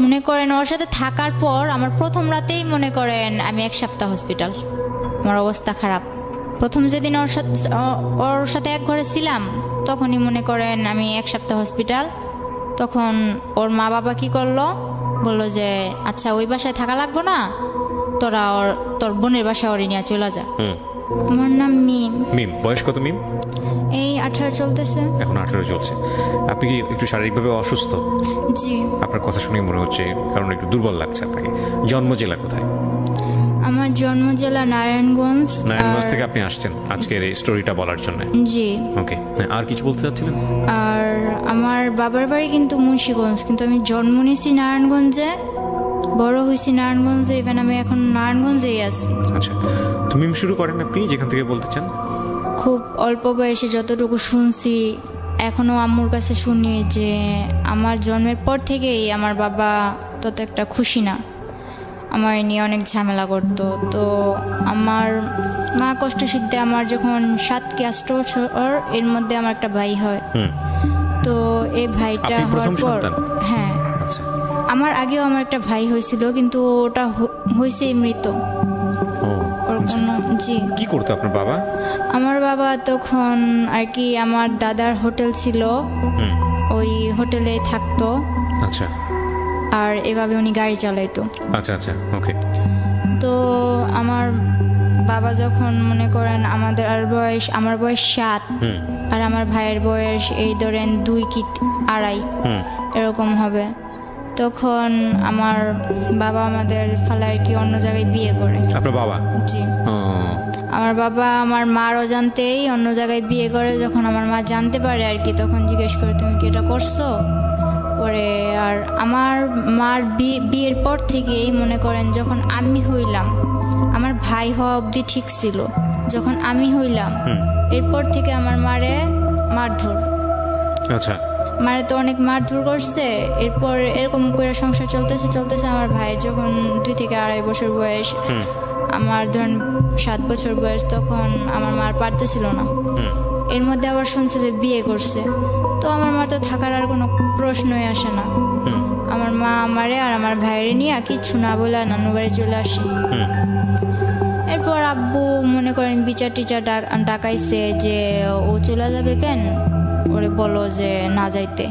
মনে করেন ওর সাথে থাকার পর আমার প্রথম রাতেই মনে করেন আমি 1 সপ্তাহ হসপিটাল, আমার অবস্থা খারাপ। প্রথম যেদিন ওর সাথে এক ঘরে ছিলাম তখনই মনে করেন আমি 1 সপ্তাহ হসপিটাল। তখন ওর মা বাবা কি করলো, বললো যে আচ্ছা ওই বাসায় থাকা লাগবো না, তোরা তোর বোনের বাসায় ওরে নিয়ে চলে যা। আমার নাম মিম। মিম, বয়স কত মিম? এই 18 চলতেছে। এখন 18 চলছে। আপনি কি একটু শারীরিকভাবে অসুস্থ? জি। আপনার কথা শুনে মনে হচ্ছে, কারণ একটু দুর্বল লাগছে আপনাকে। জন্ম জেলা কোথায়? আমার জন্ম জেলা নারায়ণগঞ্জ। নারায়ণগঞ্জ থেকে আপনি আসছেন আজকের এই স্টোরিটা বলার জন্য? জি। ওকে, আর কিছু বলতে চাচ্ছিলেন? আর আমার বাবার বাড়ি কিন্তু মুন্সিগঞ্জ, কিন্তু আমি জন্ম নিয়েছি নারায়ণগঞ্জে, বড় হয়েছি নারায়ণগঞ্জে, ইভেন আমি এখন নারায়ণগঞ্জেই আছি। আচ্ছা, তো মিম শুরু করেন আপনি যেখান থেকে বলতে চান। খুব অল্প বয়সে যতটুকু শুনছি, এখনও আম্মুর কাছে শুনি যে আমার জন্মের পর থেকেই আমার বাবা তত একটা খুশি না, আমার নিয়ে অনেক ঝামেলা করতো। তো আমার মা কষ্ট সিদ্ধে আমার যখন 7 কি 8 বছর, এর মধ্যে আমার একটা ভাই হয়। তো এই ভাইটা হওয়ার পর, হ্যাঁ, আমার আগেও আমার একটা ভাই হয়েছিল, কিন্তু ওটা হয়েছে মৃত। জি। কি করতো আপনার বাবা? আমার বাবা তখন আর কি আমার দাদার হোটেল ছিল, ওই হোটেলে থাকতো। আচ্ছা। আর এভাবে উনি গাড়ি চালাইতো। আচ্ছা আচ্ছা, ওকে। তো আমার বাবা যখন মনে করেন আমার বয়স 7 আর আমার ভাইয়ের বয়স এই ধরেন 2 কি 2.5 এরকম হবে, তখন আমার বাবা আমাদের ফালা আর কি অন্য জায়গায় বিয়ে করে। আপনার বাবা? জি। আমার বাবা আমার মার অজান্তেই অন্য জায়গায় বিয়ে করে। যখন আমার মা জানতে পারে আর কি, তখন জিজ্ঞেস করে তুমি কি এটা করছো ওরে। আর আমার মার বিয়ের পর থেকেই মনে করেন যখন আমি হইলাম, আমার ভাই হওয়া অবধি ঠিক ছিল, যখন আমি হইলাম এরপর থেকে আমার মারে মারধর। আচ্ছা। মারে তো অনেক মারধর করছে। এরপর এরকম করে সংসার চলতেছে। আমার ভাইয়ের যখন 2 থেকে 2.5 বছর বয়স, আমার ধরেন 7 বছর বয়স, তখন আমার মার পারতেছিল না। এর মধ্যে আবার শুনছে যে বিয়ে করছে, তো আমার মা তো থাকার আর কোনো প্রশ্নই আসে না। আমার মা আমারে আর আমার ভাইয়ের নিয়ে কিচ্ছু না বলে নানু বাড়ি চলে আসে। এরপর আব্বু মনে করেন বিচার টিচার ডাকাইছে যে ও চলে যাবে কেন, ওরে বলো যে না যাইতে।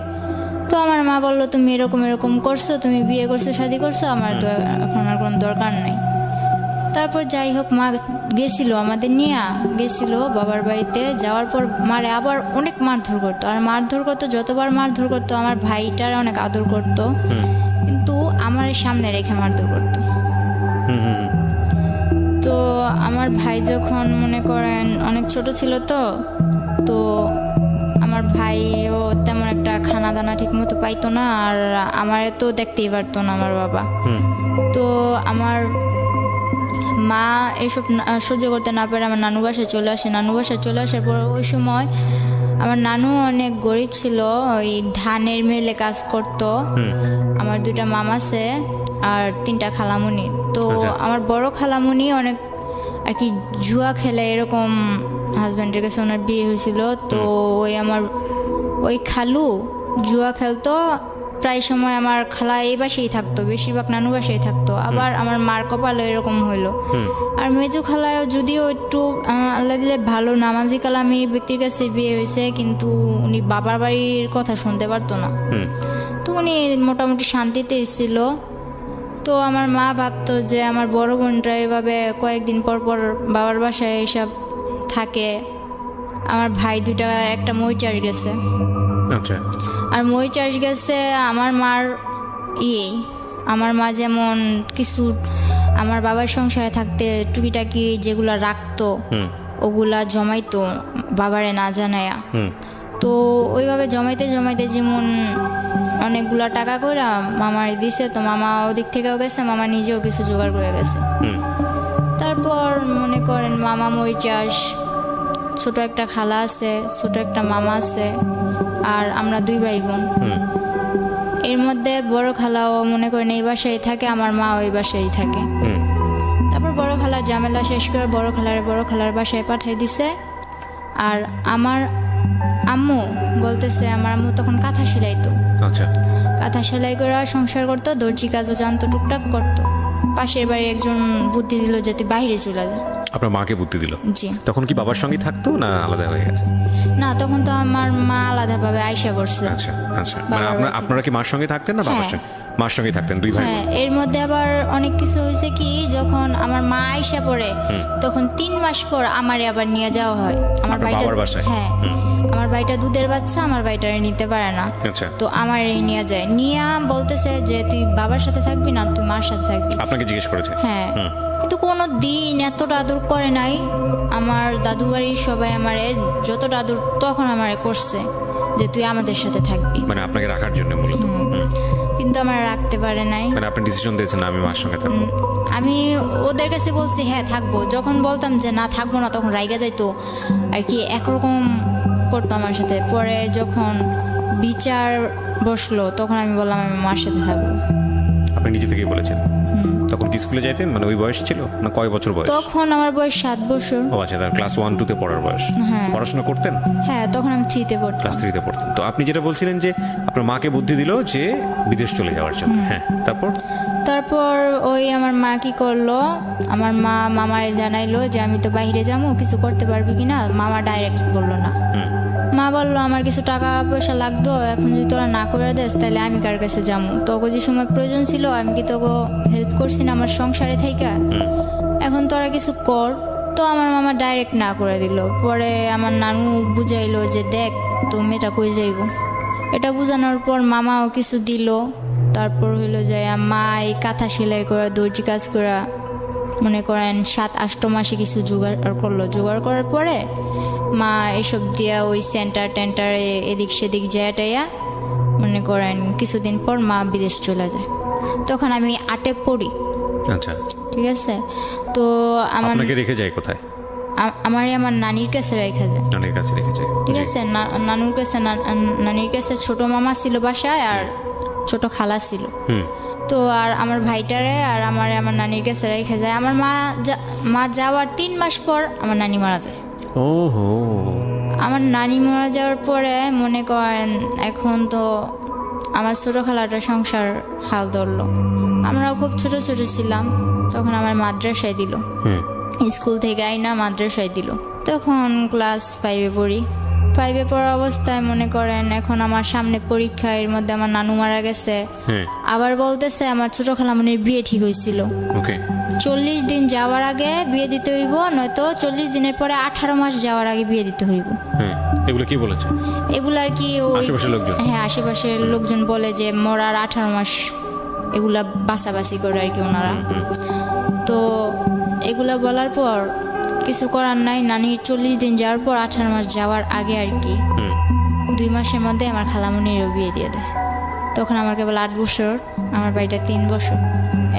তো আমার মা বললো তুমি এরকম করছো, তুমি বিয়ে করছো, শাদী করছো, আমার তো এখন আর কোনো দরকার নেই। তারপর যাই হোক মা গেছিল, আমাদের নিয়ে গেছিল বাবার বাড়িতে। যাওয়ার পর মারে আবার অনেক মারধর করতো। আর মারধর করতো, যতবার মারধর করতো আমার ভাইটার অনেক আদর করতো, কিন্তু আমার সামনে রেখে মারধর করতো। তো আমার ভাই যখন মনে করেন অনেক ছোট ছিল, তো আমার ভাইও তেমন একটা খানা দানা ঠিক মতো পাইতো না, আর আমার তো দেখতেই পারতো না আমার বাবা। তো আমার মা এসব সহ্য করতে না পারে আমার নানু বাসায় চলে আসে। নানু বাসায় চলে আসার পর ওই সময় আমার নানু অনেক গরিব ছিল, ওই ধানের মিলে কাজ করতো। আমার 2টা মামা আছে আর 3টা খালামুনি। তো আমার বড় খালামুনি অনেক আর কি জুয়া খেলে, এরকম হাজব্যান্ডের কাছে ওনার বিয়ে হয়েছিল। তো ওই খালু জুয়া খেলতো প্রায় সময়। আমার খালা এই বাসেই থাকতো, বেশিরভাগ নানু বাসায় থাকতো। আবার আমার মার কপালে এরকম হইলো। আর মেজু খালায় যদিও একটু আল্লাহ দিলে ভালো নামাজি কালামির ব্যক্তির কাছে বিয়ে হয়েছে, কিন্তু উনি বাবার বাড়ির কথা শুনতে পারতো না। তো উনি মোটামুটি শান্তিতে ছিল। তো আমার মা ভাবতো যে আমার বড় বোনটা এভাবে কয়েকদিন পর পর বাবার বাসায় এসব থাকে। আমার ভাই 2টা, একটা মই চাষ গেছে। আচ্ছা। আর মই চাষ গেছে আমার মার আমার মা যেমন কিছু আমার বাবার সংসারে থাকতে টুকিটাকি যেগুলা রাখতো ওগুলা জমাইতো বাবারে না জানায়া। তো ওইভাবে জমাইতে যেমন অনেকগুলা টাকা করে মামার দিছে। তো মামা ওদিক থেকেও গেছে, মামা নিজেও কিছু জোগাড় করে গেছে। তারপর মনে করেন মামা মই চাষ, ছোট একটা খালা আছে, ছোট একটা মামা আছে, আর আমরা 2 ভাই বোন। এর মধ্যে বড় খালাও মনে করেন এই বাসায় থাকে, আমার মা ওই বাসায় থাকে। তারপর বড় খালার ঝামেলা শেষ করে বড় খালার বাসায় পাঠিয়ে দিছে। আর আমার আম্মু বলতেছে, আমার আম্মু তখন কাঁথা সেলাইতো। আচ্ছা। কাঁথা সেলাই করে সংসার করতো, দর্জি কাজও জানতো, টুকটাক করতো। পাশের বাড়ি একজন বুদ্ধি দিল যে তুই বাইরে চলে যা। আপনার মাকে বুদ্ধি দিল? জি। তখন কি বাবার সঙ্গে থাকতো না আলাদা হয়ে গেছে? না, তখন তো আমার মা আলাদাভাবে আইসা পড়ছে। আচ্ছা আচ্ছা, মানে আপনারা কি মার সঙ্গে থাকতেন না বাবার সঙ্গে? মার সঙ্গে থাকতেন, দুই ভাই। হ্যাঁ, এর মধ্যে আবার অনেক কিছু হয়েছে কি, যখন আমার মা আইসা পড়ে তখন 3 মাস পর আমারে আবার নিয়ে যাওয়া হয় আমার বাবার বাসায়। হ্যাঁ, আমার ভাইটা দুধের বাচ্চা, আমার ভাইটারে নিতে পারে না। আচ্ছা। তো আমার নিয়ে যায়, নিয়ে বলতেছে যে তুই বাবার সাথে থাকবি না, তুই মার সাথে থাকবি। আপনাকে জিজ্ঞেস করেছে? হ্যাঁ, কিন্তু কোনো দিন এতটা আদর করে নাই। আমার দাদু বাড়ির সবাই আমারে যতটা আদর তখন আমারে করছে যে তুই আমাদের সাথে থাকবি, মানে আপনাকে রাখার জন্য মূলত। কিন্তু আমার রাখতে পারে নাই। মানে আপনি ডিসিশন দিয়েছেন আমি মার সঙ্গে থাকবো। আমি ওদের কাছে বলছি হ্যাঁ থাকবো, যখন বলতাম যে না থাকবো না তখন রাইগা যাইতো আর কি, একরকম করতো আমার সাথে। পরে যখন বিচার বসলো তখন আমি বললাম আমি মার সাথে থাকবো। আপনি নিজে থেকেই বলেছেন? তখন কি স্কুলে যাইতেন? মানে ওই বয়স ছিল না? কয় বছর বয়স তখন? আমার বয়স 7 বছর। ও আচ্ছা, তার ক্লাস 1-2 তে পড়ার বয়স। হ্যাঁ। পড়াশোনা করতেন? হ্যাঁ, তখন আমি 3-তে পড়তাম। ক্লাস 3-তে পড়তেন। তো আপনি যেটা বলছিলেন যে আপনার মাকে বুদ্ধি দিল যে বিদেশ চলে যাওয়ার জন্য, হ্যাঁ, তারপর ওই আমার মা কি করলো, আমার মা মামারে জানাইলো যে আমি তো বাইরে যাবো, কিছু করতে পারবি কিনা। মামা ডাইরেক্ট বললো না। মা বললো আমার কিছু টাকা পয়সা লাগতো, এখন যদি তোরা না করে দেস তাহলে আমি কার কাছে যাবো? তোকে যে সময় প্রয়োজন ছিল আমি কি তোকে হেল্প করছি না আমার সংসারে থাইকা? এখন তোরা কিছু কর। তো আমার মামা ডাইরেক্ট না করে দিল। পরে আমার নানু বুঝাইলো যে দেখ তো মেয়েটা কই যাইব। এটা বুঝানোর পর মামাও কিছু দিল। তারপর হইলো যে মা এই কাঁথা সেলাই করা, দর্জি কাজ করা, মনে করেন 7-8 মাসে কিছু জোগাড় করলো। জোগাড় করার পরে মা এসব দিয়া ওই সেন্টারে এদিক সেদিক যাইয়া মনে করেন কিছুদিন পর মা বিদেশ চলে যায়। তখন আমি 8-এ পড়ি। আচ্ছা, ঠিক আছে। তো আপনাকে রেখে যায় কোথায়? আমার নানির কাছে রেখে যায়। নানির কাছে রেখে যায়, ঠিক আছে। নানুর কাছে, নানির কাছে ছোট মামা ছিল বাসায় আর ছোট খালা ছিল। তো আর আমার ভাইটারে আর আমার নানির কাছে রেখে যায়। আমার মা যাওয়ার 3 মাস পর আমার নানি মারা যায়। ওহো। আমার নানি মারা যাওয়ার পরে মনে করেন এখন তো আমার ছোট খালাটা সংসার হাল ধরলো। আমরাও খুব ছোট ছোট ছিলাম তখন। আমার মাদ্রাসায় দিল, স্কুল থেকে আইনা মাদ্রাসায় দিল। তখন ক্লাস 5-এ পড়ি। 5-এ পড়া অবস্থায় মনে করেন এখন আমার সামনে পরীক্ষা, এর মধ্যে আমার নানু মারা গেছে। আবার বলতেছে আমার ছোট খালামণির বিয়ে ঠিক হয়েছিল, 40 দিন যাওয়ার আগে বিয়ে দিতে হইব, নয়তো 40 দিনের পরে 18 মাস যাওয়ার আগে বিয়ে দিতে হইব। এগুলো কি বলেছে? এগুলো আর কি আশেপাশের লোকজন? হ্যাঁ, আশেপাশের লোকজন বলে যে মরার 18 মাস এগুলা বাছাবাছি করে আর কি ওনারা। তো এগুলা বলার পর কিছু করার নাই। নানির 40 দিন যাওয়ার পর 18 মাস যাওয়ার আগে আর কি 2 মাসের মধ্যে আমার খালামণিরও বিয়ে দিয়ে দেয়। তখন আমার কেবল 8 বছর, আমার ভাইটা 3 বছর।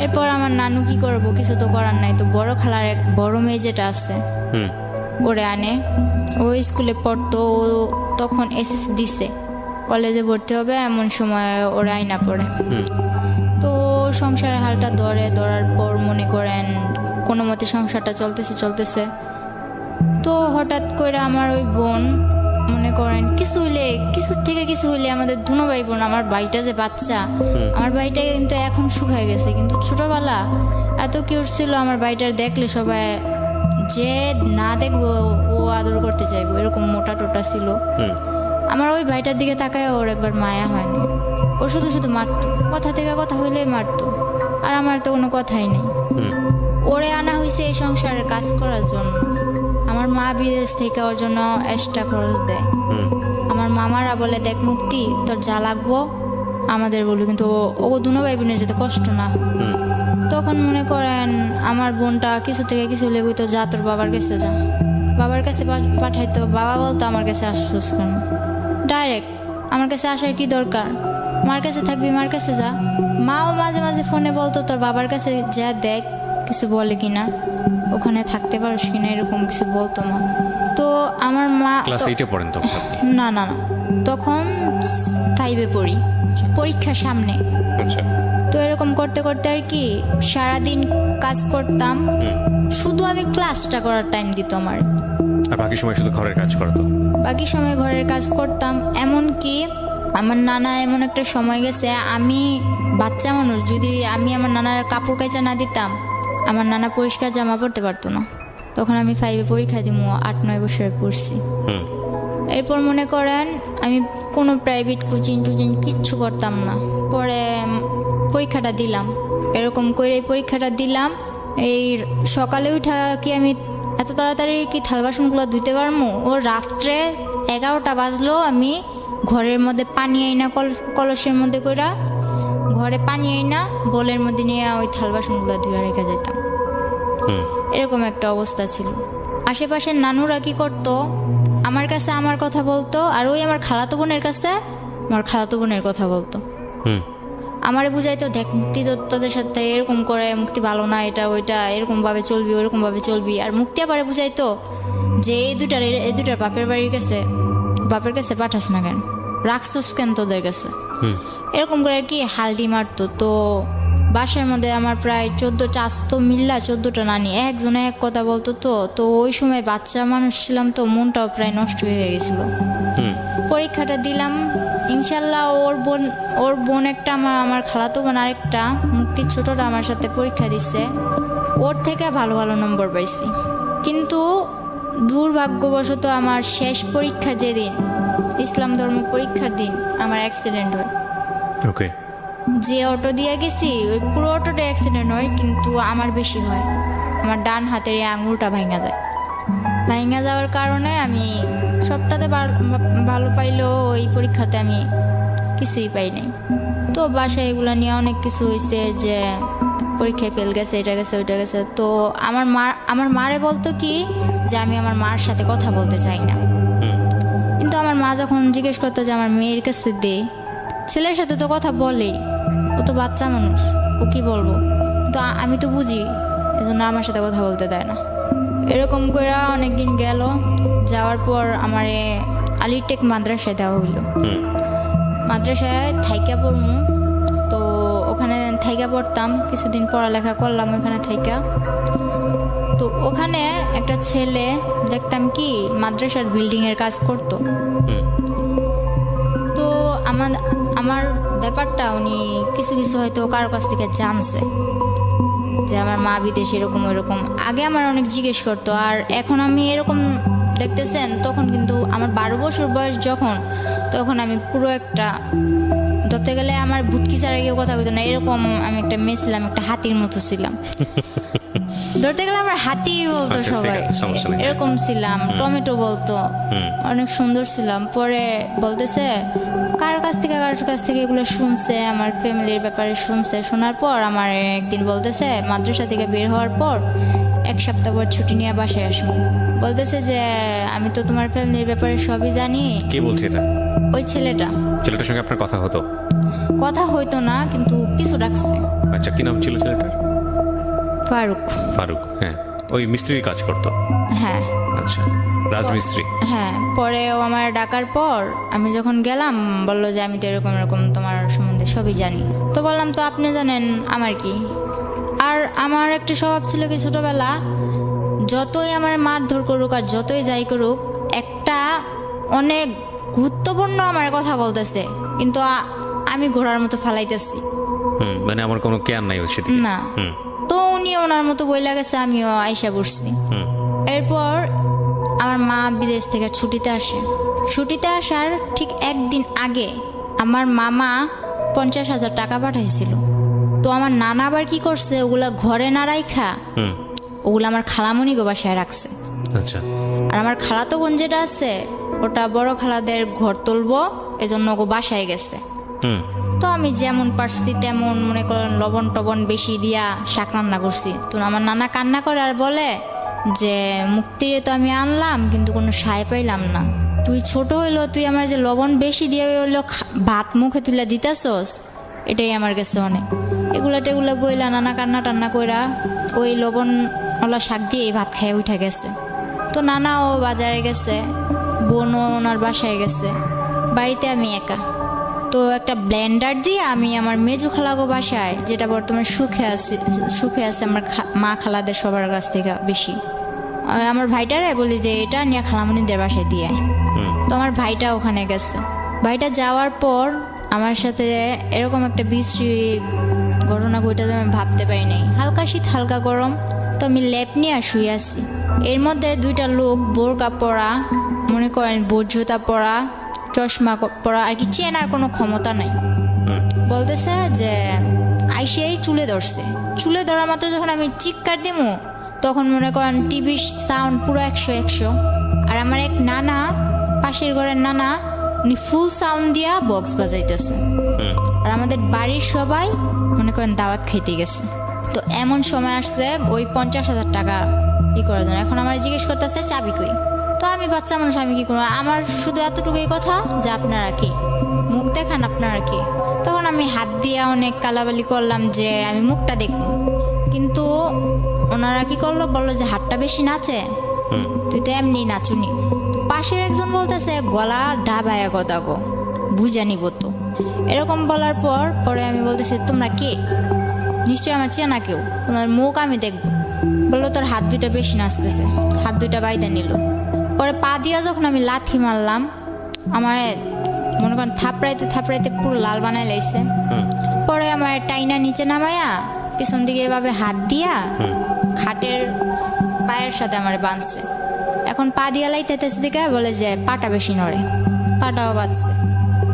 এরপর আমার নানু কি করবো, কিছু তো করার নাই। তো বড় খালার এক বড় মেয়ে যেটা আছে ওরে আনে, ও স্কুলে পড়তো। ও তখন এসএসসি দিছে, কলেজে ভর্তি হবে এমন সময় ওরা আইনা পড়ে। তো সংসারের হালটা ধরার পর মনে করেন কোনো মতে সংসারটা চলতেছে। তো হঠাৎ করে আমার ওই বোন মনে করেন কিছুর থেকে কিছু হইলে আমাদের দুনো ভাই বোন, আমার ভাইটা যে বাচ্চা, আমার ভাইটা কিন্তু এখন শুকায় গেছে, কিন্তু ছোটবেলা এত কিউট ছিল। আমার ভাইটার দেখলে সবাই যে না দেখবো ও আদর করতে চাইবো, এরকম মোটা টোটা ছিল। আমার ওই ভাইটার দিকে তাকায় ওর একবার মায়া হয়নি। ও শুধু শুধু মারতো, কথা থেকে কথা হইলেই মারতো। আর আমার তো কোনো কথাই নেই। ওরে আনা হয়েছে এই সংসারের কাজ করার জন্য। আমার মা বিদেশ থেকে ওর জন্য এক্সট্রা খরচ দেয়। আমার মামারা বলে দেখ মুক্তি তোর যা লাগবো আমাদের বলি, কিন্তু ও দুনো ভাই বোনের যাতে কষ্ট না। তখন মনে করেন আমার বোনটা কিছু থেকে কিছু লেগে তো যা তোর বাবার কাছে যা, বাবার কাছে পাঠাইতো। বাবা বলতো আমার কাছে আসছিস কেন, ডাইরেক্ট আমার কাছে আসার কি দরকার, মার কাছে থাকবি মার কাছে যা। মাও মাঝে মাঝে ফোনে বলতো তোর বাবার কাছে যা দেখ কিছু বলে কিনা, ওখানে থাকতে পারিস কিনা, এরকম কিছু বলতো মা। তো আমার মা ক্লাস 8-এ পড়েন তখন? না, তখন 5-এ পড়ি, পরীক্ষার সামনে। আচ্ছা। তো এরকম করতে করতে আর কি সারাদিন কাজ করতাম, শুধু আমি ক্লাসটা করার টাইম দিত আমার। আর বাকি সময় শুধু ঘরের কাজ করতো? বাকি সময় ঘরের কাজ করতাম। এমনকি আমার নানা এমন একটা সময় গেছে, আমি বাচ্চা মানুষ, যদি আমি আমার নানার কাপড় কাচা না দিতাম, আমার নানা পরিষ্কার জামা পরতে পারতো না। তখন আমি 5-এ পরীক্ষা দিব, 8-9 বছরে পড়ছি। এরপর মনে করেন আমি কোনো প্রাইভেট কোচিং টোচিং কিচ্ছু করতাম না। পরে পরীক্ষাটা দিলাম, এরকম করে পরীক্ষাটা দিলাম। এই সকালে উঠা কি আমি এত তাড়াতাড়ি কি থাল বাসনগুলো ধুইতে পারবো? ও রাত্রে 11টা বাজলো, আমি ঘরের মধ্যে পানি আইনা কলসের মধ্যে কইরা ঘরে পানি আইনা বলের মধ্যে নিয়ে ওই থাল বাসনগুলো ধুয়ে রেখে যেতাম। এরকম একটা অবস্থা ছিল। আশেপাশের নানুরা কি করতো, আমার কাছে আমার কথা বলতো, আর ওই আমার খালাতো বোনের কাছে আমার খালাতো বোনের কথা বলতো। আমারে বুঝাইতো, দেখ মুক্তি তোদের সাথে এরকম করে, মুক্তি ভালো না, এটা ওইটা এরকম ভাবে চলবি, ওইরকম ভাবে চলবি। আর মুক্তি আবার বুঝাইতো যে এই দুটার বাপের বাড়ির কাছে, বাপের কাছে পাঠাস না কেন, রাখছস কেন তোদের কাছে, এরকম করে আর কি হালটি মারতো। তো বাসার মধ্যে আমার প্রায় 14টা, আজ তো মিল্লা 14টা নানি, একজনে এক কথা বলতো। তো ওই সময় বাচ্চা মানুষ ছিলাম, তো মনটাও প্রায় নষ্ট হয়ে গেছিল। পরীক্ষাটা দিলাম, ইনশাল্লাহ ওর বোন একটা, আমার খালাতো বোন আরেকটা, মুক্তির ছোটটা আমার সাথে পরীক্ষা দিছে, ওর থেকে ভালো ভালো নম্বর পাইছি। কিন্তু দুর্ভাগ্যবশত আমার শেষ পরীক্ষা যেদিন, ইসলাম ধর্ম পরীক্ষার দিন, আমার অ্যাক্সিডেন্ট হয়। ওকে। যে অটো দিয়ে গেছি ওই পুরো অটোটা অ্যাক্সিডেন্ট হয়, কিন্তু আমার বেশি হয়। আমার ডান হাতের এই আঙুলটা ভাঙা যায়। ভাঙা যাওয়ার কারণে আমি সবটাতে ভালো পাইলেও ওই পরীক্ষাতে আমি কিছুই পাই নাই। তো বাসায় এগুলো নিয়ে অনেক কিছু হয়েছে, যে পরীক্ষায় ফেল গেছে, এটা গেছে, ওইটা গেছে। তো আমার মারে বলতো কি যে আমি আমার মার সাথে কথা বলতে চাই না। কিন্তু আমার মা যখন জিজ্ঞেস করতো যে আমার মেয়ের কাছে দে, ছেলের সাথে তো কথা বলেই, ও তো বাচ্চা মানুষ, ও কি বলবো। তো আমি তো বুঝি, এজন্য আমার সাথে কথা বলতে দেয় না। এরকম করে অনেকদিন গেল, যাওয়ার পর আমার আলিটেক মাদ্রাসায় দেওয়া হইলো। মাদ্রাসায় থাইকা পড়মু, তো ওখানে থাইকা পড়তাম, কিছুদিন পড়ালেখা করলাম ওখানে থাইকা। তো ওখানে একটা ছেলে দেখতাম কি মাদ্রাসার বিল্ডিং এর কাজ করতো। তো আমার ব্যাপারটা উনি কিছু কিছু হয়তো কারো কাছ থেকে জানছে, যে আমার মা বিদেশে এরকম ওইরকম। আগে আমার অনেক জিজ্ঞেস করতো, আর এখন আমি এরকম দেখতেছেন, তখন কিন্তু আমার 12 বছর বয়স যখন, তখন আমি পুরো একটা, ধরতে গেলে আমার ভুটকি ছাড়া কেউ কথা বলতো না, এরকম আমি একটা মেয়ে ছিলাম, একটা হাতির মতো ছিলাম। ধরতে গেলে আমার হাতি বলতো সবাই, এরকম ছিলাম। টমেটো বলতো, অনেক সুন্দর ছিলাম। পরে বলতেছে কারোর কাছ থেকে এগুলো শুনছে, আমার ফ্যামিলির ব্যাপারে শুনছে। শোনার পর আমার একদিন বলতেছে, মাদ্রাসা থেকে বের হওয়ার পর 1 সপ্তাহ পর ছুটি নিয়ে বাসায় আসবো। বলতেছে যে আমি তো তোমার ফ্যামিলির ব্যাপারে সবই জানি। কে বলছে এটা? ওই ছেলেটার সঙ্গে আপনার কথা হতো? কথা হইতো না, কিন্তু পিছু রাখছে। আচ্ছা, কি নাম ছিল ছেলেটার? ফারুক। হ্যাঁ, ওই মিস্ত্রির কাজ করতো? হ্যাঁ। আচ্ছা, রাজমিস্ত্রি। হ্যাঁ। পরে ও আমার ডাকার পর আমি যখন গেলাম, বললো যে আমি তো এরকম এরকম তোমার সম্বন্ধে সবই জানি। তো বললাম তো আপনি জানেন আমার কি। আর আমার একটা স্বভাব ছিল কি, ছোটবেলা যতই আমার মারধর করুক আর যতই যাই করুক, একটা অনেক গুরুত্বপূর্ণ আমার কথা বলতেছে, কিন্তু আমি ঘোড়ার মতো ফালাইতেছি, মানে আমার কোনো কেয়ার নাই ওই সেদিকে না। তো উনি ওনার মতো বইলা গেছে, আমিও আইসা বসছি। এরপর আমার মা বিদেশ থেকে ছুটিতে আসার ঠিক একদিন আগে আমার মামা 50,000 টাকা পাঠাইছিল। তো আমার নানা আবার কি করছে, ওগুলা ঘরে না রাইখা ওগুলো আমার খালামণি গো বাসায় রাখছে। আচ্ছা। আর আমার খালাতো বোন যেটা আছে, ওটা বড় খালাদের ঘর তুলবো, এজন্য ওগো বাসায় গেছে। তো আমি যেমন পারছি তেমন মনে করেন লবণ টবণ বেশি দিয়া শাক রান্না করছি। তো আমার নানা কান্না করে আর বলে যে মুক্তিরে তো আমি আনলাম, কিন্তু কোনো সায় পাইলাম না। তুই ছোট হইলো, তুই আমার যে লবণ বেশি দিয়ে হইলো ভাত মুখে তুলে দিতেছস, এটাই আমার কাছে অনেক। এগুলা বইলা নানা কান্না টান্না কইরা ওই লবণওয়ালা শাক দিয়ে ভাত খেয়ে উঠে গেছে। তো নানাও বাজারে গেছে, বোনও ওনার বাসায় গেছে, বাড়িতে আমি একা। তো একটা ব্লেন্ডার দিয়ে আমি আমার মেজু খালাগো বাসায়, যেটা বর্তমানে সুখে আছে আমার মা খালাদের সবার কাছ থেকে বেশি, আমার ভাইটারে বলি যে এটা নিয়ে খালামণিদের বাসায় দিয়ে। তো আমার ভাইটা ওখানে গেছে, বাড়িটা যাওয়ার পর আমার সাথে এরকম একটা বিশ্রী ঘটনা ঘটেছে আমি ভাবতে পারি নাই। হালকা শীত হালকা গরম, তো আমি লেপ নিয়ে শুয়ে আছি। এর মধ্যে দুইটা লোক বোরকা পরা, মনে করেন বোট জুতা পরা, চশমা পরা, আর কি চেনার কোনো ক্ষমতা নাই, বলতেছে যে আইসিয়াই চুলে ধরছে। চুলে ধরার মাত্র যখন আমি চিৎকার দিমু তখন মনে করেন টিভির সাউন্ড পুরো 100। আর আমার এক নানা, পাশের ঘরের নানা, উনি ফুল সাউন্ড দিয়া বক্স বাজাইতেছে। আর আমাদের বাড়ির সবাই মনে করেন দাওয়াত খাইতে গেছে। তো এমন সময় আসছে ওই 50,000 টাকা ই করার জন্য। এখন আমার জিজ্ঞেস করতেছে চাবি কই। তো আমি বাচ্চা মানুষ, আমি কি করবো, আমার শুধু এতটুকুই কথা যে আপনারা কি মুখ দেখান, আপনারা কি। তখন আমি হাত দিয়ে অনেক কালাবালি করলাম যে আমি মুখটা দেখব, কিন্তু ওনারা কি করলো, বললো যে হাতটা বেশি নাচে, তুই তো এমনি নাচুনি। পাশের একজন বলতেছে গলা ডাবায়া কথা গো, বুঝা নিব তো। এরকম বলার পরে আমি বলতেছি তোমরা কে, নিশ্চয়ই আমার চেনা কেউ, তোমার মুখ আমি দেখবো। বললো তোর হাত দুইটা বেশি নাচতেছে, হাত দুইটা বাইদা নিল। পরে পা দিয়া যখন আমি লাথি মারলাম, আমার মনে করেন থাপড়াইতে পুরো লাল বানাই লাইছে। পরে আমার টাইনা নিচে নামায়া পিছন দিকে এভাবে হাত দিয়া খাটের পায়ের সাথে আমার বাঁধছে। এখন পা দিয়া লাইতেছে দেখে বলে যে পাটা বেশি নড়ে, পাটাও বাঁচছে।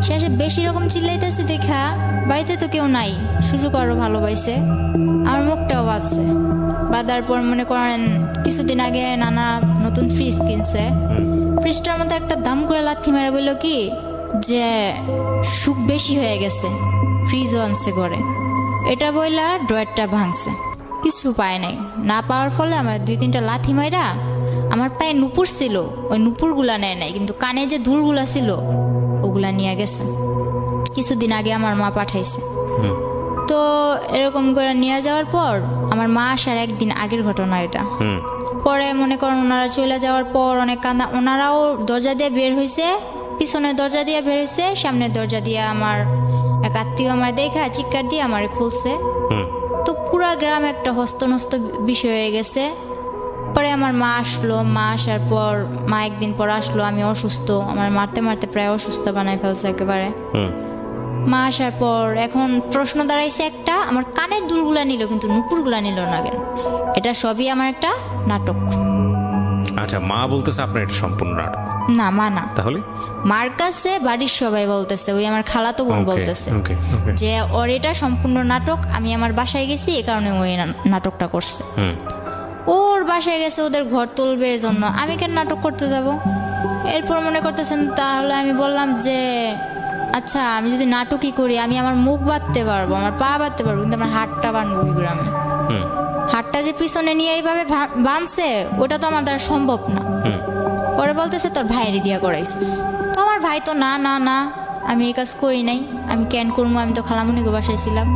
শেষে বেশি রকম চিল্লাইতেছে দেখা, বাড়িতে তো কেউ নাই, সুযোগ আরো ভালো পাইছে, আমার মুখটাও বাঁচছে। বাঁধার পর মনে করেন কিছুদিন আগে নানা নতুন ফ্রিজ কিনছে, ফ্রিজটার মধ্যে একটা দাম করে লাথি মেরে বলল কি যে সুখ বেশি হয়ে গেছে, ফ্রিজও আনছে ঘরে। এটা বইলা ড্রয়ারটা ভাঙছে, কিছু পায় নাই। না পাওয়ার ফলে আমার 2-3টা লাথি মাইরা আমার পায়ে নুপুর ছিল, ওই নুপুরগুলা নেয় নাই, কিন্তু কানে যে দুলগুলা ছিল ওগুলা নিয়ে গেছে। কিছুদিন আগে আমার মা পাঠাইছে। তো এরকম করে নিয়ে যাওয়ার পর আমার মা আসার একদিন আগের ঘটনা এটা। পরে মনে করেন ওনারা চলে যাওয়ার পর অনেক কান্দা, ওনারাও দরজা দিয়ে বের হয়েছে, পিছনের দরজা দিয়ে বের হয়েছে, সামনের দরজা দিয়ে আমার এক আত্মীয় আমার দেখা চিৎকার দিয়ে আমার খুলছে। তো পুরা গ্রাম একটা হস্তনস্ত বিষয় হয়ে গেছে। পরে আমার মা আসলো, মা আসার পর মা একদিন পর আসলো, আমি অসুস্থ, আমার মারতে মারতে প্রায় অসুস্থ বানাই ফেলছে একেবারে। মা আসার পর এখন প্রশ্ন দাঁড়াইছে একটা, আমার কানের দুলগুলা নিল কিন্তু নুপুরগুলা নিল না কেন। এটা সবই আমার একটা নাটক। আচ্ছা, মা বলতেছে আপনার এটা সম্পূর্ণ নাটক? না, মা না। তাহলে মার কাছে বাড়ির সবাই বলতেছে, ওই আমার খালাতো বোন বলতেছে যে ওর এটা সম্পূর্ণ নাটক, আমি আমার বাসায় গেছি এই কারণে ওই নাটকটা করছে। ওর বাসায় গেছে ওদের ঘর তুলবে এজন্য, আমি কেন নাটক করতে যাব। এরপর মনে করতেছেন, তাহলে আমি বললাম যে আচ্ছা আমি যদি নাটকই করি, আমি আমার মুখ বাঁধতে পারবো, আমার পা বাঁধতে পারবো, কিন্তু আমার হাতটা বাঁধবো ওই গ্রামে। হাতটা যে পিছনে নিয়ে এইভাবে বাঁধছে ওটা তো আমার দ্বারা সম্ভব না। পরে বলতেছে তোর ভাইয়ের দিয়া করাইছিস। তো আমার ভাই তো না না না, আমি এই কাজ করি নাই, আমি কেন করবো, আমি তো খালামুনিকে বাসায় ছিলাম।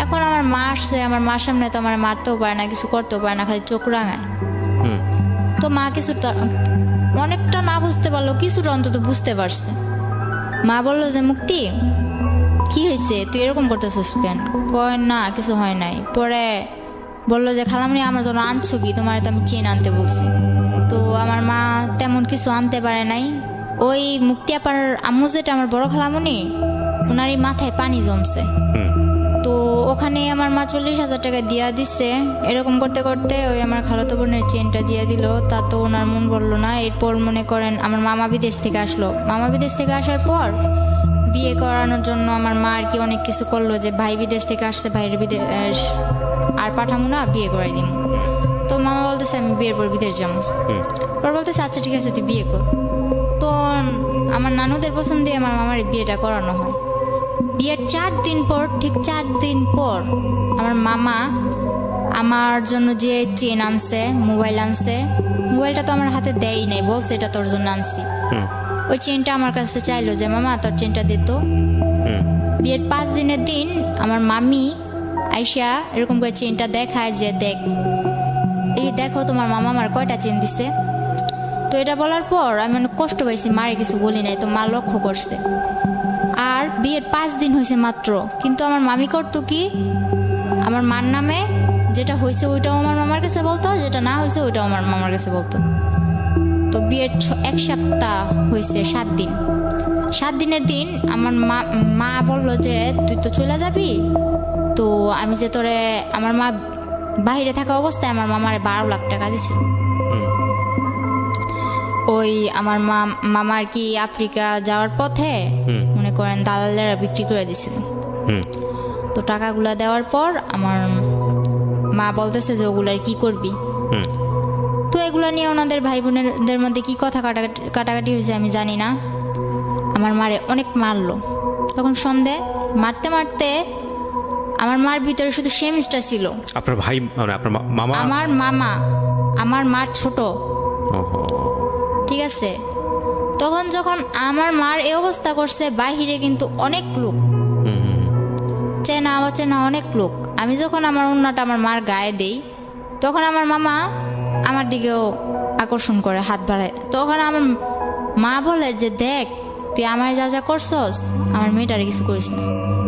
এখন আমার মা আসছে, আমার মার সামনে তো আমার মারতেও পারে না, কিছু করতেও পারে না, খালি চোখ রাঙায়। তো মা কিছুটা অনেকটা না বুঝতে পারলো, কিছুটা অন্তত বুঝতে পারছে। মা বললো যে মুক্তি কি হয়েছে, তুই এরকম করতেছিস কেন? কয় না কিছু হয় নাই। পরে বললো যে খালামুনি আমার জন্য আনছো কি, তোমার তো আমি চেন আনতে বলছি। তো আমার মা তেমন কিছু আনতে পারে নাই। ওই মুক্তি আপার আম্মু যেটা আমার বড় খালামুনি, ওনারই মাথায় পানি জমছে। তো ওখানে আমার মা 40,000 টাকা দিয়া দিছে। এরকম করতে করতে ওই আমার খালাতো বোনের চেনটা দিয়া দিল, তা তো ওনার মন বললো না। এরপর মনে করেন আমার মামা বিদেশ থেকে আসলো। মামা বিদেশ থেকে আসার পর বিয়ে করানোর জন্য আমার মা আর কি অনেক কিছু করলো, যে ভাই বিদেশ থেকে আসছে, ভাইয়ের বিদেশ আর পাঠামো না, বিয়ে করাই দিন। তো মামা বলতেছে আমি বিয়ের পর বিদেশ যাবো। ওরা বলতেছে আচ্ছা ঠিক আছে তুই বিয়ে কর। তো আমার নানুদের পছন্দে আমার মামার বিয়েটা করানো হয়। বিয়ের 4 দিন পর, ঠিক 4 দিন পর আমার মামা আমার জন্য যে চেন আনছে, মোবাইল আনছে, মোবাইলটা তো আমার হাতে দেয়ই নাই, বলছে এটা তোর জন্য আনছি। ওই চেনটা আমার কাছে চাইলো যে মামা তোর চেনটা দিত। বিয়ের 5 দিনের দিন আমার মামি আইসা এরকম করে চেনটা দেখায় যে দেখ, এই দেখো তোমার মামা আমার কয়টা চেন দিছে। তো এটা বলার পর আমি অনেক কষ্ট পাইছি, মারে কিছু বলি নাই, তো মা লক্ষ্য করছে। আর বিয়ের 5 দিন হয়েছে মাত্র, কিন্তু আমার মামি করতো কি, আমার মার নামে যেটা হয়েছে ওইটাও আমার মামার কাছে বলতো, যেটা না হয়েছে ওইটাও আমার মামার কাছে বলতো। তো বিয়ের 1 সপ্তাহ হয়েছে, 7 দিন। 7 দিনের দিন আমার মা বললো যে তুই তো চলে যাবি, তো আমি যে তোরে, আমার মা বাইরে থাকা অবস্থায় আমার মামারে 12 লাখ টাকা দিছিল। ওই আমার মামা আর কি আফ্রিকা যাওয়ার পথে মনে করেন দালালেরা বিক্রি করে দিছিল। তো টাকাগুলা দেওয়ার পর আমার মা বলতেছে যে ওগুলার কি করবি। তো এগুলা নিয়ে ওনাদের ভাই বোনেদের মধ্যে কি কথা কাটাকাটি হয়েছে আমি জানি না। আমার মারে অনেক মারলো। তখন সন্ধে মারতে মারতে আমার মার ভিতরে শুধু সেমিসটা ছিল। আপনার ভাই মানে আপনার মামা? আমার মামা, আমার মার ছোট। ঠিক আছে, তখন যখন আমার মার এই অবস্থা করছে, বাহিরে কিন্তু অনেক লোক, চেনা অচেনা অনেক লোক। আমি যখন আমার ওন্নাটা আমার মার গায়ে দেই, তখন আমার মামা আমার দিকেও আকর্ষণ করে, হাত বাড়ায়। তখন আমার মা বলে যে দেখ তুই আমার যা যা করছস, আমার মেয়েটারে কিছু করিস না।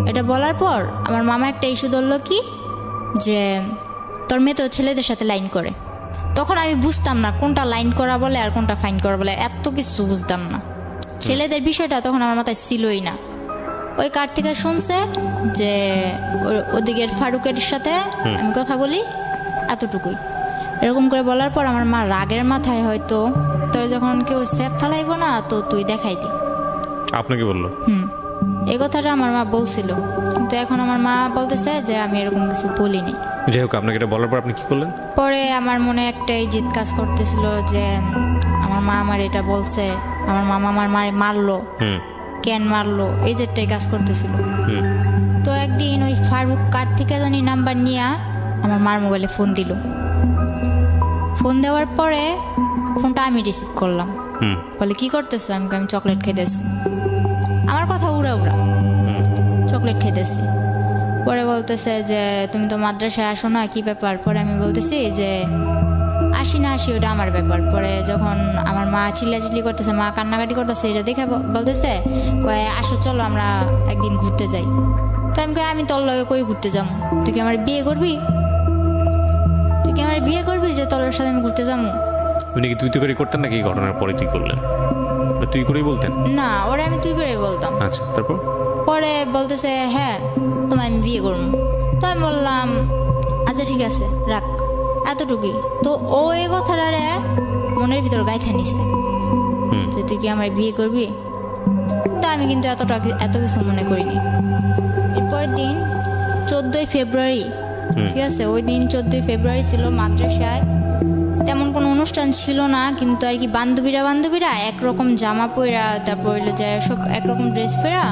এটা বলার পর আমার মামা একটা ইস্যু ধরলো কি, যে তোর মেয়ে তো ছেলেদের সাথে লাইন করে। তখন আমি বুঝতাম না কোনটা লাইন করা বলে আর কোনটা ফাইন করা বলে, এত কিছু বুঝতাম না। ছেলেদের বিষয়টা তখন আমার মাথায় ছিলই না। ওই কার থেকে শুনছে যে ওদিকের ফারুকের সাথে আমি কথা বলি, এতটুকুই। এরকম করে বলার পর আমার মা রাগের মাথায় হয়তো তোর যখন কেউ সেফ ফেলাইব না তো তুই দেখাই দি, আপনাকে বললো? এই কথাটা আমার মা বলছিল, কিন্তু এখন আমার মা বলতেছে যে আমি এরকম কিছু বলিনি। যাই হোক, আপনাকে এটা বলার পর আপনি কি করলেন? পরে আমার মনে একটা জিদ কাজ করতেছিল যে আমার মা আমার এটা বলছে, আমার মামা আমার মারলো, কেন মারলো, এই যেটাই কাজ করতেছিল। তো একদিন ওই ফারুক কার থেকে জানি নাম্বার নিয়ে আমার মার মোবাইলে ফোন দিল। ফোন দেওয়ার পরে ফোনটা আমি রিসিভ করলাম। বলে কি করতেছো? আমি চকলেট খেতেছি। আমার কথা উড়া উড়া, চকলেট খেতেছি। পরে বলতেছে যে তুমি তো মাদ্রাসায় আসো না, কি ব্যাপার? পরে আমি বলতেছি যে আসি না আসি ওটা আমার ব্যাপার। পরে যখন আমার মা চিল্লাচিল্লি করতেছে, মা কান্নাকাটি করতেছে, এটা দেখে বলতেছে আসো চলো আমরা একদিন ঘুরতে যাই। তো আমি তোর লগে কই ঘুরতে যাবো? তুই কি আমার বিয়ে করবি? তুই কি আমার বিয়ে করবি যে তোর সাথে আমি ঘুরতে যাবো? উনি কি তুই তো করে করতেন নাকি? ঘটনার পরে তুই করলেন? তুই করেই বলতেন? না, ওরা আমি তুই করেই বলতাম। আচ্ছা, তারপর? পরে বলতেছে হ্যাঁ তোমায় আমি বিয়ে করবো। তো আমি বললাম আচ্ছা ঠিক আছে রাখ, এতটুকুই। তো ও এই কথাটা মনের ভিতর গাইথা নিচ্ছে যে তুই কি আমার বিয়ে করবি। তা আমি কিন্তু এত কিছু মনে করিনি। এরপরের দিন 14ই ফেব্রুয়ারি, ঠিক আছে, ওই দিন 14ই ফেব্রুয়ারি ছিল। মাদ্রাসায় তেমন কোনো অনুষ্ঠান ছিল না, কিন্তু আর কি বান্ধবীরা একরকম জামা পরা, তারপর হইলো যে সব একরকম ড্রেস পরা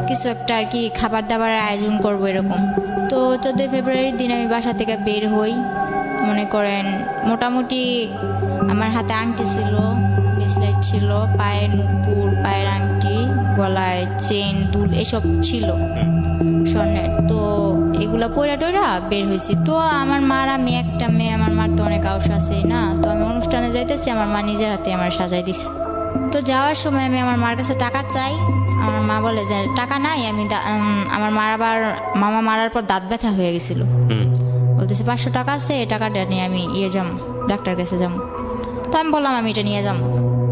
কিছু একটা আর কি খাবার দাবারের আয়োজন করবো এরকম। তো 14ই ফেব্রুয়ারির দিন আমি বাসা থেকে বের হই। মনে করেন মোটামুটি আমার হাতে আংটি ছিল, ব্রেসলেট ছিল, পায়ে নুপুর, পায়ের আংটি, গলায় চেন, দুল এসব ছিল স্বর্ণের। তো এগুলা পয়রা টয়রা বের হয়েছি। তো আমার মার, আমি একটা মেয়ে, আমার মার তো অনেক আউস আছে না। তো আমি অনুষ্ঠানে যাইতেছি, আমার মা নিজের হাতে আমার সাজাই দিছে। তো যাওয়ার সময় আমি আমার মার কাছে টাকা চাই। আমার মা বলে যে টাকা নাই। আমি আমার মার আবার মামা মারার পর দাঁত ব্যথা হয়ে গেছিল, বলতেছে 500 টাকা আছে, এই টাকাটা নিয়ে আমি যাবো, ডাক্তার কাছে যাবো। তো আমি বললাম আমি এটা নিয়ে যাবো।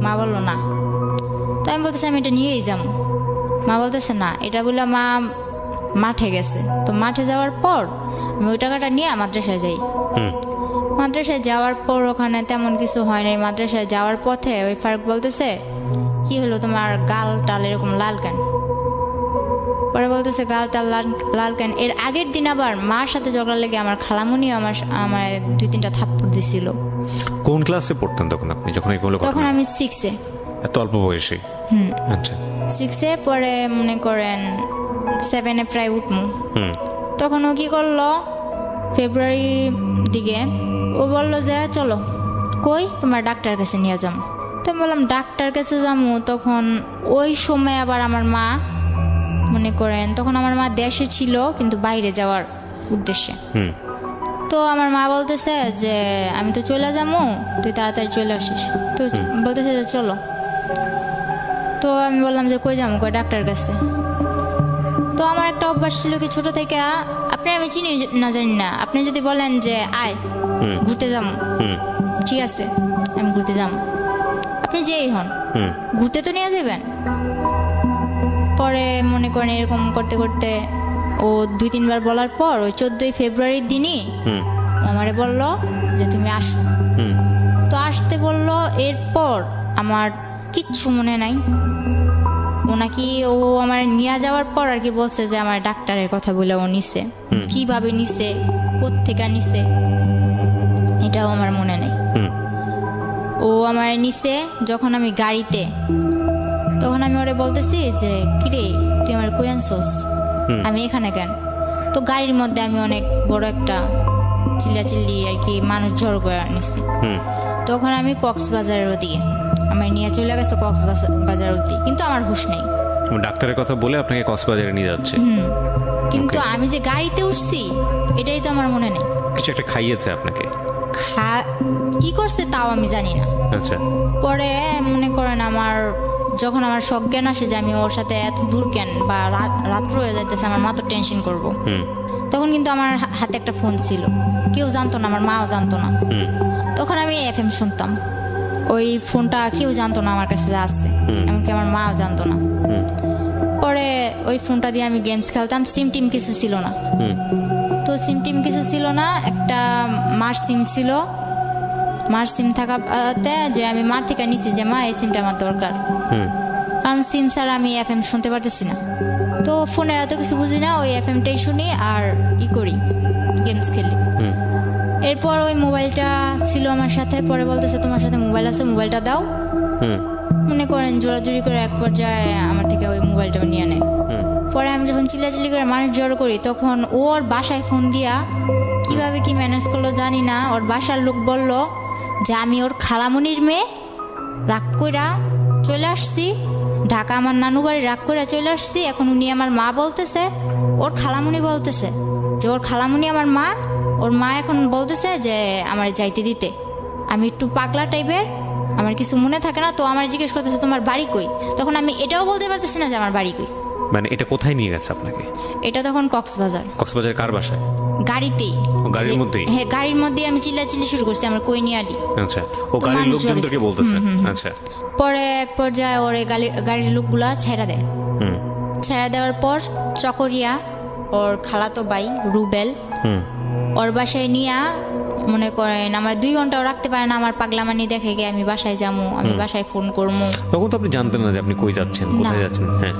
মা বললো না। তো আমি বলতেছি আমি এটা নিয়েই যাবো। মা বলতেছে না, এটা বললে মা মাঠে গেছে। তো মাঠে যাওয়ার পর আমি ওই টাকাটা নিয়ে মাদ্রাসায় যাই। মাদ্রাসায় যাওয়ার পর ওখানে তেমন কিছু হয় নাই। মাদ্রাসায় যাওয়ার পথে ওই ফারুক বলতেছে কি হলো তোমার গাল টাল এরকম লাল কেন? পরে বলতেছে গাল টাল লাল কেন? এর আগের দিন আবার মার সাথে ঝগড়া লেগে আমার খালামুনি আমার 2-3টা থাপ্পড় দিছিল। কোন ক্লাসে পড়তেন তখন আপনি যখন এই বলে? তখন আমি 6-এ। এত অল্প বয়সে? আচ্ছা, 6-এ। পরে মনে করেন 7-এ প্রায় উঠমু। তখন ও কি করলো, ফেব্রুয়ারি দিকে ও বললো যে চলো। কই? তোমার ডাক্তার কাছে নিয়ে যাবো। তো আমি বললাম ডাক্তার কাছে যাবো। তখন ওই সময় আবার আমার মা মনে করেন, তখন আমার মা দেশে ছিল কিন্তু বাইরে যাওয়ার উদ্দেশ্যে। তো আমার মা বলতেছে যে আমি তো চলে যাবো, তুই তাড়াতাড়ি চলে আসিস। তো বলতেছে যে চলো। তো আমি বললাম যে কই যাবো? কই ডাক্তার কাছে। তো আমার একটা অভ্যাস ছিল কি ছোট থেকে, আপনি আমি চিনি না জানি না, আপনি যদি বলেন যে আয় ঘুরতে যাবো, ঠিক আছে আমি ঘুরতে যাবো, আপনি যেই হন ঘুরতে তো নিয়ে যাবেন। পরে মনে করেন এরকম করতে করতে ও 2-3 বার বলার পর ওই 14ই ফেব্রুয়ারির দিনই আমারে বলল যে তুমি আসো। তো আসতে বলল, এরপর আমার কিচ্ছু মনে নাই। ও নাকি ও আমার নিয়ে যাওয়ার পর আর কি বলছে যে আমার ডাক্তারের কথা বলে ও নিছে, কিভাবে নিছে, কোত্থেকে নিছে এটাও আমার মনে নেই। ও আমার নিছে যখন আমি গাড়িতে, তখন আমি ওরে বলতেছি যে কিরে তুই আমার কই আনছস, আমি এখানে কেন? তো গাড়ির মধ্যে আমি অনেক বড় একটা চিল্লাচিল্লি আর কি মানুষ জড়ো করে নিছি। তখন আমি কক্সবাজারের ওদিকে আমার নিয়ে চলে গেছে, কক্সবাজার ওদিকে, কিন্তু আমার হুঁশ নেই। ডাক্তারের কথা বলে আপনাকে কক্সবাজারে নিয়ে যাচ্ছে, কিন্তু আমি যে গাড়িতে উঠছি এটাই তো আমার মনে নেই। কিছু একটা খাইয়েছে আপনাকে? কি করছে তাও আমি জানি না। আচ্ছা। পরে মনে করেন আমার যখন আমার সজ্ঞান আসে যে আমি ওর সাথে এত দূর কেন বা রাত্র হয়ে যাইতেছে, আমার মা তো টেনশন করবো, তখন কিন্তু আমার হাতে একটা ফোন ছিল, কেউ জানতো না, আমার মাও জানতো না। তখন আমি FM শুনতাম, ওই ফোনটা কেউ জানতো না আমার কাছে আছে, এমনকি আমার মাও জানতো না। পরে ওই ফোনটা দিয়ে আমি গেমস খেলতাম, সিম টিম কিছু ছিল না। তো সিম টিম কিছু ছিল না, একটা মার সিম ছিল। মার সিম থাকাতে যে আমি মার থেকে নিছি যে মা এই সিমটা আমার দরকার, কারণ সিম ছাড়া আমি FM শুনতে পারতেছি না। তো ফোনের এত কিছু বুঝি না, ওই FMটাই শুনি আর করি, গেমস খেলি। এরপর ওই মোবাইলটা ছিল আমার সাথে, পরে বলতেছে তোমার সাথে মোবাইল আছে, মোবাইলটা দাও। মনে করেন জোরাজুরি করে এক পর্যায়ে আমার থেকে ওই মোবাইলটা নিয়ে নেয়। পরে আমি যখন চিল্লাচিল্লি করে মানুষ জড়ো করি, তখন ওর বাসায় ফোন দিয়া কিভাবে কি ম্যানেজ করলো জানি না, ওর বাসার লোক বলল যে আমি ওর খালামণির মেয়ে, রাগ কইরা চলে আসছি ঢাকা, আমার নানু বাড়ি, রাগ কইরা চলে আসছি। এখন উনি আমার মা বলতেছে, ওর খালামণি বলতেছে যে ওর খালামণি আমার মা, ওর মা এখন বলতেছে যে আমার যাইতে দিতে। আমি একটু পাগলা টাইপের, আমার কিছু মনে থাকে না, তো আমার জিজ্ঞেস করতেছে তোমার বাড়ি কই। তখন আমি এটাও বলতে পারতেছি না যে আমার বাড়ি কই। মানে এটা কোথায় নিয়ে গেছে আপনাকে? এটা তখন কক্সবাজার। কক্সবাজার কার বাসায়? গাড়িতেই। গাড়ির মধ্যেই? হ্যাঁ, গাড়ির মধ্যেই আমি চিল্লাচিল্লি শুরু করছি আমার কই নিয়ে আলি। আচ্ছা, ও গাড়ির লোকজন তোকে বলতেছে? আচ্ছা। পরে এক পর্যায়ে ওর গাড়ির লোকগুলা ছেড়ে দেয়। ছেড়ে দেওয়ার পর চকরিয়া ওর খালাতো ভাই রুবেল ওর বাসায় নিয়ে মনে করেন আমার 2 ঘন্টাও রাখতে পারে না। আমার পাগলামানি দেখে গিয়ে আমি বাসায় যাবো, আমি বাসায় ফোন করবো। তখন তো আপনি জানতেন না যে আপনি কই যাচ্ছেন, কোথায় যাচ্ছেন? হ্যাঁ,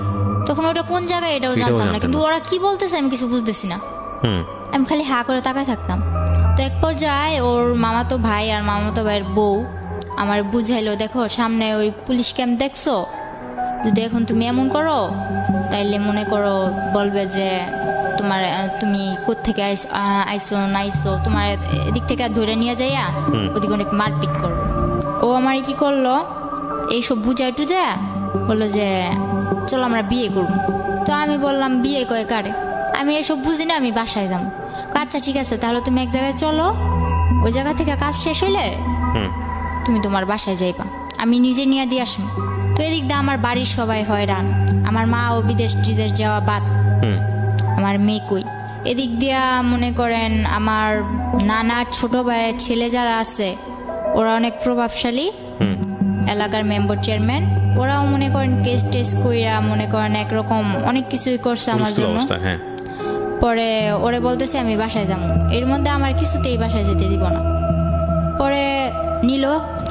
তখন ওটা কোন জায়গায় এটাও জানতাম না, কিন্তু ওরা কি বলতেছে আমি কিছু বুঝতেছি না। আমি খালি হা করে তাকায় থাকতাম। তো এক পর্যায়ে ওর মামাতো ভাই আর মামাতো ভাইয়ের বউ আমার বুঝাইলো, দেখো সামনে ওই পুলিশ ক্যাম্প দেখছো, যদি এখন তুমি এমন করো তাইলে মনে করো বলবে যে তুমি কোত্থেকে আইসো না আইসো, তোমার এদিক থেকে ধরে নিয়ে যাইয়া ওদিকে অনেক মারপিট করবো। ও আমার কি করলো, এইসব বুঝাই টুজা বললো যে চলো আমরা বিয়ে করবো। তো আমি বললাম বিয়ে কয়ে কারে, আমি এসব বুঝি না, আমি বাসায় যাবো। আচ্ছা ঠিক আছে, তাহলে তুমি এক জায়গায় চলো, ওই জায়গা থেকে কাজ শেষ হইলে তুমি তোমার বাসায় যাইবা, আমি নিজে নিয়ে দিয়ে আসুন। তো এদিক দিয়ে আমার বাড়ির সবাই হয়রান, আমার মা ও বিদেশ টিদেশ যাওয়া বাদ, আমার মেয়ে কই। এদিক দিয়া মনে করেন আমার নানার ছোট ভাইয়ের ছেলে যারা আছে ওরা অনেক প্রভাবশালী, এলাকার মেম্বার চেয়ারম্যান, ওরাও মনে করেন কেস টেস কইরা মনে করেন একরকম অনেক কিছুই করছে আমার জন্য। পরে ওরে বলতেছে আমি বাসায় যাবো, এর মধ্যে আমার কিছুতেই বাসায় যেতে দিব না। পরে নিল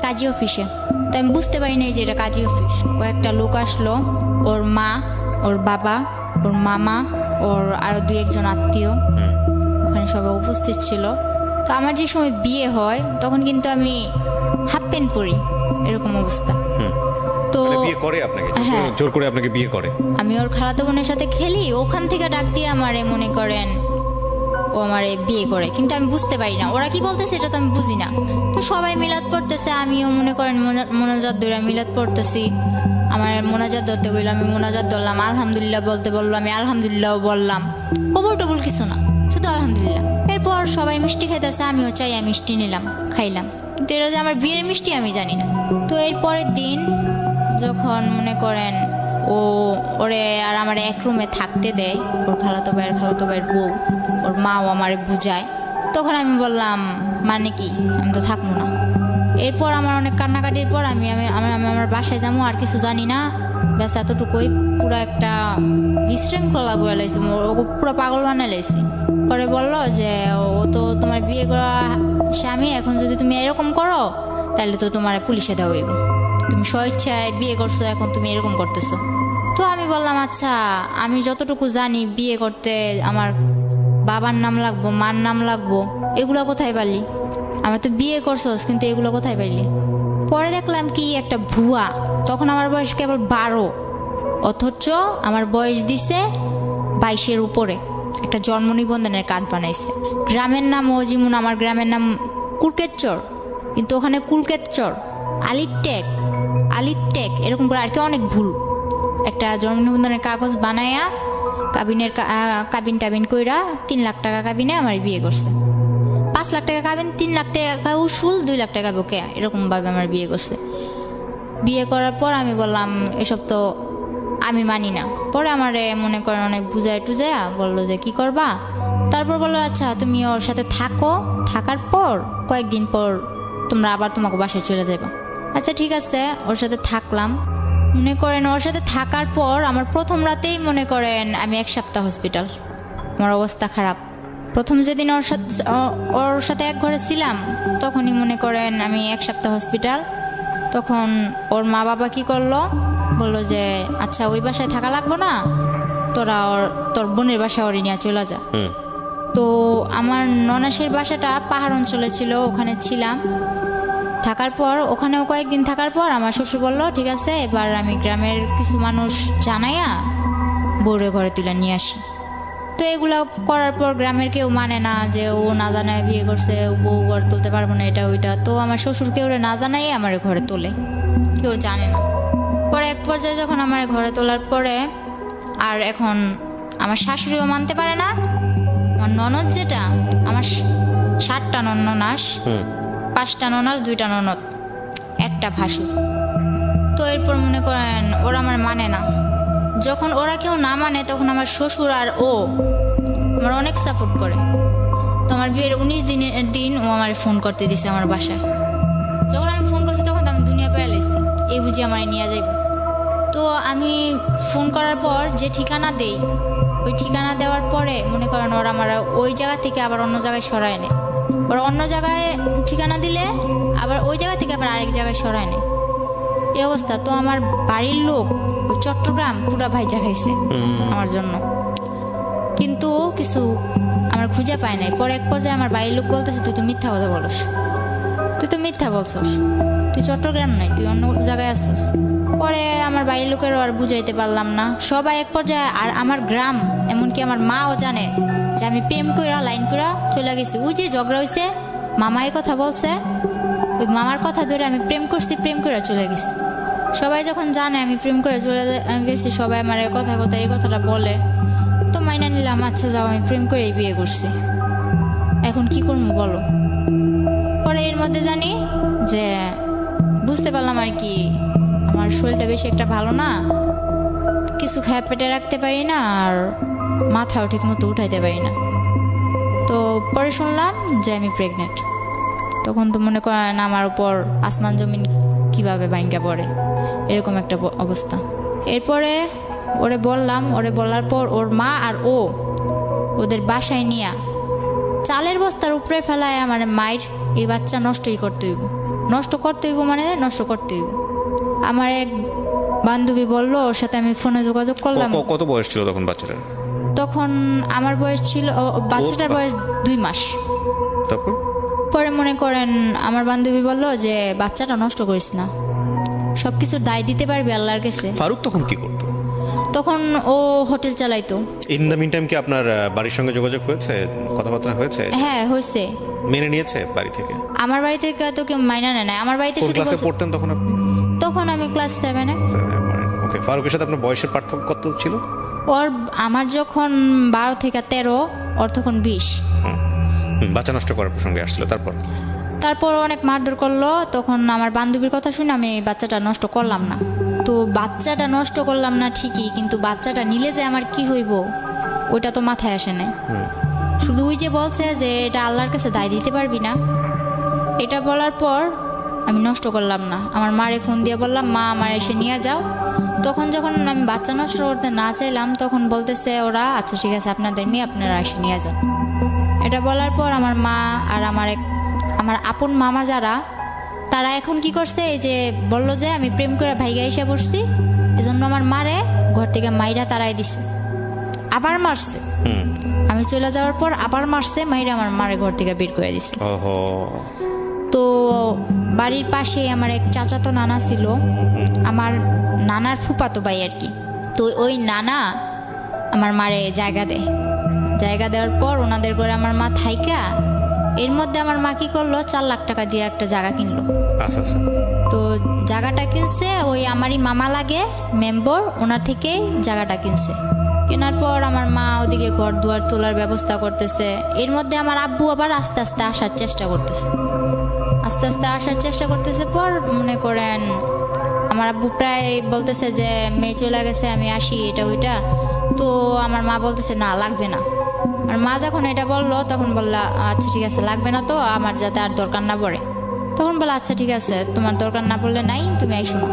কাজী অফিসে, তো আমি বুঝতে পারি নাই যে এটা কাজী অফিস। কয়েকটা লোক আসলো, ওর মা, ওর বাবা, ওর মামা, ওর আরো 2-1 জন আত্মীয় ওখানে সবাই উপস্থিত ছিল। তো আমার যে সময় বিয়ে হয় তখন কিন্তু আমি হাফ প্যান্ট পরি, এরকম অবস্থা। তো বিয়ে করে আপনাকে, জোর করে আপনাকে বিয়ে করে। আমি ওর খালাতো বোনের সাথে খেলি, ওখান থেকে ডাক দিয়ে আমারে মনে করেন ও আমারে বিয়ে করে, কিন্তু আমি বুঝতে পারি না ওরা কি বলতেছে, এটা তো আমি বুঝি না। তো সবাই মিলাদ পড়তেছে, আমিও মনে করেন মোনাজাত ধরে মিলাদ পড়তেছি। আমার মোনাজাত ধরতে গেল, আমি মোনাজাত ধরলাম, আলহামদুলিল্লাহ বলতে বললো, আমি আলহামদুলিল্লাহ বললাম, কবল টবল কিছু না, শুধু আলহামদুলিল্লাহ। এরপর সবাই মিষ্টি খাইতেছে, আমিও চাই, আমি মিষ্টি নিলাম, খাইলাম, কিন্তু এটা যে আমার বিয়ের মিষ্টি আমি জানি না। তো এর পরের দিন যখন মনে করেন ওরে আর আমার এক রুমে থাকতে দেয়, ওর খালাতো ভাইয়ের বউ, ওর মাও আমারে বুঝায়, তখন আমি বললাম মানে কি, আমি তো থাকবো না। এরপর আমার অনেক কান্নাকাটির পর আমি আমি আমি আমি আমার বাসায় যাবো, আর কিছু জানি না, ব্যাস এতটুকুই। পুরো একটা বিশৃঙ্খলা বয়ে লাইছি, পুরো পাগল বানাই লাইছি। পরে বললো যে ও তো তোমার বিয়ে করা স্বামী, এখন যদি তুমি এরকম করো তাহলে তো তোমার পুলিশে দেওয়া হইব, তুমি স্বেচ্ছায় বিয়ে করছো, এখন তুমি এরকম করতেছো। তো আমি বললাম আচ্ছা, আমি যতটুকু জানি বিয়ে করতে আমার বাবার নাম লাগবো, মার নাম লাগবো, এগুলো কোথায় পারলি? আমার তো বিয়ে করছোস, কিন্তু এগুলো কোথায় পাইলি? পরে দেখলাম কি একটা ভুয়া। তখন আমার বয়স কেবল 12, অথচ আমার বয়স দিছে 22-এর উপরে। একটা জন্ম নিবন্ধনের কার্ড বানাইছে, গ্রামের নাম অজিমুন, আমার গ্রামের নাম কুলকেতচর, কিন্তু ওখানে কুলকেতচর, আলিটেক এরকম করে আর কি অনেক ভুল। একটা জন্ম নিবন্ধনের কাগজ বানায়া কাবিন টাবিন কইরা 3 লাখ টাকা কাবিনে আমার বিয়ে করছে। 5 লাখ টাকা কাবিন, 3 লাখ টাকা উসুল, 2 লাখ টাকা বকে, এরকম ভাবে আমার বিয়ে করছে। বিয়ে করার পর আমি বললাম এসব তো আমি মানি না। পরে আমারে মনে করেন অনেক বুঝায় টুজায়া বললো যে কি করবা। তারপর বললো আচ্ছা তুমি ওর সাথে থাকো, থাকার পর কয়েকদিন পর তোমরা আবার তোমাকে বাসায় চলে যাবা। আচ্ছা ঠিক আছে, ওর সাথে থাকলাম। মনে করেন ওর সাথে থাকার পর আমার প্রথম রাতেই মনে করেন আমি 1 সপ্তাহ হসপিটাল, আমার অবস্থা খারাপ। প্রথম যেদিন ওর সাথে এক ঘরে ছিলাম তখনই মনে করেন আমি 1 সপ্তাহ হসপিটাল। তখন ওর মা বাবা কি করলো, বললো যে আচ্ছা ওই বাসায় থাকা লাগবো না, তোর বোনের বাসায় ওরে নিয়ে চলে যা। তো আমার ননাসের বাসাটা পাহাড় অঞ্চলে ছিল, ওখানে ছিলাম। থাকার পর ওখানেও কয়েকদিন থাকার পর আমার শ্বশুর বললো ঠিক আছে, এবার আমি গ্রামের কিছু মানুষ জানাইয়া বউরে ঘরে তুলে নিয়ে আসি। তো এগুলো করার পর গ্রামের কেউ মানে না, যে ও না জানায় বিয়ে করছে, বউ ঘর তুলতে পারবো না, এটা ওইটা। তো আমার শ্বশুর কেউ না জানাই আমার ঘরে তোলে, কেউ জানে না। পরে এক পর্যায়ে যখন আমার ঘরে তোলার পরে, আর এখন আমার শাশুড়িও মানতে পারে না। আমার ননদ যেটা, আমার 7টা ননাস, 5টা ননাস, 2টা ননদ, 1টা ভাসুর। তো এরপর মনে করেন ওরা আমার মানে না। যখন ওরা কেউ না মানে তখন আমার শ্বশুর আর ও আমার অনেক সাপোর্ট করে। তো আমার বিয়ের 19 দিনের দিন ও আমার ফোন করতে দিছে আমার বাসায়। যখন আমি ফোন করছি তখন আমি দুনিয়া পেয়ে এসেছি, এই বুঝি আমার নিয়ে যাইব। তো আমি ফোন করার পর যে ঠিকানা দেই, ওই ঠিকানা দেওয়ার পরে মনে করেন ওরা আমার ওই জায়গা থেকে আবার অন্য জায়গায় সরায় নেয়। ওরা অন্য জায়গায় ঠিকানা দিলে আবার ওই জায়গা থেকে আবার আরেক জায়গায় সরায় নেয়, এই অবস্থা। তো আমার বাড়ির লোক ওই চট্টগ্রাম পুরা ভাইজা খাইছে আমার জন্য, কিন্তু কিছু আমার খুঁজে পায় নাই। পরে এক পর্যায়ে আমার বাড়ির লোক বলতেছে তুই তো মিথ্যা কথা বলস, তুই তো মিথ্যা বলছস, তুই চট্টগ্রাম নাই, তুই অন্য জায়গায় আসছস। পরে আমার বাড়ির লোকেরও আর বুঝাইতে পারলাম না, সবাই এক পর্যায়ে। আর আমার গ্রাম, এমনকি আমার মাও জানে যে আমি প্রেম কইরা লাইন কইরা চলে গেছি। ওই যে ঝগড়া হয়েছে, মামা এই কথা বলছে, ওই মামার কথা ধরে আমি প্রেম করছি, প্রেম করে চলে গেছি। সবাই যখন জানে আমি প্রেম করে চলে গেছি, সবাই আমার কথা এই কথাটা বলে। তো মাইনা নিলাম, আচ্ছা যাও, আমি প্রেম করেই বিয়ে করছি, এখন কি করবো বলো। পরে এর মধ্যে জানি যে বুঝতে পারলাম আর কি আমার শরীরটা বেশি একটা ভালো না, কিছু খায় পেটে রাখতে পারি না, আর মাথাও ঠিক মতো উঠাইতে পারি না। তো পরে শুনলাম যে আমি প্রেগনেন্ট। তখন তো মনে করেন আমার উপর আসমান জমিন কিভাবে ভাঙ্গা পড়ে, এরকম একটা অবস্থা। এরপরে ওরে বললাম, ওরে বলার পর ওর মা আর ওদের বাসায় নিয়ে চালের বস্তার উপরে ফেলায় আমার মায়ের এই বাচ্চা নষ্টই করতে হইব, নষ্ট করতে হইব মানে নষ্ট করতে হইব। আমার এক বান্ধবী বললো, ওর সাথে আমি ফোনে যোগাযোগ করলাম। কত বয়স ছিল তখন বাচ্চাটার? তখন আমার বয়স ছিল, বাচ্চাটার বয়স 2 মাস। তারপর পরে মনে করেন আমার বান্ধবী বললো যে বাচ্চাটা নষ্ট করিস না, সবকিছু দায় দিতে পারবি আল্লাহর কাছে। ফারুক তখন কি করতো? তখন ও হোটেল চালাইতো। ইন দ্য মিন টাইম কি আপনার বাড়ির সঙ্গে যোগাযোগ হয়েছে, কথাবার্তা হয়েছে? হ্যাঁ হয়েছে। মেনে নিয়েছে বাড়ি থেকে? আমার বাড়ি থেকে তো কেউ মাইনা নেয় না। আমার বাড়িতে কোন ক্লাসে পড়তেন তখন আপনি? তখন আমি ক্লাস 7-এ। ওকে। ফারুকের সাথে আপনার বয়সের পার্থক্য কত ছিল? ওর আমার যখন 12 থেকে 13, ওর তখন 20। বাচ্চা নষ্ট করার প্রসঙ্গে আসছিল। তারপর অনেক মারধর করলো। তখন আমার বান্ধবীর কথা শুনে আমি বাচ্চাটা নষ্ট করলাম না। তো বাচ্চাটা নষ্ট করলাম না ঠিকই, কিন্তু বাচ্চাটা নিলে যে আমার কি হইব ওইটা তো মাথায় আসে না। শুধু ওই যে বলছে যে এটা আল্লাহর কাছে দায় দিতে পারবি না, এটা বলার পর আমি নষ্ট করলাম না। আমার মারে ফোন দিয়ে বললাম, মা আমার এসে নিয়ে যাও। তখন যখন আমি বাচ্চা নষ্ট করতে না চাইলাম, তখন বলতেছে ওরা, আচ্ছা ঠিক আছে আপনাদের মেয়ে আপনারা এসে নিয়ে যান। এটা বলার পর আমার মা আর আমার আপন মামা যারা, তারা এখন কি করছে, এই যে বললো যে আমি প্রেম করে ভাইগা এসে পড়ছি, এজন্য আমার মারে ঘর থেকে মাইরা তারাই দিছে, আবার মারছে। আমি চলে যাওয়ার পর আবার মারছে, মাইরা আমার মারে ঘর থেকে বের করে দিছে। তো বাড়ির পাশে আমার এক চাচাতো নানা ছিল, আমার নানার ফুফাতো ভাই আর কি। তো ওই নানা আমার মারে জায়গা দেওয়ার পর ওনাদের ঘরে আমার মা থাইকা, এর মধ্যে আমার মা কি করলো, 4 লাখ টাকা দিয়ে একটা জায়গা কিনলো। তো জায়গাটা কিনছে ওই আমারই মামা লাগে মেম্বর, ওনার থেকে জায়গাটা কিনছে। কেনার পর আমার মা ওদিকে ঘর দুয়ার তোলার ব্যবস্থা করতেছে। এর মধ্যে আমার আব্বু আবার আস্তে আস্তে আসার চেষ্টা করতেছে। পর মনে করেন আমার আব্বু প্রায় বলতেছে যে মেয়ে চলে গেছে, আমি আসি, এটা ওইটা। তো আমার মা বলতেছে না, লাগবে না। আর মা যখন এটা বললো তখন বললা, আচ্ছা ঠিক আছে লাগবে না, তো আমার যাতে আর দরকার না পড়ে। তখন বললো আচ্ছা ঠিক আছে, তোমার দরকার না পড়লে নাই, তুমি আইসো না।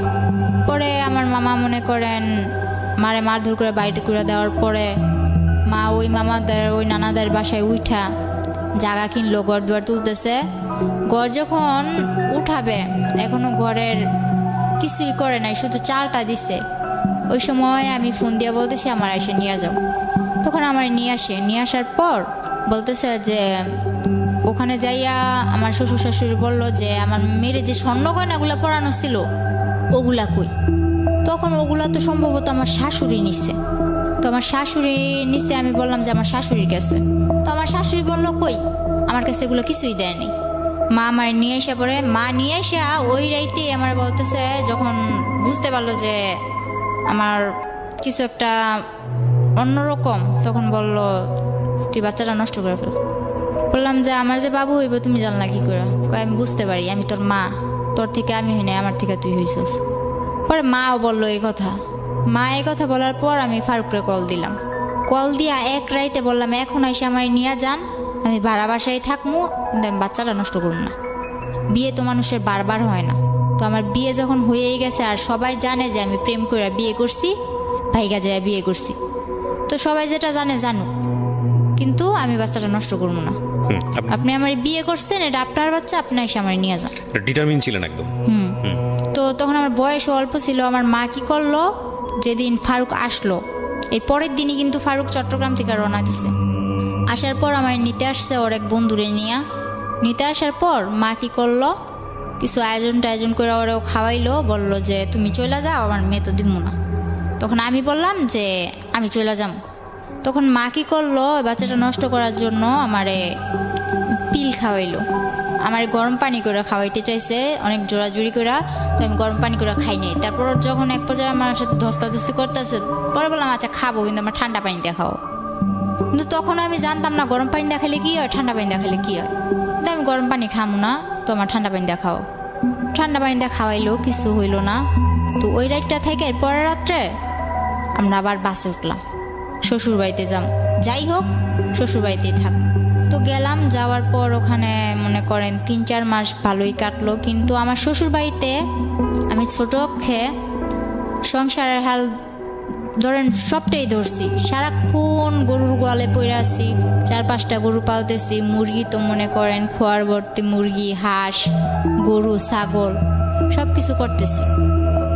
পরে আমার মামা মনে করেন মারে মারধর করে বাইরে করে দেওয়ার পরে মা ওই মামাদের ওই নানাদের বাসায় উঠা জায়গা কিনলো, ঘর দুয়ার তুলতেছে। ঘর যখন উঠাবে, এখনো ঘরের কিছুই করে নাই, শুধু চালটা দিছে। ওই সময় আমি ফোন দিয়ে বলতেছি আমার এসে নিয়ে যাও। তখন আমার নিয়ে আসার পর বলতেছে যে ওখানে যাইয়া আমার শ্বশুর শাশুড়ি বললো যে আমার মেয়ের যে স্বর্ণ গয়নাগুলো পরানো ছিল ওগুলা কই। তখন ওগুলা তো সম্ভবত আমার শাশুড়ি নিচ্ছে। তো আমার শাশুড়ি নিচ্ছে, আমি বললাম যে আমার শাশুড়ির কাছে। তো আমার শাশুড়ি বললো কই, আমার কাছে এগুলো কিছুই দেয়নি। মা আমার নিয়ে এসে পরে, মা নিয়ে এসে ওই রাইতে আমার বলতেছে, যখন বুঝতে পারলো যে আমার কিছু একটা অন্যরকম, তখন বলল তুই বাচ্চাটা নষ্ট করে ফেল। বললাম যে আমার যে বাবু হইব তুমি জানলা কি করে? আমি বুঝতে পারি, আমি তোর মা, তোর থেকে আমি হই নাই, আমার থেকে তুই হইছস। পরে মাও বললো এই কথা বলার পর আমি ফারুকরে কল দিয়া এক রাইতে বললাম এখন এসে আমার নিয়ে যান, আমি ভাড়া বাসায় থাকবো, কিন্তু আমি বাচ্চাটা নষ্ট করব না। বিয়ে তো মানুষের বারবার হয় না। তো আমার বিয়ে যখন হয়েই গেছে, আর সবাই জানে যে আমি প্রেম করে বিয়ে করছি, ভাইগা যায় বিয়ে করছি, তো সবাই যেটা জানুক, কিন্তু আমি বাচ্চাটা নষ্ট করবো না। আপনি আমার বিয়ে করছেন, এটা আপনার বাচ্চা, আপনি এসে আমার নিয়ে যান। ডিটারমিন ছিলেন একদম। তো তখন আমার বয়স অল্প ছিল। আমার মা কি করলো, যেদিন ফারুক আসলো এর পরের দিনই কিন্তু ফারুক চট্টগ্রাম থেকে রওনা দিছে। আসার পর আমার নিতে আসছে ওর এক বন্ধুরে নিতে আসার পর মা কি করলো, কিছু আয়োজন করে ওরাও খাওয়াইলো, বললো যে তুমি চলে যাও, আমার মেয়ে তো দিব না। তখন আমি বললাম যে আমি চলে যাম। তখন মা কি করলো, বাচ্চাটা নষ্ট করার জন্য আমারে পিল খাওয়াইলো। আমার গরম পানি করে খাওয়াইতে চাইছে, অনেক জোরাজুরি করে। তো আমি গরম পানি করে খাই নাই। তারপর যখন এক পর্যায়ে আমার সাথে ধস্তাধস্তি করতেছে, পরে বললাম আচ্ছা খাবো, কিন্তু আমার ঠান্ডা পানি দিয়ে খাও। কিন্তু তখন আমি জানতাম না গরম পানি দেখালে কি হয়, ঠান্ডা পানি দেখালে কি হয়। কিন্তু আমি গরম পানি খামো না, তো আমার ঠান্ডা পানি দিয়ে খাও। ঠান্ডা পানি দিয়ে খাওয়াইলো, কিছু হইলো না। তো ওই রাতটা থেকে পরের রাত্রে আমরা আবার বাসে উঠলাম, শ্বশুর বাড়িতে যাই হোক শ্বশুর বাড়িতেই থাক। তো গেলাম, যাওয়ার পর ওখানে মনে করেন 3-4 মাস ভালোই কাটলো। কিন্তু আমার শ্বশুর বাড়িতে আমি ছোট অক্ষে সংসারের হাল ধরেন সবটাই ধরছি। সারাক্ষণ গরুর গোয়ালে পড়ে আছি, 4-5টা গরু পালতেছি, মুরগি তো মনে করেন খোয়ার ভর্তি মুরগি, হাঁস, গরু, ছাগল সব কিছু করতেছি।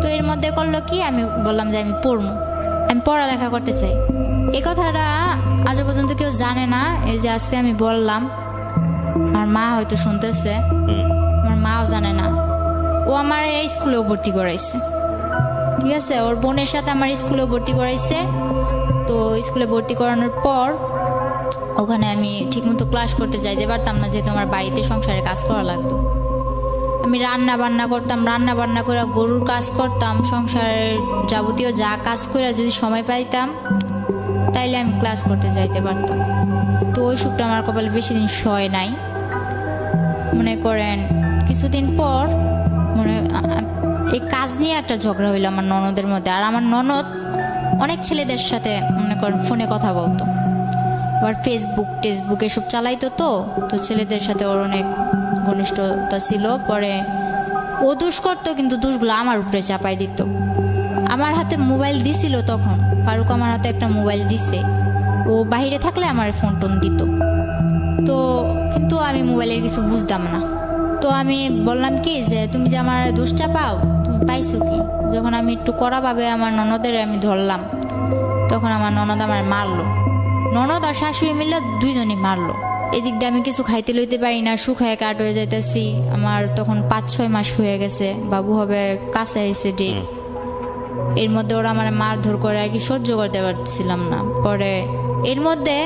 তো এর মধ্যে করলো কি, আমি বললাম যে আমি পড়ালেখা করতে চাই। এই কথাটা আজ পর্যন্ত কেউ জানে না, এই যে আজকে আমি বললাম। আমার মা হয়তো শুনতেছে, আমার মাও জানে না। ও আমার এই স্কুলেও ভর্তি করাইছে, ঠিক আছে, ওর বোনের সাথে আমার স্কুলেও ভর্তি করাইছে। তো স্কুলে ভর্তি করানোর পর ওখানে আমি ঠিকমতো ক্লাস করতে যাইতে পারতাম না, যেহেতু আমার বাড়িতে সংসারে কাজ করা লাগতো। আমি রান্না বান্না করতাম, রান্না বান্না করে গরুর কাজ করতাম, সংসারের যাবতীয় যা কাজ করে যদি সময় পাইতাম তাইলে আমি ক্লাস করতে যাইতে পারতাম। তো ওই সুখটা আমার কপালে বেশি দিন সয় নাই। মনে করেন কিছুদিন পর এই কাজ নিয়ে একটা ঝগড়া হইলো আমার ননদের মধ্যে। আর আমার ননদ অনেক ছেলেদের সাথে মনে করেন ফোনে কথা বলতো, আবার ফেসবুক এসব চালাইতো। তো ছেলেদের সাথে ওর অনেক ঘনিষ্ঠতা ছিল। পরে ও দোষ করতো, কিন্তু দোষগুলো আমার উপরে চাপাই দিত। আমার হাতে মোবাইল দিছিল তখন, ফারুক আমার হাতে একটা মোবাইল দিছে, ও বাইরে থাকলে আমার ফোন টোন দিত। তো কিন্তু আমি মোবাইলের কিছু বুঝতাম না। তো আমি বললাম কি যে তুমি যে আমার দোষটা পাও, তুমি পাইছো কি? যখন আমি একটু কড়াভাবে আমার ননদের আমি ধরলাম, তখন আমার ননদ আমার মারলো। ননদ আর শাশুড়ি মিলে দুইজনই মারলো। এদিক দিয়ে আমি কিছু খাইতে লইতে পারি না, শুকায় কাট হয়ে যাইতেছি। আমার তখন 5-6 মাস হয়ে গেছে, বাবু হবে কাছে এসে ডেট। এর মধ্যে ওরা আমার মারধর করে আর কি সহ্য করতে পারছিলাম না। পরে এর মধ্যে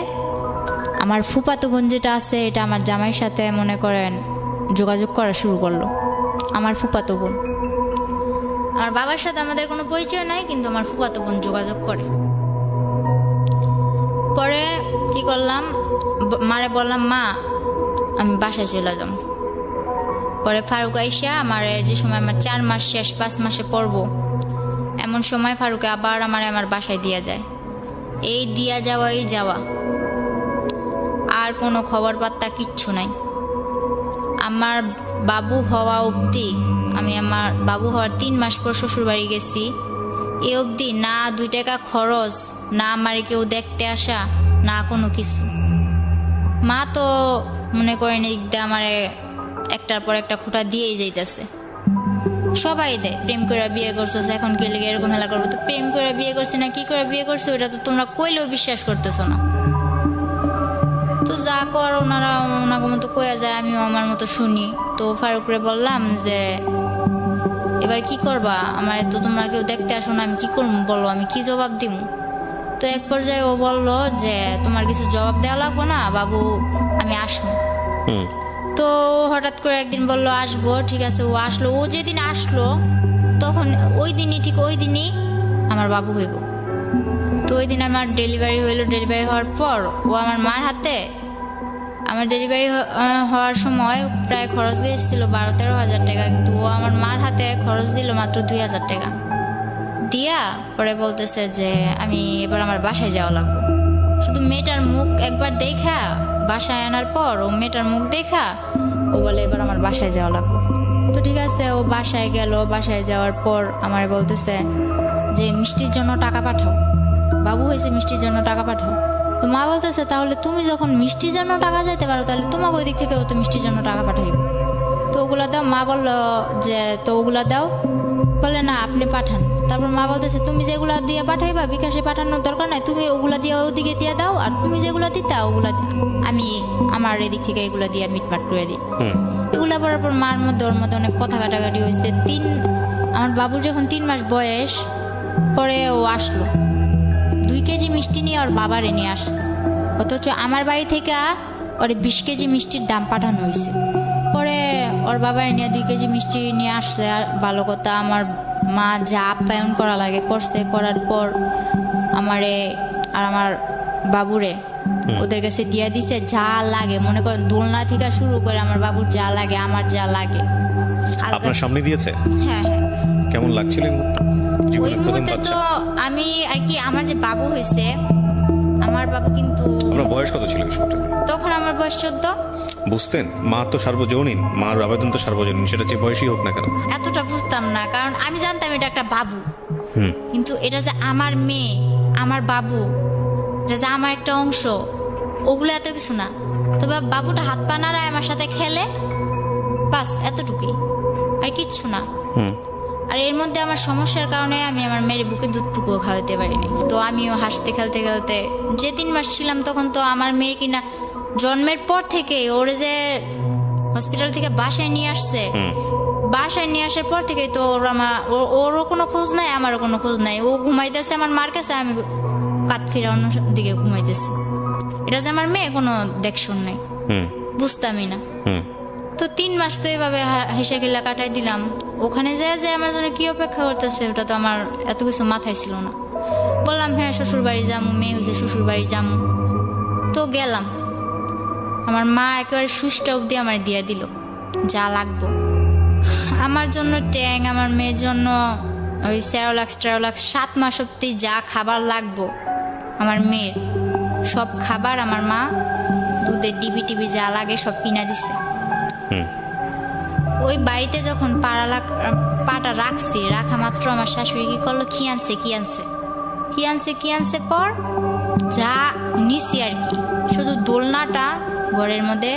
আমার ফুফাতো বোন যেটা আছে, এটা আমার জামাইয়ের সাথে মনে করেন যোগাযোগ করা শুরু করলো। আমার ফুফাতো বোন, আমার বাবার সাথে আমাদের কোনো পরিচয় নাই, কিন্তু আমার ফুফাতো বোন যোগাযোগ করে। পরে কি করলাম, মারে বললাম মা আমি বাসায় চলে যাব। পরে ফারুক আইসা আমার যে সময় আমার 4 মাস শেষ 5 মাসে পড়বো, এমন সময় ফারুকে আবার আমার বাসায় দিয়া যায়। এই দিয়া যাওয়াই যাওয়া, আর কোনো খবর পাত্তা কিচ্ছু নাই। আমার বাবু হওয়া অবধি, আমি আমার বাবু হওয়ার 3 মাস পর শ্বশুর বাড়ি গেছি, এ অবধি না 2 টাকা খরচ, না আমার কেউ দেখতে আসা, না কোনো কিছু। মা তো মনে করেন এই আমার একটার পর একটা খুঁটা দিয়েই যাইতেছে। সবাই দেয় প্রেম করে বিয়ে করছো, এখন কে লেগে এরকম হেলা করবো? তো প্রেম করে বিয়ে করছি না কি করে বিয়ে করছো, ওটা তো তোমরা কইলেও বিশ্বাস করতেছো না। তো যা কর ওনারা ওনার মতো কয়ে যায়, আমিও আমার মতো শুনি। তো ফারুকরে বললাম যে এবার কি করবা, আমার তো তোমরা কেউ দেখতে আসো না, আমি কি করবো বলো, আমি কি জবাব দিব? তো এক পর্যায়ে ও বললো যে তোমার কিছু জবাব দেওয়া লাগবো না বাবু, আমি আসবো। তো হঠাৎ করে একদিন বললো আসবো, ঠিক আছে। ও আসলো, ও যেদিন আসলো তখন ওই দিনই, ঠিক ওই দিনই আমার বাবু হইব। তো ওই দিন আমার ডেলিভারি হইলো। ডেলিভারি হওয়ার পর ও আমার মার হাতে, আমার ডেলিভারি হওয়ার সময় প্রায় খরচ গিয়েছিল 12-13 হাজার টাকা, কিন্তু ও আমার মার হাতে খরচ দিল মাত্র 2,000 টাকা দিয়া। পরে বলতেছে যে আমি এবার আমার বাসায় যাওয়া লাগবে। শুধু মেয়েটার মুখ একবার দেখা, বাসায় আনার পর ও মেয়েটার মুখ দেখা ও বলে এবার আমার বাসায় যাওয়া লাগবে। তো ঠিক আছে, ও বাসায় গেল। বাসায় যাওয়ার পর আমার বলতেছে যে মিষ্টির জন্য টাকা পাঠাও, বাবু হয়েছে মিষ্টির জন্য টাকা পাঠাও। তো মা বলতেছে তাহলে তুমি যখন মিষ্টির জন্য টাকা চাইতে পারো, তাহলে তোমাকে ওই দিক থেকে ও তো মিষ্টির জন্য টাকা পাঠাইব। তো ওগুলা দাও। মা বললো যে তো ওগুলা দাও, বলে না আপনি পাঠান। তারপর মা বলতেছে তুমি যেগুলা দিয়ে পাঠাইবা বিকাশে পাঠানোর দরকার নাই, তুমি ওগুলা দিয়ে ওদিকে দিয়ে দাও, আর তুমি যেগুলা দিতা ওগুলা আমি আমার এদিক থেকে এগুলা দিয়ে মিটমাট করে দিই। এগুলা করার পর মার মধ্যে ওর মধ্যে অনেক কথা কাটাকাটি হয়েছে। আমার বাবুর যখন 3 মাস বয়স, পরে ও আসলো 2 কেজি মিষ্টি নিয়ে ওর বাবারে নিয়ে আসছে, অথচ আমার বাড়ি থেকে ওরে 20 কেজি মিষ্টির দাম পাঠানো হয়েছে। পরে ওর বাবারে নিয়ে 2 কেজি মিষ্টি নিয়ে আসছে। আর ভালো কথা, আমার মা যা আপ্যায়ন করা লাগে করছে। করার পর আমারে আর আমার বাবুরে ওদের কাছে দিয়ে দিছে যা লাগে, মনে করেন দোলনা থেকে শুরু করে আমার বাবুর যা লাগে, আমার যা লাগে আপনার সামনে দিয়েছে। হ্যাঁ হ্যাঁ। কেমন লাগছিল ওই মুহূর্তে? তো আমি আর কি, আমার যে বাবু হয়েছে, আমার বাবু কিন্তু আপনার বয়স কত ছিল তখন? আমার বয়স 14। বুঝতেন মা তো সার্বজনীন, মার আবেদন তো সার্বজনীন, সেটা যে বয়সই হোক না কেন। এতটা বুঝতাম না, কারণ আমি জানতাম এটা একটা বাবু, কিন্তু এটা যে আমার মেয়ে, আমার বাবু, এটা যে আমার একটা অংশ, ওগুলো এত কিছু না। তবে বাবুটা হাত পা নাড়ায় আমার সাথে খেলে, বাস এতটুকুই, আর কিচ্ছু না। আর এর মধ্যে আমার সমস্যার কারণে আমি আমার মেয়ের বুকে দুধটুকুও খাওয়াতে পারিনি। তো আমিও হাসতে খেলতে খেলতে, যে 3 মাস ছিলাম তখন তো আমার মেয়ে কিনা জন্মের পর থেকে ওরে যে হসপিটাল থেকে বাসায় নিয়ে আসছে, বাসায় নিয়ে আসার পর থেকে তো ওরও কোনো খোঁজ নাই, আমারও কোনো খোঁজ নাই। ও ঘুমাইতেছে আমার মার কাছে, আমি কাত ফিরে অন্য দিকে ঘুমাইতেছি। এটা যে আমার মেয়ে কোনো দেখশন নাই, বুঝতামই না। তো 3 মাস তো এভাবে হেসে গেলা কাটাই দিলাম। ওখানে যে আমার জন্য কি অপেক্ষা করতেছে ওটা তো আমার এত কিছু মাথায় ছিল না। বললাম হ্যাঁ শ্বশুর বাড়ি যাবো, মেয়ে হয়েছে শ্বশুর বাড়ি যাবো। তো গেলাম, আমার মা একেবারে সুষ্টা অব্দি আমার দিয়ে দিল যা লাগবো আমার জন্য। ট্যাং, আমার মেয়ের জন্য ওই সেরোলাক্স 7 মাস অব্দি যা খাবার লাগবো আমার মেয়ের, সব খাবার আমার মা দুধের ডিবি যা লাগে সব কিনা দিছে। ওই বাড়িতে যখন পাটা রাখছি, রাখা মাত্র আমার শাশুড়ি কি করলো, কি আনছে পর যা নিছি আর কি, শুধু দোলনাটা ঘরের মধ্যে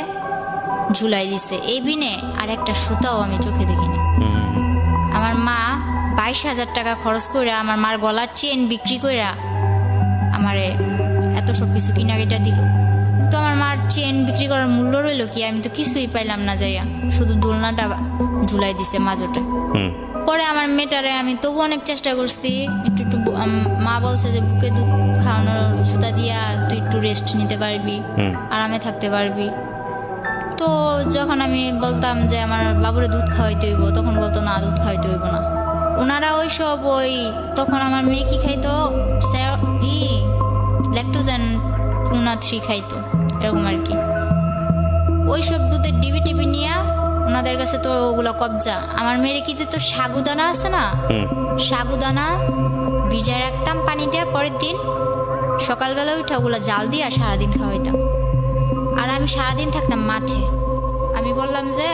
ঝুলাই দিছে, এই বিনে আর একটা সুতাও আমি চোখে দেখিনি। আমার মা 22,000 টাকা খরচ করে আমার মার গলার চেন বিক্রি করে আমারে এত সব কিছু কিনাকিটা দিল, কিন্তু আমার মার চেন বিক্রি করার মূল্য রইল কি, আমি তো কিছুই পাইলাম না যাইয়া, শুধু দোলনাটা ঝুলাই দিছে মাঝোটে। পরে আমার মেয়েটারে আমি তবু অনেক চেষ্টা করছি, একটু মা বলছে যে বুকে দুধ খাওয়ানোর সুতা দিয়া তুই একটু রেস্ট নিতে পারবি, আরামে থাকতে পারবি। তো যখন আমি বলতাম যে আমার বাবুরে দুধ খাওয়াইতে হইব, তখন বলতো না, দুধ খাওয়াইতে হইব না। ওনারা তখন আমার মেয়ে কি খাইতো, ল্যাকটোজ অ্যান্ড টুনা 3 খাইতো, এরকম আর কি। ওইসব দুধের ডিবি নিয়ে ওনাদের কাছে তো ওগুলো কবজা। আমার মেয়ের কি তো সাগুদানা আছে না, সাগুদানা ভিজায় রাখতাম পানি দেওয়া, পরের দিন সকালবেলা উঠে ওগুলো জাল দিয়ে সারাদিন খাওয়াইতাম। আর আমি সারাদিন থাকতাম মাঠে। আমি বললাম যে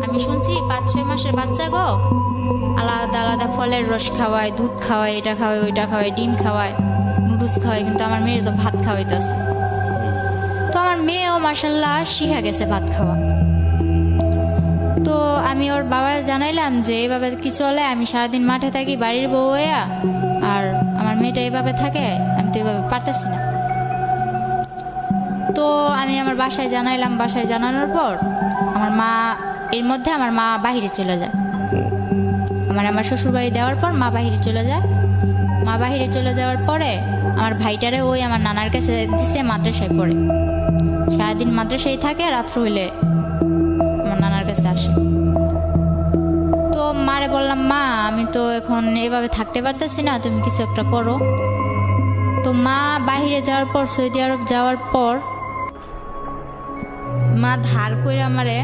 আমি শুনছি 5-6 মাসের বাচ্চা গো আলাদা আলাদা ফলের রস খাওয়ায়, দুধ খাওয়ায়, এটা খাওয়ায়, ওইটা খাওয়ায়, ডিম খাওয়ায়, নুডলস খাওয়ায়, কিন্তু আমার মেয়ের তো ভাত খাওয়াইতেছে। তো আমার মেয়েও মাশাল্লাহ শিখা গেছে ভাত খাওয়া। তো আমি ওর বাবার জানাইলাম যে এইভাবে কি চলে, আমি সারাদিন মাঠে থাকি বাড়ির বউ হইয়া, আর আমার মেয়েটা এইভাবে থাকে, আমি তো এইভাবে পারতেছি না। তো আমি আমার বাসায় জানাইলাম, বাসায় জানানোর পর আমার মা বাহিরে চলে যায়। আমার শ্বশুর বাড়ি দেওয়ার পর মা বাহিরে চলে যায়। মা বাহিরে চলে যাওয়ার পরে আমার ভাইটারে ওই আমার নানার কাছে দিছে, মাদ্রাসায় পড়ে, সারাদিন মাদ্রাসায় থাকে, রাত্র হইলে আমার নানার কাছে আসে। তো মারে বললাম, মা আমি তো এখন এভাবে থাকতে পারতেছি না, তুমি কিছু একটা করো। তো মা বাহিরে যাওয়ার পর, সৌদি আরব যাওয়ার পর, মা ধার করে আমারে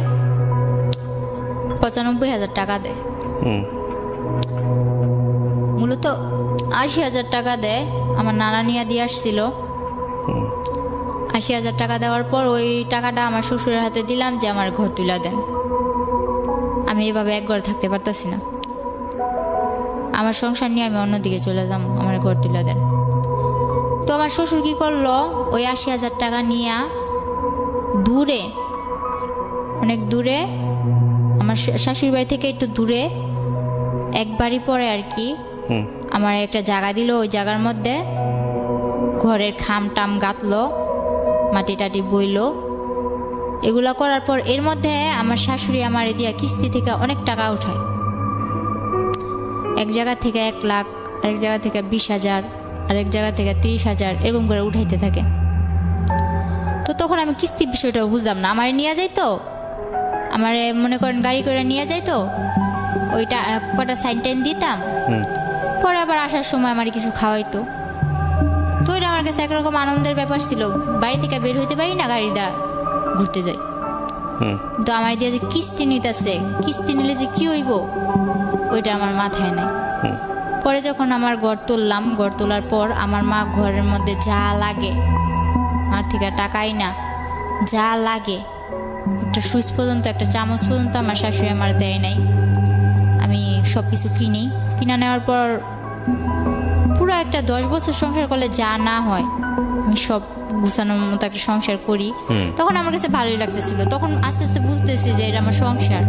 95,000 টাকা দেয়। মূলত 80,000 টাকা দেয়, আমার নানা নিয়ে দিয়ে আসছিল। 80,000 টাকা দেওয়ার পর ওই টাকাটা আমার শ্বশুরের হাতে দিলাম যে আমার ঘর তুলে দেন, আমি এভাবে এক ঘরে থাকতে পারতেছি না, আমার সংসার নিয়ে আমি অন্যদিকে চলে যাব, আমার ঘর তুলে দেন। তো আমার শ্বশুর কি করলো, ওই 80,000 টাকা নিয়ে দূরে, অনেক দূরে, আমার শাশুড়ি বাড়ি থেকে একটু দূরে, এক বাড়ি পরে আর কি, আমার একটা জায়গা দিল। ওই জায়গার মধ্যে ঘরের খাম টাম গাঁথলো, মাটি টাটি বইলো, এগুলা করার পর এর মধ্যে আমার শাশুড়ি আমার দিয়া কিস্তি থেকে অনেক টাকা উঠায়। এক জায়গা থেকে 1 লাখ, আরেক জায়গা থেকে 20,000, আরেক জায়গা থেকে 30,000, এরকম করে উঠাইতে থাকে। তো তখন আমি কিস্তির বিষয়টা বুঝলাম না, আমার নিয়ে যাইতো, আমার মনে করেন গাড়ি করে নিয়ে যাইতো, ওইটা কটা সাইন টাইন দিতাম, পরে আবার আসার সময় আমার কিছু খাওয়াইতো। তো এটা আমার কাছে একরকম আনন্দের ব্যাপার ছিল, বাড়ি থেকে বের হইতে পারি না, গাড়িটা ঘুরতে যাই। তো আমার দিয়ে যে কিস্তি নিতেছে, কিস্তি নিলে যে কি হইব ওইটা আমার মাথায় নাই। পরে যখন আমার ঘর তুললাম, ঘর তোলার পর আমার মা ঘরের মধ্যে যা লাগে, আমার থেকে টাকাই না, যা লাগে, একটা সুইচ পর্যন্ত, একটা চামচ পর্যন্ত আমার শাশুড়ি আমার দেয় নাই। আমি সব কিছু কিনা নেওয়ার পর পুরো একটা 10 বছর সংসার করলে যা না হয়, আমি সব গুছানোর মতো একটা সংসার করি। তখন আমার কাছে ভালোই লাগতেছিল। তখন আস্তে আস্তে বুঝতেছি যে এটা আমার সংসার,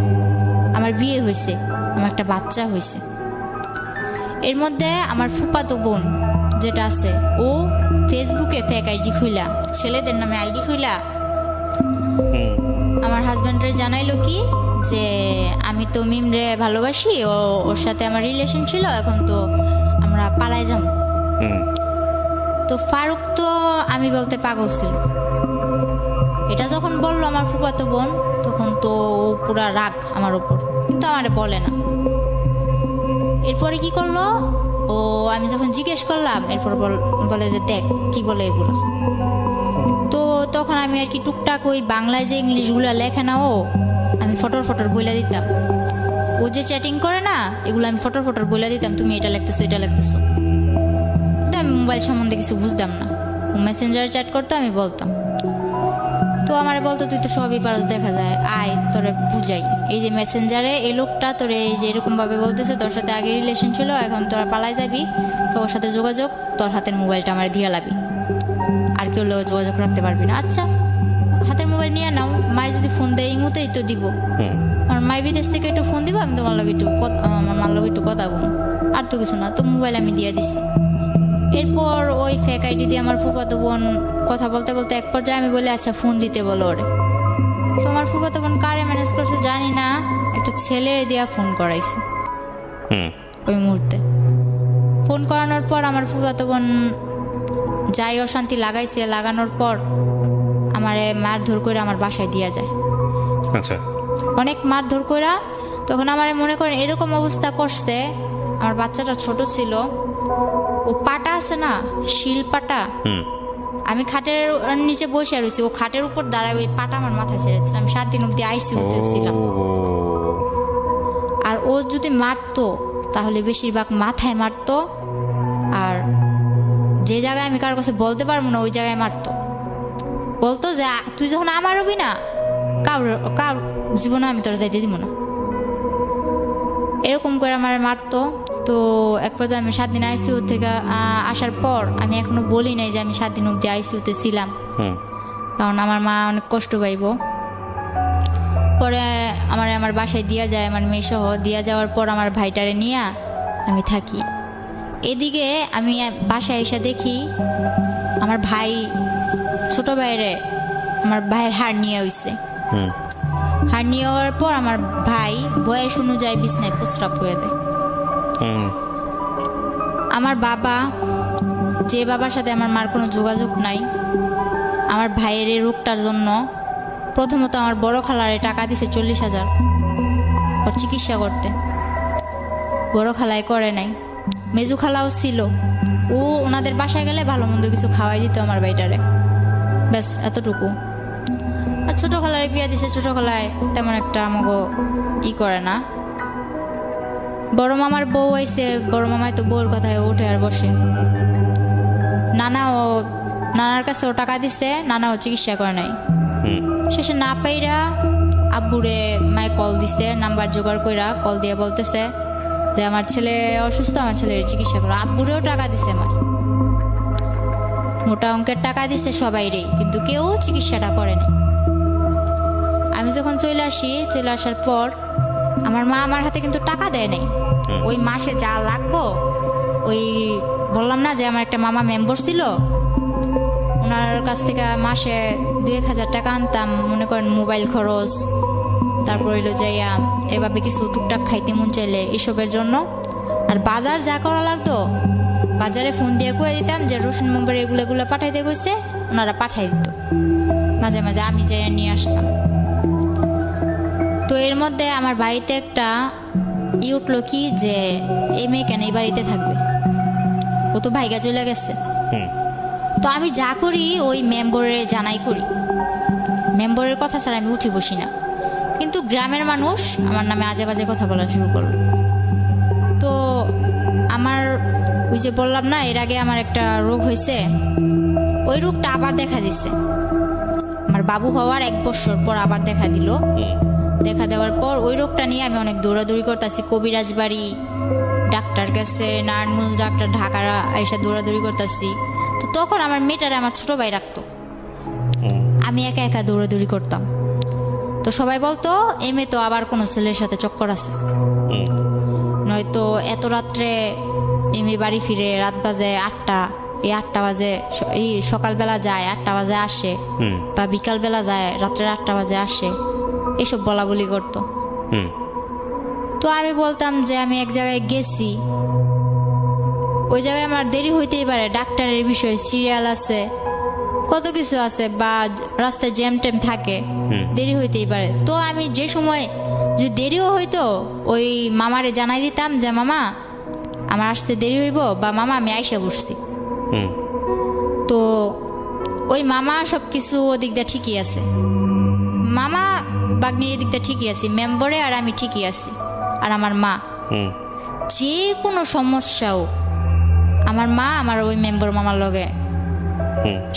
আমার বিয়ে হয়েছে, আমার একটা বাচ্চা হয়েছে। এর মধ্যে আমার ফুফাতো বোন যেটা আছে, ও ফেসবুকে ফেক আইডি খুইলা, ছেলেদের নামে আইডি খুইলা আমার হাজব্যান্ডের জানাইলো কি যে আমি তো মিমরে ভালোবাসি, ওর সাথে আমার রিলেশন ছিল, এখন তো আমরা পালাই যাব। তো ফারুক তো আমি বলতে পাগল ছিল। এটা যখন বললো আমার ফুফাতো বোন, তখন তো ও পুরা রাগ আমার উপর, কিন্তু আমারে বলে না। এরপরে কি করলো, ও আমি যখন জিজ্ঞেস করলাম, এরপর বলে যে দেখ কি বলে এগুলো। তো তখন আমি আর কি টুকটাক ওই বাংলায় যে ইংলিশগুলো লেখে না, আমি ফটর বইলা দিতাম। ও যে চ্যাটিং করে না, এগুলো আমি ফটর বইলা দিতাম, তুমি এটা লিখতেছো, এটা লিখতেছো। কিন্তু আমি মোবাইল সম্বন্ধে কিছু বুঝতাম না। ও মেসেঞ্জারে চ্যাট করতো, আমি বলতাম। তো আমারে বলতো তুই তো সবই পারস, দেখা যায়, আয় তোরে বুঝাই। এই যে মেসেঞ্জারে এই লোকটা তোরে এই যে এরকম ভাবে বলতেছে, তোর সাথে আগে রিলেশন ছিল, এখন তোরা পালাই যাবি, তোর সাথে যোগাযোগ, তোর হাতের মোবাইলটা আমার দিয়া লাবি, আর কেউ যোগাযোগ রাখতে পারবি না। আচ্ছা, হাতের মোবাইল নিয়ে নাও, মাই যদি ফোন দেয় এই মুহূর্তেই তো দিব, আর মাই বিদেশ থেকে একটু ফোন দিব, আমি তোমার লগে একটু আমার মার লগে একটু কথা বলবো, আর তো কিছু না। তো মোবাইল আমি দিয়ে দিছি। এরপর ওই ফেক আইডি দিয়ে আমার ফুফাতো বোন কথা বলতে বলতে এক পর্যায়ে আমি বলি আচ্ছা ফোন দিতে বলো ওরে। তো আমার ফুফাতো বোন কারে ম্যানেজ করছে জানি না, একটা ছেলের দিয়া ফোন করাইছে। ওই মুহূর্তে ফোন করানোর পর আমার ফুফাতো বোন যাই অশান্তি লাগাইছে, লাগানোর পর আমারে মারধর করে আমার বাসায় দিয়া যায়। আচ্ছা, অনেক মারধর করে। তখন আমার মনে করেন এরকম অবস্থা করছে, আমার বাচ্চাটা ছোট ছিল, ও পাটা আছে না, শিল পাটা, আমি খাটের নিচে বসে রয়েছি, ও খাটের উপর দাঁড়ায়, ওই পাটা আমার মাথায় ছেড়েছিল। আমি 7 দিন অব্দি আইসিইউতে ছিলাম। আর ও যদি মারতো তাহলে বেশিরভাগ মাথায় মারতো, আর যে জায়গায় আমি কারোর কাছে বলতে পারবো না ওই জায়গায় মারতো। বলতো যে তুই যখন আমার হবি না, কার জীবনে আমি তোর যাইতে দিব না, এরকম করে আমার মারতো। তো এক পর্যায়ে আমি 7 দিন আইসিইউ থেকে আসার পর আমি এখনো বলি নাই যে আমি 7 দিন অব্দি আইসিইউতে ছিলাম, কারণ আমার মা অনেক কষ্ট পাইব। পরে আমার বাসায় দিয়া যায়, আমার মেয়ে সহ দিয়া যাওয়ার পর আমার ভাইটারে নিয়ে আমি থাকি। এদিকে আমি বাসায় এসে দেখি আমার ভাই, ছোট ভাইরে, আমার ভাইয়ের হাড় নিয়ে হইছে। হাড় নিয়ে হওয়ার পর আমার ভাই বয়স অনুযায়ী বিছনায় প্রস্রাব হয়ে দেয়। আমার বাবা, যে বাবার সাথে আমার মার কোনো যোগাযোগ নাই, আমার ভাইয়ের এই রোগটার জন্য প্রথমত আমার বড় খালারে টাকা দিছে 40,000 ওর চিকিৎসা করতে। বড় খালাই করে নাই, মেজু খালাও ছিল, ও ওনাদের বাসায় গেলে ভালো মন্দ কিছু খাওয়াই দিত আমার ভাইটারে, ব্যাস এতটুকু। আর ছোট খালারে বিয়া দিছে, ছোট খালায় তেমন একটা আমাকে করে না। বড় মামার বউ আইছে, বড় মামায় তো বউর কথায় ওঠে আর বসে। নানার কাছে ও টাকা দিছে, নানা ও চিকিৎসা করে নাই। শেষে না পাইরা আব্বুরে মায় কল দিছে, নাম্বার জোগাড় কইরা কল দিয়ে বলতেছে যে আমার ছেলে অসুস্থ, আমার ছেলের চিকিৎসা করো। আব্বুরেও টাকা দিছে মায়, মোটা অঙ্কের টাকা দিছে সবাইরে, কিন্তু কেউ চিকিৎসাটা করে নাই। আমি যখন চলে আসি, চলে আসার পর আমার মা আমার হাতে কিন্তু টাকা দেয় নাই। ওই মাসে যা লাগবো, ওই বললাম না যে আমার একটা মামা মেম্বার ছিল, ওনার কাছ থেকে মাসে 2-1 হাজার টাকা আনতাম, মনে করেন মোবাইল খরচ, তারপর হইলো যাইয়া এভাবে কিছু টুকটাক খাইতে মন চাইলে এসবের জন্য। আর বাজার যা করা লাগতো বাজারে ফোন দিয়ে কয়ে দিতাম যে রসুন নম্বর এগুলো পাঠাইতে গেছে, ওনারা পাঠাই দিত। মাঝে মাঝে আমি যাইয়া নিয়ে আসতাম। তো এর মধ্যে আমার বাড়িতে একটা উঠলো কি যে এই মেয়ে কেন এই বাড়িতে থাকবে, ও তো ভাইগা চলে গেছে। তো আমি যা করি ওই মেম্বরের জানাই করি, মেম্বরের কথা ছাড়া আমি উঠি বসি না। কিন্তু গ্রামের মানুষ আমার নামে আজে বাজে কথা বলা শুরু করলো। তো আমার ওই যে বললাম না এর আগে আমার একটা রোগ হয়েছে, ওই রোগটা আবার দেখা দিচ্ছে। আমার বাবু হওয়ার 1 বছর পর আবার দেখা দিল। দেখা দেওয়ার পর ওই রোগটা নিয়ে আমি অনেক দৌড়াদৌড়ি করতেছি, কবিরাজ বাড়ি, ডাক্তার কাছে, নারায়ণগঞ্জ ডাক্তার, ঢাকার এসে দৌড়াদৌড়ি করতেছি। তো তখন আমার মেয়েটারে আমার ছোট ভাই রাখতো, আমি একা একা দৌড়াদৌড়ি করতাম। তো সবাই বলতো এই মেয়ে তো আবার কোনো ছেলের সাথে চক্কর আছে, নয়তো এত রাত্রে এই মেয়ে বাড়ি ফিরে, রাত বাজে 8টা, এই 8টা বাজে, এই সকালবেলা যায় 8টা বাজে আসে, বা বিকালবেলা যায় রাত্রে 8টা বাজে আসে, এসব বলা বলি করতো। তো আমি বলতাম যে আমি এক জায়গায় গেছি, ওই জায়গায় আমার দেরি হইতেই পারে, ডাক্তারের বিষয়, সিরিয়াল আছে, কত কিছু আছে, বা রাস্তায় জ্যাম ট্যাম থাকে, দেরি হইতেই পারে। তো আমি যে সময় যদি দেরিও হইতো ওই মামারে জানাই দিতাম যে মামা আমার আসতে দেরি হইব, বা মামা আমি আইসা বসছি। তো ওই মামা সব কিছু ওদিক দিয়ে ঠিকই আছে, মামা বাগনির এদিক দিয়ে ঠিকই আছি, মেম্বরে আর আমি ঠিকই আছি। আর আমার মা যে কোনো সমস্যাও আমার মা আমার ওই মেম্বার মামার লগে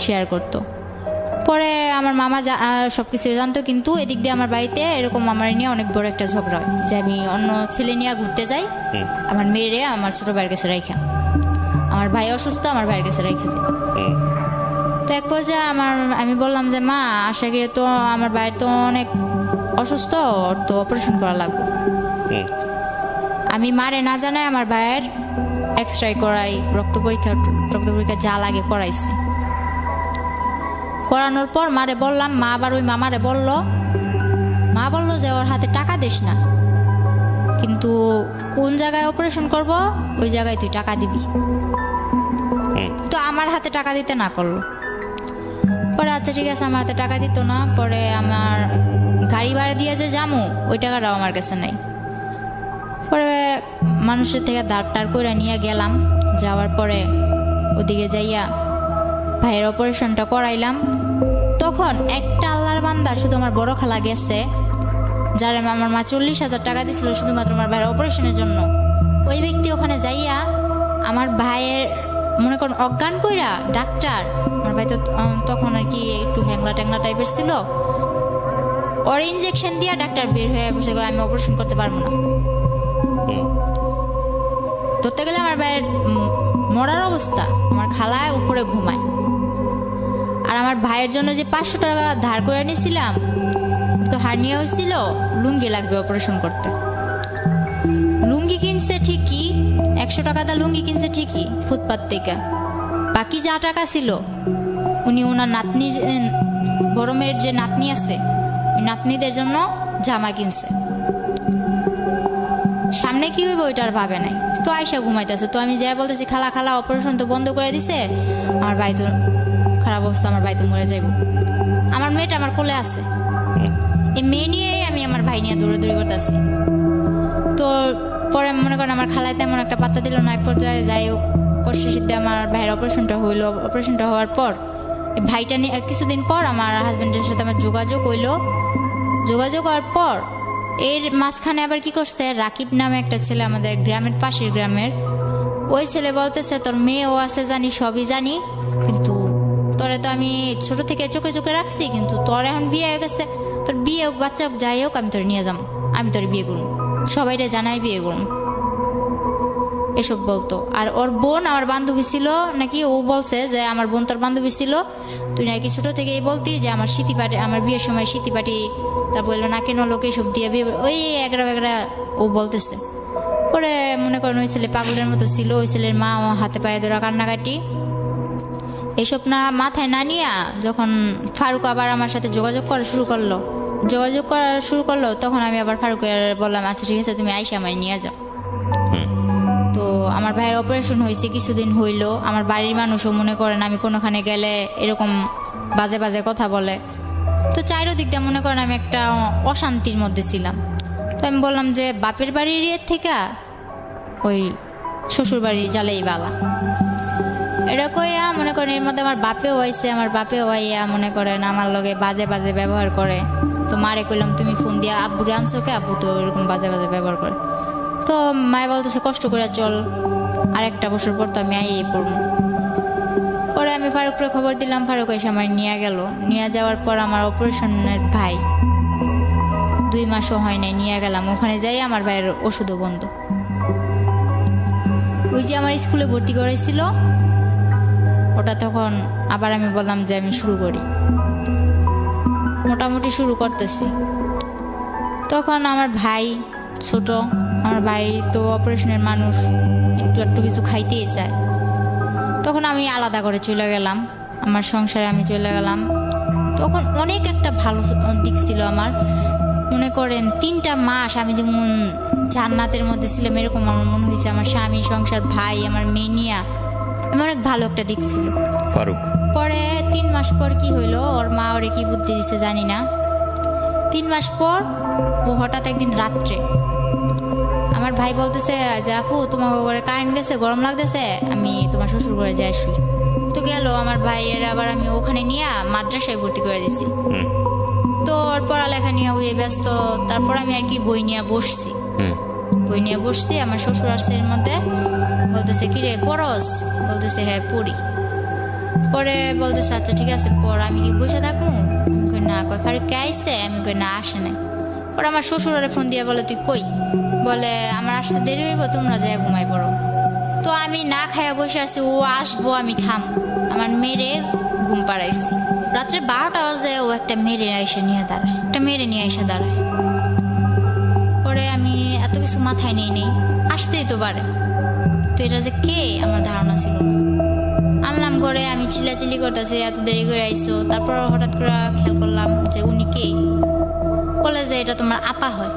শেয়ার করতো। পরে আমার মামা সবকিছু জানতো, কিন্তু এদিক দিয়ে আমার বাড়িতে এরকম আমার নিয়ে অনেক বড় একটা ঝগড়া হয় যে আমি অন্য ছেলে নিয়ে ঘুরতে যাই, আমার মেয়েরে আমার ছোট ভাইয়ের কাছে রাইখা, আমার ভাই অসুস্থ, আমার ভাইয়ের কাছে রাইখা যায়। তো এক পর্যায়ে আমি বললাম যে মা, আশা করি তো আমার ভাইয়ের তো অনেক অসুস্থ, ওর তো অপারেশন করা লাগবে। আমি মারে না জানাই আমার ভাইয়ের এক্সরে করাই, রক্ত পরীক্ষা যা লাগে করাইছি। করানোর পর মারে বললাম, মা আবার ওই মামারে বলল, মা বলল যে ওর হাতে টাকা দিস না, কিন্তু কোন জায়গায় অপারেশন করব ওই জায়গায় তুই টাকা দিবি। তো আমার হাতে টাকা দিতে না করলো। পরে আচ্ছা ঠিক আছে, আমার হাতে টাকা দিত না। পরে আমার গাড়ি ভাড়া দিয়ে যে যামু ওই টাকাটাও আমার কাছে নাই। পরে মানুষের থেকে ধার করে নিয়ে গেলাম। যাওয়ার পরে ওদিকে যাইয়া ভাইয়ের অপারেশনটা করাইলাম। তখন একটা আল্লাহর বান্দা, শুধু আমার বড় খালা গেছে, যার আমার মা 40,000 টাকা দিছিল শুধুমাত্র আমার ভাইয়ের অপারেশনের জন্য। ওই ব্যক্তি ওখানে যাইয়া আমার ভাইয়ের মনে করেন অজ্ঞান কইরা ডাক্তার, আমার ভাই তো তখন আর কি একটু হ্যাংলা ট্যাংলা টাইপের ছিল, ওর ইঞ্জেকশন দিয়া ডাক্তার বের হয়ে বসে গো আমি অপারেশন করতে পারবো না। ধরতে গেলে আমার ভাইয়ের মরার অবস্থা, আমার খালায় উপরে ঘুমায়। আর আমার ভাইয়ের জন্য যে 500 টাকা ধার করে নিয়েছিলাম, তো হার্নিয়া হয়েছিল, লুঙ্গি লাগবে অপারেশন করতে। লুঙ্গি কিনছে ঠিকই, 100 টাকা দা লুঙ্গি কিনছে ঠিকই ফুটপাত থেকে। বাকি যা টাকা ছিল উনি ওনার নাতনি, বড় মেয়ের যে নাতনি আছে ওই নাতনিদের জন্য জামা কিনছে। সামনে কি হইব ওইটার ভাবে নাই। তো আয়সা ঘুমাইতেছে, তো আমি যাই বলতেছি খালা খালা অপারেশন তো বন্ধ করে দিছে, আমার ভাই তো খারাপ অবস্থা, আমার ভাই তো মরে যাইব। আমার মেয়েটা আমার কোলে আছে, এই মেয়ে নিয়েই আমি আমার ভাই নিয়ে দৌড়াদৌড়ি করতেছি। তো পরে মনে করেন আমার খালায় তেমন একটা পাত্তা দিল না। এক পর্যায়ে যাই হোক কষ্ট সিদ্ধে আমার ভাইয়ের অপারেশনটা হইলো। অপারেশনটা হওয়ার পর ভাইটা নিয়ে কিছুদিন পর আমার হাজবেন্ডের সাথে আমার যোগাযোগ হইলো। যোগাযোগ হওয়ার পর এর মাঝখানে আবার কি করছে, রাকিব নামে একটা ছেলে, আমাদের গ্রামের পাশের গ্রামের, ওই ছেলে বলতেছে তোর মেয়েও আছে জানি, সবই জানি, কিন্তু তোরে তো আমি ছোট থেকে চোখে চোখে রাখছি, কিন্তু তোর এখন বিয়ে হয়ে গেছে, তোর বিয়ে হোক বাচ্চা হোক যাই হোক আমি তোর নিয়ে যাবো, আমি তোর বিয়ে করুন, সবাইরে জানাই বিয়ে করুন, এসব বলতো। আর ওর বোন আমার বান্ধবী ছিল নাকি, ও বলছে যে আমার বোন তোর বান্ধবী ছিল, তুই নাকি ছোট থেকেই বলতি যে আমার স্মৃতি পাটি, আমার বিয়ের সময় স্মৃতি পাটি, তা বললো না কেন লোক এসব দিয়ে বিয়ে, ওই এগরা ও বলতেছে। পরে মনে করেন ওই ছেলে পাগলের মতো ছিল, ওই ছেলের মা হাতে পায়ে ধরা কান্নাকাটি, এসব না মাথায় না নিয়ে যখন ফারুক আবার আমার সাথে যোগাযোগ করা শুরু করলো, তখন আমি আবার ফারুকের বললাম আচ্ছা ঠিক আছে তুমি আইসা আমার নিয়ে যাও। তো আমার ভাইয়ের অপারেশন হয়েছে, কিছুদিন হইলো। আমার বাড়ির মানুষও মনে করেন আমি কোনোখানে গেলে এরকম বাজে বাজে কথা বলে। তো চাইরদিক দিয়ে মনে করেন আমি একটা অশান্তির মধ্যে ছিলাম। তো আমি বললাম যে বাপের বাড়ির ইয়ের থেকে ওই শ্বশুর বাড়ির জালেই বালা, এটা কইয়া মনে করেন এর মধ্যে আমার বাপেও হয়েছে, আমার বাপেও হইয়া মনে করেন আমার লগে বাজে বাজে ব্যবহার করে। তো মারে কইলাম তুমি ফোন দিয়া আব্বুরে আনছো কে, আব্বু তো এরকম বাজে বাজে ব্যবহার করে। তো মায়ে বলতেছে কষ্ট করে চল, আর একটা বছর পর তো আমি আইয়ে পড়বো। পরে আমি ফারুককে খবর দিলাম, ফারুক এসে আমার নিয়ে গেল। নিয়ে যাওয়ার পর আমার অপারেশনের ভাই 2 মাসও হয় নাই, নিয়ে গেলাম ওখানে যাই, আমার ভাইয়ের ওষুধও বন্ধ। ওই যে আমার স্কুলে ভর্তি করেছিল ওটা, তখন আবার আমি বললাম যে আমি শুরু করি, মোটামুটি শুরু করতেছি। তখন আমার ভাই ছোট, আমার ভাই তো অপারেশনের মানুষ, একটু কিছু খাইতেই চায়। তখন আমি আলাদা করে চলে গেলাম, আমার সংসারে আমি চলে গেলাম। তখন অনেক একটা ভালো দিক ছিল আমার, মনে করেন 3টা মাস আমি যেমন জান্নাতের মধ্যে ছিলাম, এরকম আমার মনে হয়েছে। আমার স্বামী, সংসার, ভাই, আমার মেয়ে নিয়া আমি অনেক ভালো একটা দিক ছিল। ফারুক পরে 3 মাস পর কি হইলো, ওর মা ওরে কি বুদ্ধি দিছে জানি না, 3 মাস পর ও হঠাৎ একদিন রাত্রে আমার ভাই বলতেছে যে আপু তোমার ঘরে কারেন্ট গেছে, গরম লাগতেছে, আমি তোমার শ্বশুর ঘরে যাই শুই। তো গেল আমার ভাইয়ের, আবার আমি ওখানে নিয়ে মাদ্রাসায় ভর্তি করে দিছি। তো ওর পড়ালেখা নিয়ে ওই ব্যস্ত। তারপর আমি আর কি বই নিয়ে বসছি, আমার শ্বশুর আসছে এর মধ্যে, বলতেছে কি রে পড়স, বলতেছে হ্যাঁ পড়ি। পরে বলতেছে আচ্ছা ঠিক আছে পর আমি কি বসে থাকবো, আমি কই না। কয় ফারুক কে আইছে, আমি কই না আসে নাই। পরে আমার শ্বশুর ওরে ফোন দিয়ে বলে তুই কই, বলে আমার আসতে দেরি হইব, তোমরা যাই ঘুমাই পড়ো। তো আমি না খাইয়া বসে আছি, ও আসবো আমি খাম, আমার মেরে ঘুম পাড়াইছি। রাত্রে 12টা বাজে ও একটা মেরে এসে নিয়ে দাঁড়ায়, একটা মেরে নিয়ে এসে দাঁড়ায়। পরে আমি এত কিছু মাথায় নেই আসতেই তো পারে, তো এটা যে কে আমার ধারণা ছিল না। আনলাম করে আমি চিল্লাচিল্লি করতেছি এত দেরি করে আইসো। তারপর হঠাৎ করে খেয়াল করলাম যে উনি কে, বলে যে এটা তোমার আপা হয়,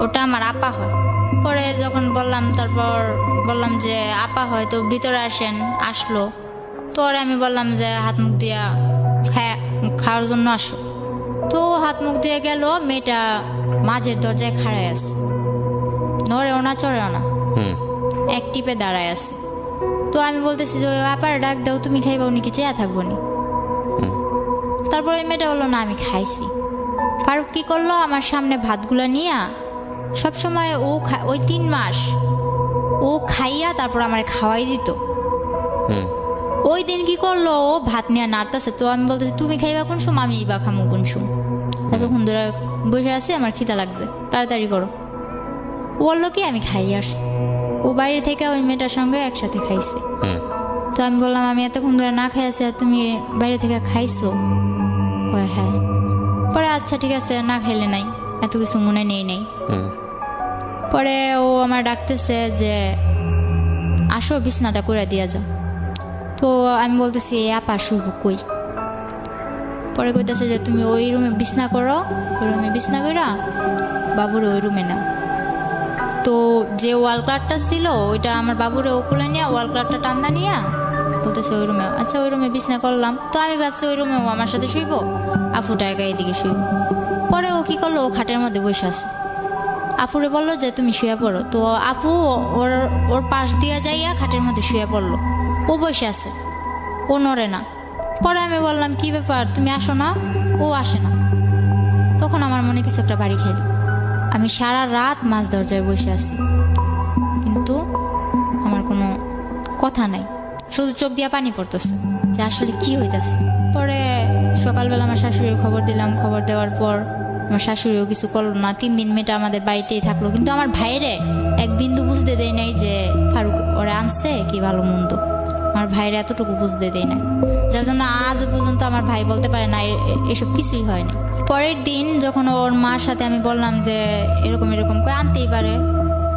ওটা আমার আপা হয়। পরে যখন বললাম, তারপর বললাম যে আপা হয় তো ভিতরে আসেন, আসলো। তো ওরে আমি বললাম যে হাত মুখ দিয়া খাওয়ার জন্য আসো। তো হাত মুখ দিয়ে গেল, মেয়েটা মাঝের দরজায় খাড়ায় আছে, নড়েও না চড়েও না, এক টিপে দাঁড়ায় আছে। তো আমি বলতেছি যে আপার ডাক দাও, তুমি খাইবা, উনি কি চেয়া থাকবো নি। তারপর ওই মেয়েটা বললো না আমি খাইছি। ফারুক কি করলো, আমার সামনে ভাতগুলো নিয়ে সবসময় ও ওই 3 মাস ও খাইয়া তারপর আমার খাওয়াই দিত। ওই দিন কি করলো, ও ভাত নিয়ে নাড়তেছে। তো আমি বলতেছি তুমি খাইবা কোন সময়, আমি বা খামু কোন সময়, ততক্ষণ ধরে বসে আছি, আমার খিদা লাগছে, তাড়াতাড়ি করো। ও বললো কি আমি খাই আসছি। ও বাইরে থেকে ওই মেয়েটার সঙ্গে একসাথে খাইছে। তো আমি বললাম আমি এতক্ষণ ধরে না খাই আছি আর তুমি বাইরে থেকে খাইছো। হ্যাঁ। পরে আচ্ছা ঠিক আছে, না খাইলে নাই, এত কিছু মনে নেই। পরে ও আমার ডাকতেছে যে আসো বিছনাটা করে দিয়া যাও। তো আমি বলতেছি আপা শুভ কই। পরে কইতেছে যে তুমি ওই রুমে বিছনা করো, ওই রুমে বিছনা কইরা বাবুরে ওই রুমে নাও। তো যে ওয়াল ক্লাটটা ছিল ওইটা আমার বাবুরে ওকুলে নিয়ে ওয়াল ক্লাটটা টান্দা নিয়ে বলতেছে ওই রুমে। আচ্ছা ওই রুমে বিছনা করলাম। তো আমি ভাবছি ওই রুমে ও আমার সাথে শুইব, আফুটা একা এদিকে শুইব। পরে ও কি করলো, ও খাটের মধ্যে বসে আছে। আফুরে বললো যে তুমি শুয়ে পড়ো। তো আপু ওর পাশ দিয়ে যাইয়া খাটের মধ্যে শুয়ে পড়লো। ও বসে আছে, ও নড়ে না। পরে আমি বললাম কি ব্যাপার, তুমি আসো না। ও আসে না। তখন আমার মনে কিছু একটা বাড়ি খাইল। আমি সারা রাত মাঝ দরজায় বসে আছি, কিন্তু আমার কোনো কথা নাই, শুধু চোখ দিয়া পানি পড়তেছে যে আসলে কি হইতেছে। পরে সকালবেলা আমার শাশুড়ির খবর দিলাম। খবর দেওয়ার পর আমার শাশুড়িও কিছু করলো না। 3 দিন মেয়েটা আমাদের বাড়িতেই থাকলো। কিন্তু আমার ভাইরে এক বিন্দু বুঝতে দেয় নাই যে ফারুক ওরা আনছে কি ভালো মন্দ। আমার ভাইরে এতটুকু বুঝতে দেয় না, যার জন্য আজও পর্যন্ত আমার ভাই বলতে পারে না এসব কিছুই হয়নি। পরের দিন যখন ওর মার সাথে আমি বললাম যে এরকম করে আনতেই পারে,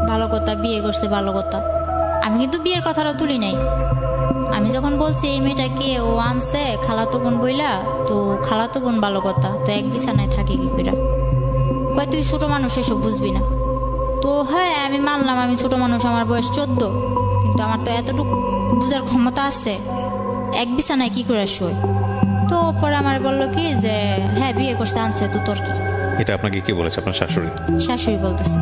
ভালো কথা, বিয়ে করছে ভালো কথা। আমি কিন্তু বিয়ের কথাটা তুলি নাই। আমি যখন বলছি এই মেয়েটাকে ও আনছে খালাতো বোন বইলা, তো খালাতো বোন ভালো কথা, তো এক বিছানায় থাকে কি কইরা। কয় তুই ছোট মানুষ, এসব বুঝবি না। তো হ্যাঁ আমি মানলাম আমি ছোট মানুষ, আমার বয়স 14, কিন্তু আমার তো এতটুকু বুঝার ক্ষমতা আছে এক বিছানায় কি করে শোয়। তো পরে আমার বললো কি যে হ্যাঁ বিয়ে করতে আনছে, তো তোর কি। এটা আপনাকে কি বলেছে আপনার শাশুড়ি? শাশুড়ি বলতেছে।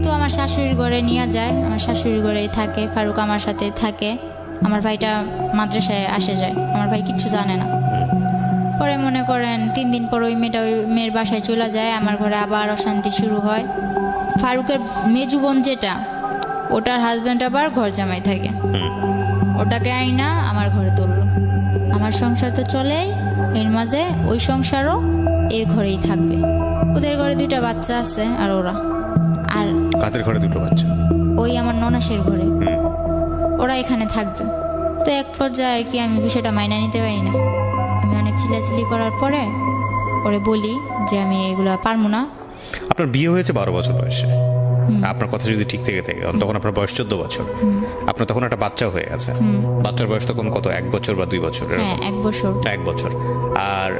তো আমার শাশুড়ির ঘরে নিয়ে যায়, আমার শাশুড়ির ঘরেই থাকে, ফারুক আমার সাথে থাকে। আমার ভাইটা মাদ্রাসায় আসে যায়, আমার ভাই কিচ্ছু জানে না। পরে মনে করেন 3 দিন পর ওই মেয়েটা ওই মেয়ের বাসায় চলে যায়, আমার ঘরে আবার অশান্তি শুরু হয়। ফারুকের মেজু বোন যেটা, ওটার হাজব্যান্ড আবার ঘর জামাই থাকে, ওটাকে আইনা আমার ঘরে তুললো। আমার সংসার তো চলেই, এর মাঝে ওই সংসারও এই ঘরেই থাকবে। ওদের ঘরে 2টা বাচ্চা আছে। আর ওরা আর কাদের ঘরে 2টো বাচ্চা? ওই আমার ননাসের ঘরে, ওরা এখানে থাকবে। তো এক পর্যায়ে আর কি আমি বিষয়টা মাইনা নিতে পারি না। আমি অনেক চিল্লাচিল্লি করার পরে ওরে বলি যে আমি এগুলা পারবো না। আপনার বিয়ে হয়েছে 12 বছর বয়সে, আপনার কথা যদি ঠিক থেকে থাকে তখন আপনার বয়স 14 বছর। আপনার তখন একটা বাচ্চা হয়ে গেছে। বাচ্চার বয়স তখন কত, 1 বছর বা 2 বছর? হ্যাঁ 1 বছর। 1 বছর। আর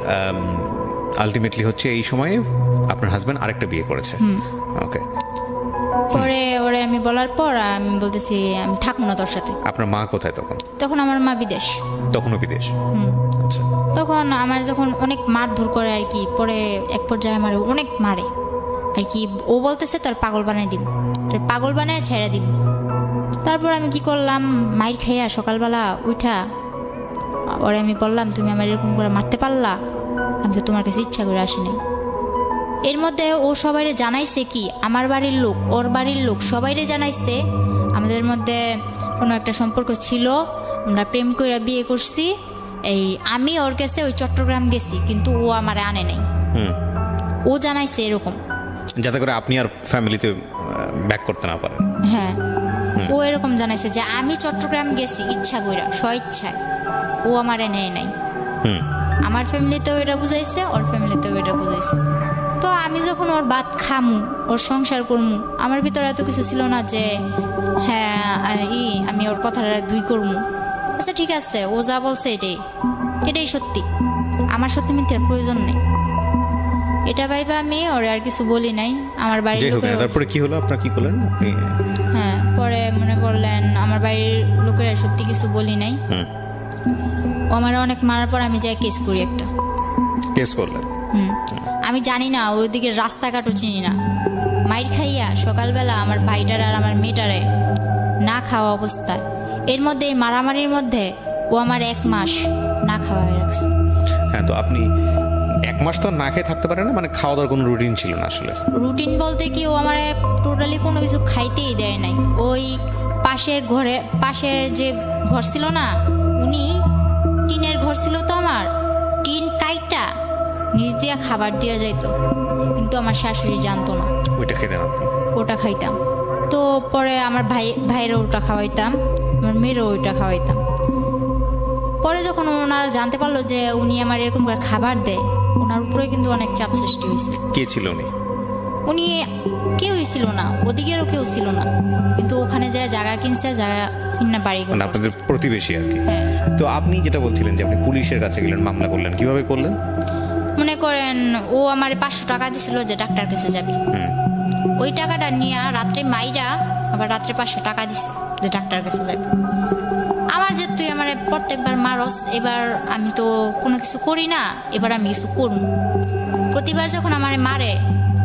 আলটিমেটলি হচ্ছে এই সময়ে আপনার হাজবেন্ড আরেকটা বিয়ে করেছে। ওকে। পরে ওরে আমি বলার পর আমি বলতেছি আমি থাকবো না তোর সাথে। আপনার মা কোথায় তখন? তখন আমার মা বিদেশ। তখনও বিদেশ? আচ্ছা। তখন আমার যখন অনেক মারধর করে আর কি, পরে এক পর্যায়ে আমার অনেক মারে আর কি। ও বলতেছে তোর পাগল বানাই দিব, তোর পাগল বানায় ছেড়ে দিব। তারপর আমি কি করলাম, মাইর খাইয়া সকালবেলা উঠা ওরে আমি বললাম তুমি আমার এরকম করে মারতে পারলা, আমি তো তোমার কাছে ইচ্ছা করে আসিনি। এর মধ্যে ও সবাইরে জানাইছে কি, আমার বাড়ির লোক ওর বাড়ির লোক সবাইরে জানাইছে আমাদের মধ্যে কোনো একটা সম্পর্ক ছিল, আমরা প্রেম করে বিয়ে করছি, এই আমি ওর কাছে ওই চট্টগ্রাম গেছি, কিন্তু ও আমারে আনে নাই। ও জানাইছে এরকম, যাতে করে আপনি আর ফ্যামিলিতে ব্যাক করতে না পারেন। হ্যাঁ, ও এরকম জানাইছে যে আমি চট্টগ্রাম গেছি ইচ্ছা কইরা, স্বইচ্ছায়। ও আমারে নেয় নাই। আমার ফ্যামিলিতেও এটা বুঝাইছে, ওর ফ্যামিলিতেও এটা বুঝাইছে। তো আমি যখন ওর ভাত খামু, ওর সংসার করমু, আমার ভিতরে এত কিছু ছিল না যে হ্যাঁ আমি ওর কথাটা দুই করমু। আচ্ছা ঠিক আছে, ও যা বলছে এটাই সত্যি, আমার সত্যি মিথ্যার প্রয়োজন নেই। এটা ভাইবা আমি ওরে আর কিছু বলি নাই। আমার বাড়ির লোকেরা, তারপরে কি হলো, আপনার কি করলেন আপনি? হ্যাঁ, পরে মনে করলেন আমার বাড়ির লোকেরা সত্যি কিছু বলি নাই। ও আমার অনেক মারার পর আমি যাই কেস করি একটা। কেস করলেন? আমি জানি না, ওইদিকে রাস্তাঘাটও চিনি না। মাইর খাইয়া সকালবেলা আমার ভাইটার আর আমার মেয়েটারে না খাওয়া অবস্থায়, এর মধ্যে এই মারামারির মধ্যে ও আমার 1 মাস না খাওয়া হয়ে রাখছে। হ্যাঁ, তো আপনি 1 মাস তো না খেয়ে থাকতে পারেন না, মানে খাওয়া দাওয়ার কোনো রুটিন ছিল না আসলে? রুটিন বলতে কি, ও আমার টোটালি কোনো কিছু খাইতেই দেয় নাই। ওই পাশের যে ঘর ছিল না, উনি টিনের ঘর ছিল, তো আমার টিন কাইটা নিচ দিয়া খাবার দিয়া যাইতো, কিন্তু আমার শাশুড়ি জানতো না। ওইটা খেতেন আপনি? ওটা খাইতাম। তো পরে আমার ভাইয়েরও ওটা খাওয়াইতাম, আমার মেয়েরও ওইটা খাওয়াইতাম। পরে যখন ওনারা জানতে পারলো যে উনি আমার এরকম করে খাবার দেয়, ওনার উপরে কিন্তু অনেক চাপ সৃষ্টি হয়েছে। কে ছিল উনি? উনি কেউই ছিল না, ওদিকেরও কেউ ছিল না, কিন্তু ওখানে যায় জায়গা কিনছে, জায়গা কিনা বাড়ি করছে। মানে আপনাদের প্রতিবেশী আর কি? হ্যাঁ। তো আপনি যেটা বলছিলেন যে আপনি পুলিশের কাছে গেলেন, মামলা করলেন, কিভাবে করলেন? মনে করেন ও আমার 500 টাকা দিছিল যে ডাক্তার কাছে যাবি, ওই টাকাটা নিয়ে রাত্রে মাইরা আবার রাত্রে 500 টাকা দিছে যে ডাক্তার কাছে যাবি। আমার যে তুই আমার প্রত্যেকবার মারস, এবার আমি তো কোনো কিছু করি না, এবার আমি কিছু করব। প্রতিবার যখন আমার মারে,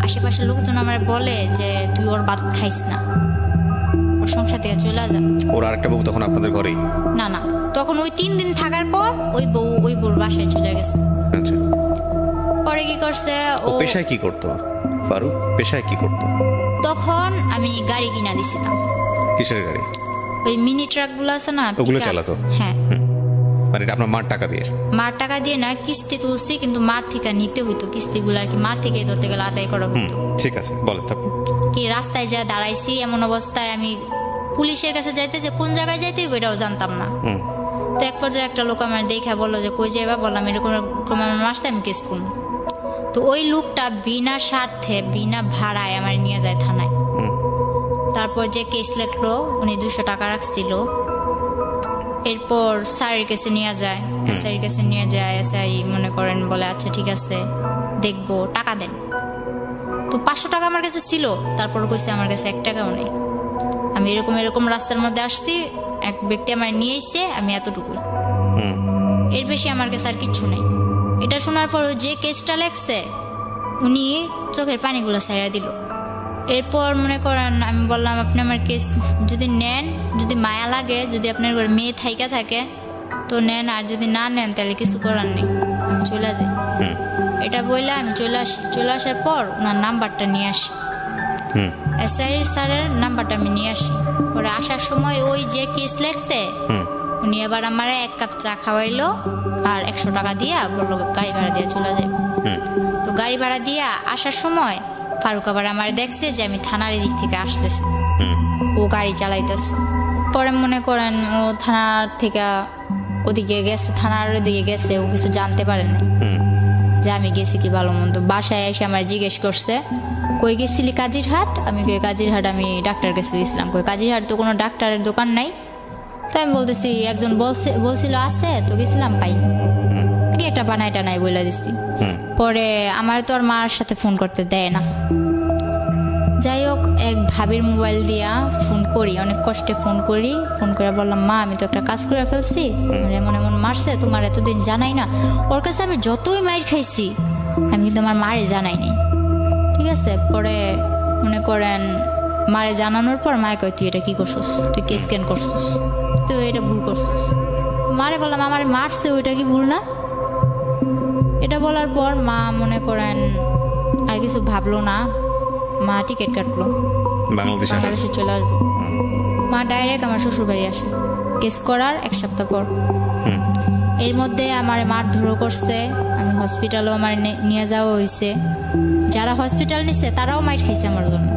আশেপাশের লোকজন আমার বলে যে তুই ওর ভাত খাইস না, ওর সংসার থেকে চলে যা। ওর আরেকটা বউ তখন আপনাদের ঘরেই? না, তখন ওই 3 দিন থাকার পর ওই বউর বাসায় চলে গেছে। আচ্ছা। পরে কি করছে, ও পেশায় কি করতো ফারুক? পেশায় কি করতো? তখন আমি গাড়ি কিনা দিছিলাম। কিসের গাড়ি? ওই মিনি ট্রাক গুলো আছে না, ওগুলো pickup। চালাতো? হ্যাঁ। মানে এটা আপনার মার টাকা দিয়ে? মার টাকা দিয়ে না, কিস্তি তুলছি, কিন্তু মার থেকে নিতে হইতো কিস্তিগুলো আর কি, মার থেকে ধরতে গেলে আদায় করা হইতো। ঠিক আছে, বলেন তারপর। কি রাস্তায় যা দাঁড়াইছি, এমন অবস্থায় আমি পুলিশের কাছে যাইতে, যে কোন জায়গায় যাইতে এটাও জানতাম না। তো এক পর্যায়ে একটা লোক আমার দেখা বললো যে কই যাইবা, বললাম এরকম আমার মারছে, আমি কেস করবো। তো ওই লোকটা বিনা স্বার্থে বিনা ভাড়ায় আমার নিয়ে যায় থানায়। তারপর যে কেস লেখলো, উনি 200 টাকা রাখছিল। এরপর স্যারের কাছে নিয়ে যায়, এসআইয়ের কাছে নিয়ে যায়। এসআই মনে করেন বলে আচ্ছা ঠিক আছে দেখবো, টাকা দেন। তো 500 টাকা আমার কাছে ছিল, তারপর কইছে আমার কাছে 1 টাকাও নেই। আমি এরকম রাস্তার মধ্যে আসছি, এক ব্যক্তি আমার নিয়ে এসছে, আমি এতটুকুই, এর বেশি আমার কাছে আর কিচ্ছু নেই। এটা শোনার পর যে কেসটা লেখছে, উনি চোখের পানিগুলো ছাইড়া দিল। এরপর মনে করেন আমি বললাম আপনি আমার কেস যদি নেন, যদি মায়া লাগে, যদি আপনার ঘরে মেয়ে থাইকা থাকে তো নেন, আর যদি না নেন তাহলে কিছু করার নেই, আমি চলে যাই। এটা বললে আমি চলে আসি। চলে আসার পর ওনার নাম্বারটা নিয়ে আসি, এসআই স্যারের নাম্বারটা আমি নিয়ে আসি। পরে আসার সময় ওই যে কেস লেখছে, উনি এবার আমার 1 কাপ চা খাওয়াইলো আর 100 টাকা দিয়া বললো গাড়ি ভাড়া দিয়ে চলে যাবে। তো গাড়ি ভাড়া দিয়া আসার সময় ফারুক আবার আমার দেখছে যে আমি থানার দিক থেকে আসতেছি, ও গাড়ি চালাইতেছে। পরে মনে করেন ও থানার থেকে ওদিকে গেছে, থানার দিকে গেছে, ও কিছু জানতে পারে না যে আমি গেছি কি ভালো মন্দ। বাসায় এসে আমার জিজ্ঞেস করছে কই গেছিলি? কাজিরহাট। আমি কই কাজিরহাট আমি ডাক্তার কাছে গেছিলাম। কই কাজিরহাট তো কোনো ডাক্তারের দোকান নাই। তো আমি বলতেছি একজন বলছিল আছে, তো গেছিলাম পাইনি, একটা বানাই টানাই বলে দিচ্ছি। পরে আমার তো আর মার সাথে ফোন করতে দেয় না। যাই হোক, এক ভাবির মোবাইল দিয়া ফোন করি, অনেক কষ্টে ফোন করি। ফোন করে বললাম মা আমি তো একটা কাজ করে ফেলছি, এমন এমন মারছে, তোমার এতদিন জানাই না। ওর কাছে আমি যতই মাইর খাইছি আমি কিন্তু আমার মারে জানাই নি, ঠিক আছে। পরে মনে করেন মারে জানানোর পর মায়ে কয় তুই এটা কি করছিস, তুই কেস কেন করছিস, তুই এটা ভুল করছিস। মারে বললাম আমার মারছে, ওইটা কি ভুল না? এটা বলার পর মা মনে করেন আর কিছু ভাবলো না, মা টিকিট কাটলো, বাংলাদেশে চলে আসবো। মা ডাইরেক্ট আমার শ্বশুর বাড়ি আসে কেস করার 1 সপ্তাহ পর। এর মধ্যে আমার মারধরও করছে, আমি হসপিটালও আমার নিয়ে যাওয়া হয়েছে, যারা হসপিটাল নিচ্ছে তারাও মাইর খাইছে আমার জন্য।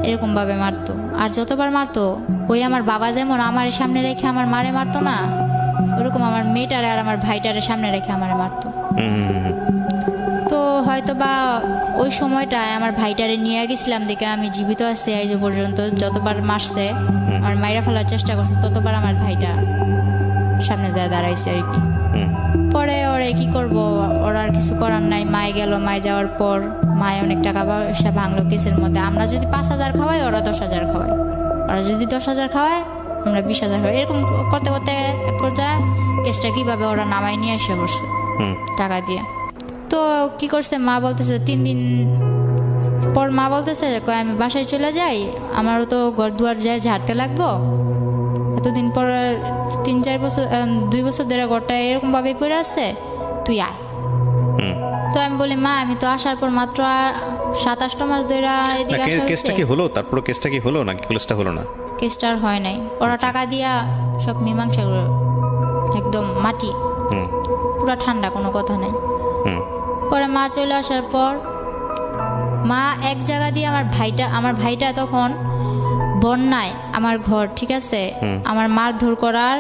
এরকম ভাবে মারতো, আর যতবার মারতো ওই আমার বাবা যেমন আমার সামনে রেখে আমার মারে মারতো না, ওরকম আমার মেয়েটারে আর আমার ভাইটারে সামনে রেখে আমারে মারতো। তো হয়তো বা ওই সময়টায় আমার ভাইটারে নিয়ে গেছিলাম দেখে আমি জীবিত আছি এই যে পর্যন্ত। যতবার মারছে আমার মাইরা ফেলার চেষ্টা করছে ততবার আমার ভাইটা সামনে যায় দাঁড়াইছে আর কি। পরে ওরে কি করব, ওর আর কিছু করার নাই। মায়ে গেল, মায়ে যাওয়ার পর মায়ে অনেক টাকা পয়সা ভাঙলো কেসের মধ্যে। আমরা যদি 5,000 খাওয়াই ওরা 10,000 খাওয়ায়, ওরা যদি 10,000 খাওয়ায় আমরা 20,000 খাওয়াই। এরকম করতে করতে এক পর্যায়ে কেসটা কিভাবে ওরা নামাই নিয়ে এসে বসছে টাকা দিয়ে। তো কি করছে, মা বলতেছে 3 দিন পর মা বলতেছে আমি বাসায় চলে যাই, আমারও তো ঘর দুয়ার যায় ঝাড়তে লাগবো, এতদিন পর 3-4 বছর 2 বছর ধরে ঘরটা এরকম ভাবে পড়ে আছে, তুই আয়। তো আমি বলি মা আমি তো আসার পর মাত্র 7-8 মাস ধরে এদিকে আসা হয়েছে। কেসটা কি হলো? তারপর কেসটা কি হলো নাকি কেসটা হলো না? কেসটা আর হয় নাই, ওরা টাকা দিয়া সব মীমাংসা করে একদম মাটি পুরা ঠান্ডা, কোনো কথা নাই। পরে মা চলে আসার পর মা এক জায়গা দিয়ে আমার ভাইটা তখন বন্যায় আমার ঘর, ঠিক আছে, আমার মারধর করার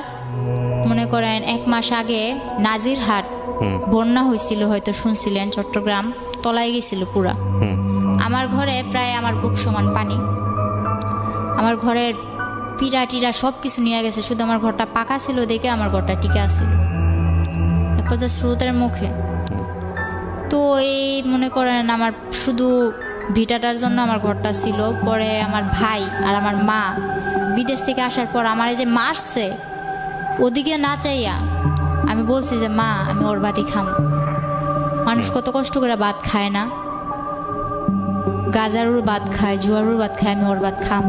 মনে করেন 1 মাস আগে নাজিরহাট বন্যা হয়েছিল, হয়তো শুনছিলেন, চট্টগ্রাম তলায় গেছিল পুরা। আমার ঘরে প্রায় আমার বুক সমান পানি, আমার ঘরের পিড়া টিরা সব কিছু নিয়ে গেছে, শুধু আমার ঘরটা পাকা ছিল দেখে আমার ঘরটা টিকে আছিল এক পর্যায়ে স্রোতের মুখে। তো এই মনে করেন আমার শুধু ভিটাটার জন্য আমার ঘরটা ছিল। পরে আমার ভাই আর আমার মা বিদেশ থেকে আসার পর আমার এই যে মারছে, ওদিকে না চাইয়া আমি বলছি যে মা আমি ওর ভাতই খাম। মানুষ কত কষ্ট করে ভাত খায় না, গাজারুর ভাত খায়, জুয়ারুর ভাত খায়, আমি ওর ভাত খাম।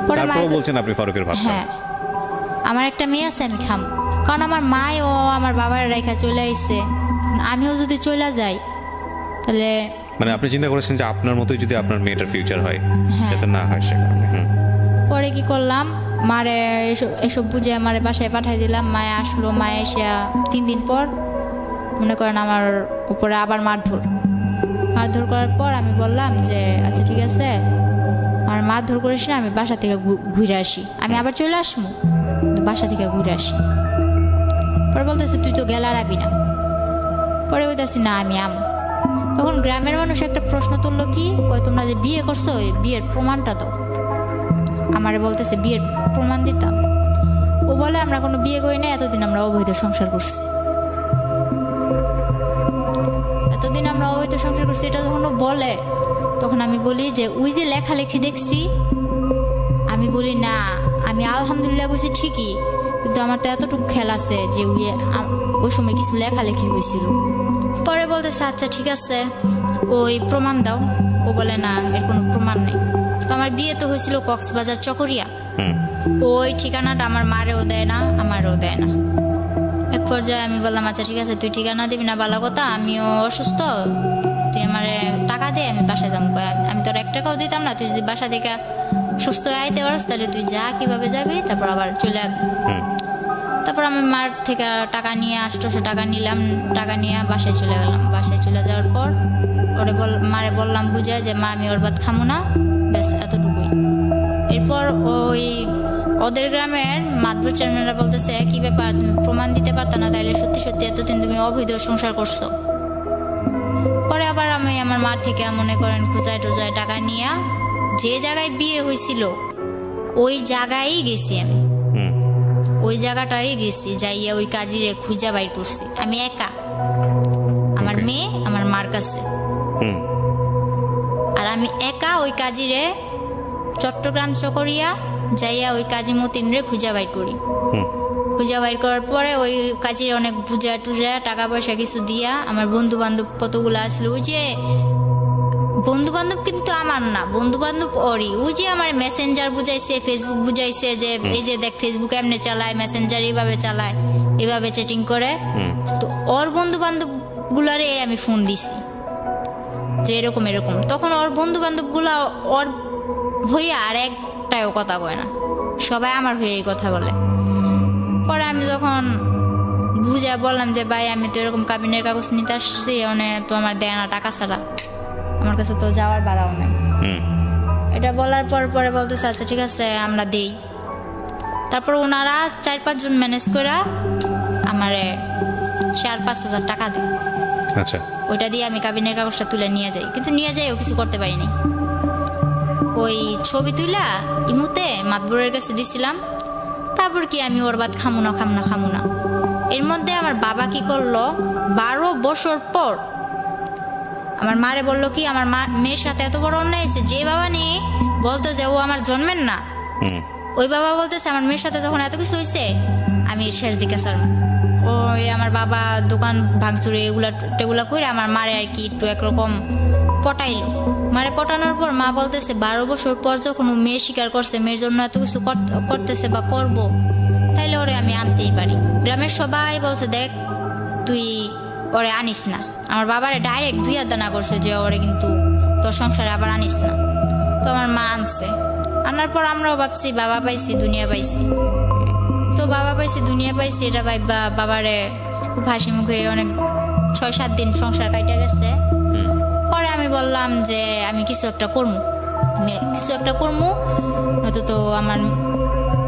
পরে মা বলছেন আপনি ফারুকের ভাত খান? হ্যাঁ, আমার একটা মেয়ে আছে আমি খাম, কারণ আমার মাও আমার বাবার রেখা চলে আইছে, আমিও যদি চলে যাই তাহলে মানে আপনি চিন্তা করেছেন যে আপনার মতোই যদি আপনার মেয়েটার ফিউচার হয়, যাতে না হয় সে কারণে। পরে কি করলাম, মারে এসব বুঝে মারে বাসায় পাঠাই দিলাম। মায়ে আসলো, মায়ে এসে 3 দিন পর মনে করেন আমার উপরে আবার মারধর করার পর আমি বললাম যে আচ্ছা ঠিক আছে আমার মারধর করিস না, আমি বাসা থেকে ঘুরে আসি, আমি আবার চলে আসবো, বাসা থেকে ঘুরে আসি। পরে বলতেছে তুই তো গেলা রাবি না। পরে বলতেছি না আমি আম। তখন গ্রামের মানুষ একটা প্রশ্ন তুললো, কি কয় তোমরা যে বিয়ে করছো বিয়ের প্রমাণটা দাও। আমারে বলতেছে বিয়ের প্রমাণ দিতাম। ও বলে আমরা কোনো বিয়ে করি না, এতদিন আমরা অবৈধ সংসার করছি, এতদিন আমরা অবৈধ সংসার করছি। এটা যখন বলে তখন আমি বলি যে ওই যে লেখালেখি দেখছি, আমি বলি না আমি আলহামদুলিল্লাহ বলছি ঠিকই, কিন্তু আমার তো এতটুকু খেয়াল আছে যে ওই সময় কিছু লেখালেখি হয়েছিল। পরে বলতেছে আচ্ছা ঠিক আছে ওই প্রমাণ দাও। ও বলে না এর কোনো প্রমাণ নেই। তো আমার বিয়ে তো হয়েছিল কক্সবাজার চকরিয়া, ওই ঠিকানাটা আমার মারেও দেয় না আমারও দেয় না। এক পর্যায়ে আমি বললাম আচ্ছা ঠিক আছে তুই ঠিকানা দিবি না ভালো কথা, আমিও অসুস্থ, তুই আমার টাকা দে আমি বাসায় যাবো। আমি তোর 1 টাকাও দিতাম না, তুই যদি বাসা থেকে সুস্থ হয়ে আইতে পারস তাহলে তুই যা, কিভাবে যাবি, তারপর আবার চলে আসবি। তারপর আমি মার থেকে টাকা নিয়ে 800 টাকা নিলাম, টাকা নিয়ে বাসায় চলে গেলাম। বাসায় চলে যাওয়ার পর মারে বললাম বুঝায় যে মা আমি ওর ভাত খামো না, ব্যাস এতটুকুই। এরপর ওই ওদের গ্রামের মাতবর চেয়ারম্যানরা বলতেছে কি ব্যাপার তুমি প্রমাণ দিতে পারতো না, তাইলে সত্যি সত্যি এতদিন তুমি অবৈধ সংসার করছো। পরে আবার আমি আমার মা থেকে মনে করেন খুঁজায় টুজায় টাকা নিয়ে যে জায়গায় বিয়ে হয়েছিল ওই জায়গায় গেছি, আমি ওই জায়গাটাই গেছি, যাইয়া ওই কাজিরে খুঁজা বাইর করছি আমি একা, আমার মেয়ে আমার মার কাছে। আর আমি একা ওই কাজিরে চট্টগ্রাম চকরিয়া যাইয়া ওই কাজী মতিন রে খুঁজা বাইর করি। খুঁজা বাইর করার পরে ওই কাজীর অনেক বুঝা টুজা টাকা পয়সা কিছু দিয়া আমার বন্ধু বান্ধব কতগুলো আসলো, ওই যে বন্ধু বান্ধব কিন্তু আমার না, বন্ধু বান্ধব ওরই, ওই যে আমার মেসেঞ্জার বুঝাইছে, ফেসবুক বুঝাইছে যে এই যে দেখ ফেসবুক এমনি চালায়, মেসেঞ্জার এইভাবে চালায়, এইভাবে চ্যাটিং করে। তো ওর বন্ধু বান্ধব গুলারে আমি ফোন দিছি যে এরকম এরকম। তখন ওর বন্ধু বান্ধব গুলা ওর হইয়া আর একটাও কথা কয় না, সবাই আমার হয়ে এই কথা বলে। পরে আমি যখন বুঝে বললাম যে ভাই আমি তো এরকম কাবিনের কাগজ নিতে আসছি, মানে তো আমার দেয় না টাকা ছাড়া, আমার কাছে তো যাওয়ার বাড়াও নাই। এটা বলার পর পরে বলতেছে আচ্ছা ঠিক আছে আমরা দেই। তারপর ওনারা 4-5 জন ম্যানেজ করে আমারে 4-5 হাজার টাকা দেয়। আচ্ছা, ওইটা দিয়ে আমি কাবিনের কাগজটা তুলে নিয়ে যাই, কিন্তু নিয়ে যাইও কিছু করতে পারিনি। ওই ছবি তুলা ইমুতে মাতবরের কাছে দিছিলাম। তারপর কি আমি ওর বাদ খামু না। এর মধ্যে আমার বাবা কি করলো, 12 বছর পর আমার মারে বললো কি আমার মেয়ের সাথে এত বড় অন্যায় হয়েছে, যে বাবা নিয়ে বলতো যে ও আমার জন্মের না, ওই বাবা বলতেছে আমার মেয়ের সাথে যখন এত কিছু হয়েছে আমি শেষ দিকে স্যার ওই আমার বাবা দোকান ভাঙচুরে এগুলা করে আমার মারে আর কি একটু একরকম পটাইলো। মারে পটানোর পর মা বলতেছে 12 বছর পর যখন ও মেয়ে স্বীকার করছে, মেয়ের জন্য এত কিছু করতেছে বা করব, তাইলে ওরে আমি আনতেই পারি। গ্রামের সবাই বলছে দেখ তুই ওরে আনিস না। আমার বাবারে ডাইরেক্ট 2 হাত দানা করছে যে ওরে কিন্তু তোর সংসারে আবার আনিস না। তো আমার মা আনছে, আনার পর আমরাও ভাবছি বাবা পাইছি দুনিয়া পাইছি। তো বাবা পাইছি দুনিয়া পাইছি এটা ভাইবা বাবারে খুব হাসি মুখে অনেক 6-7 দিন সংসার কাটিয়ে গেছে। পরে আমি বললাম যে আমি কিছু একটা করবো, নয়তো তো আমার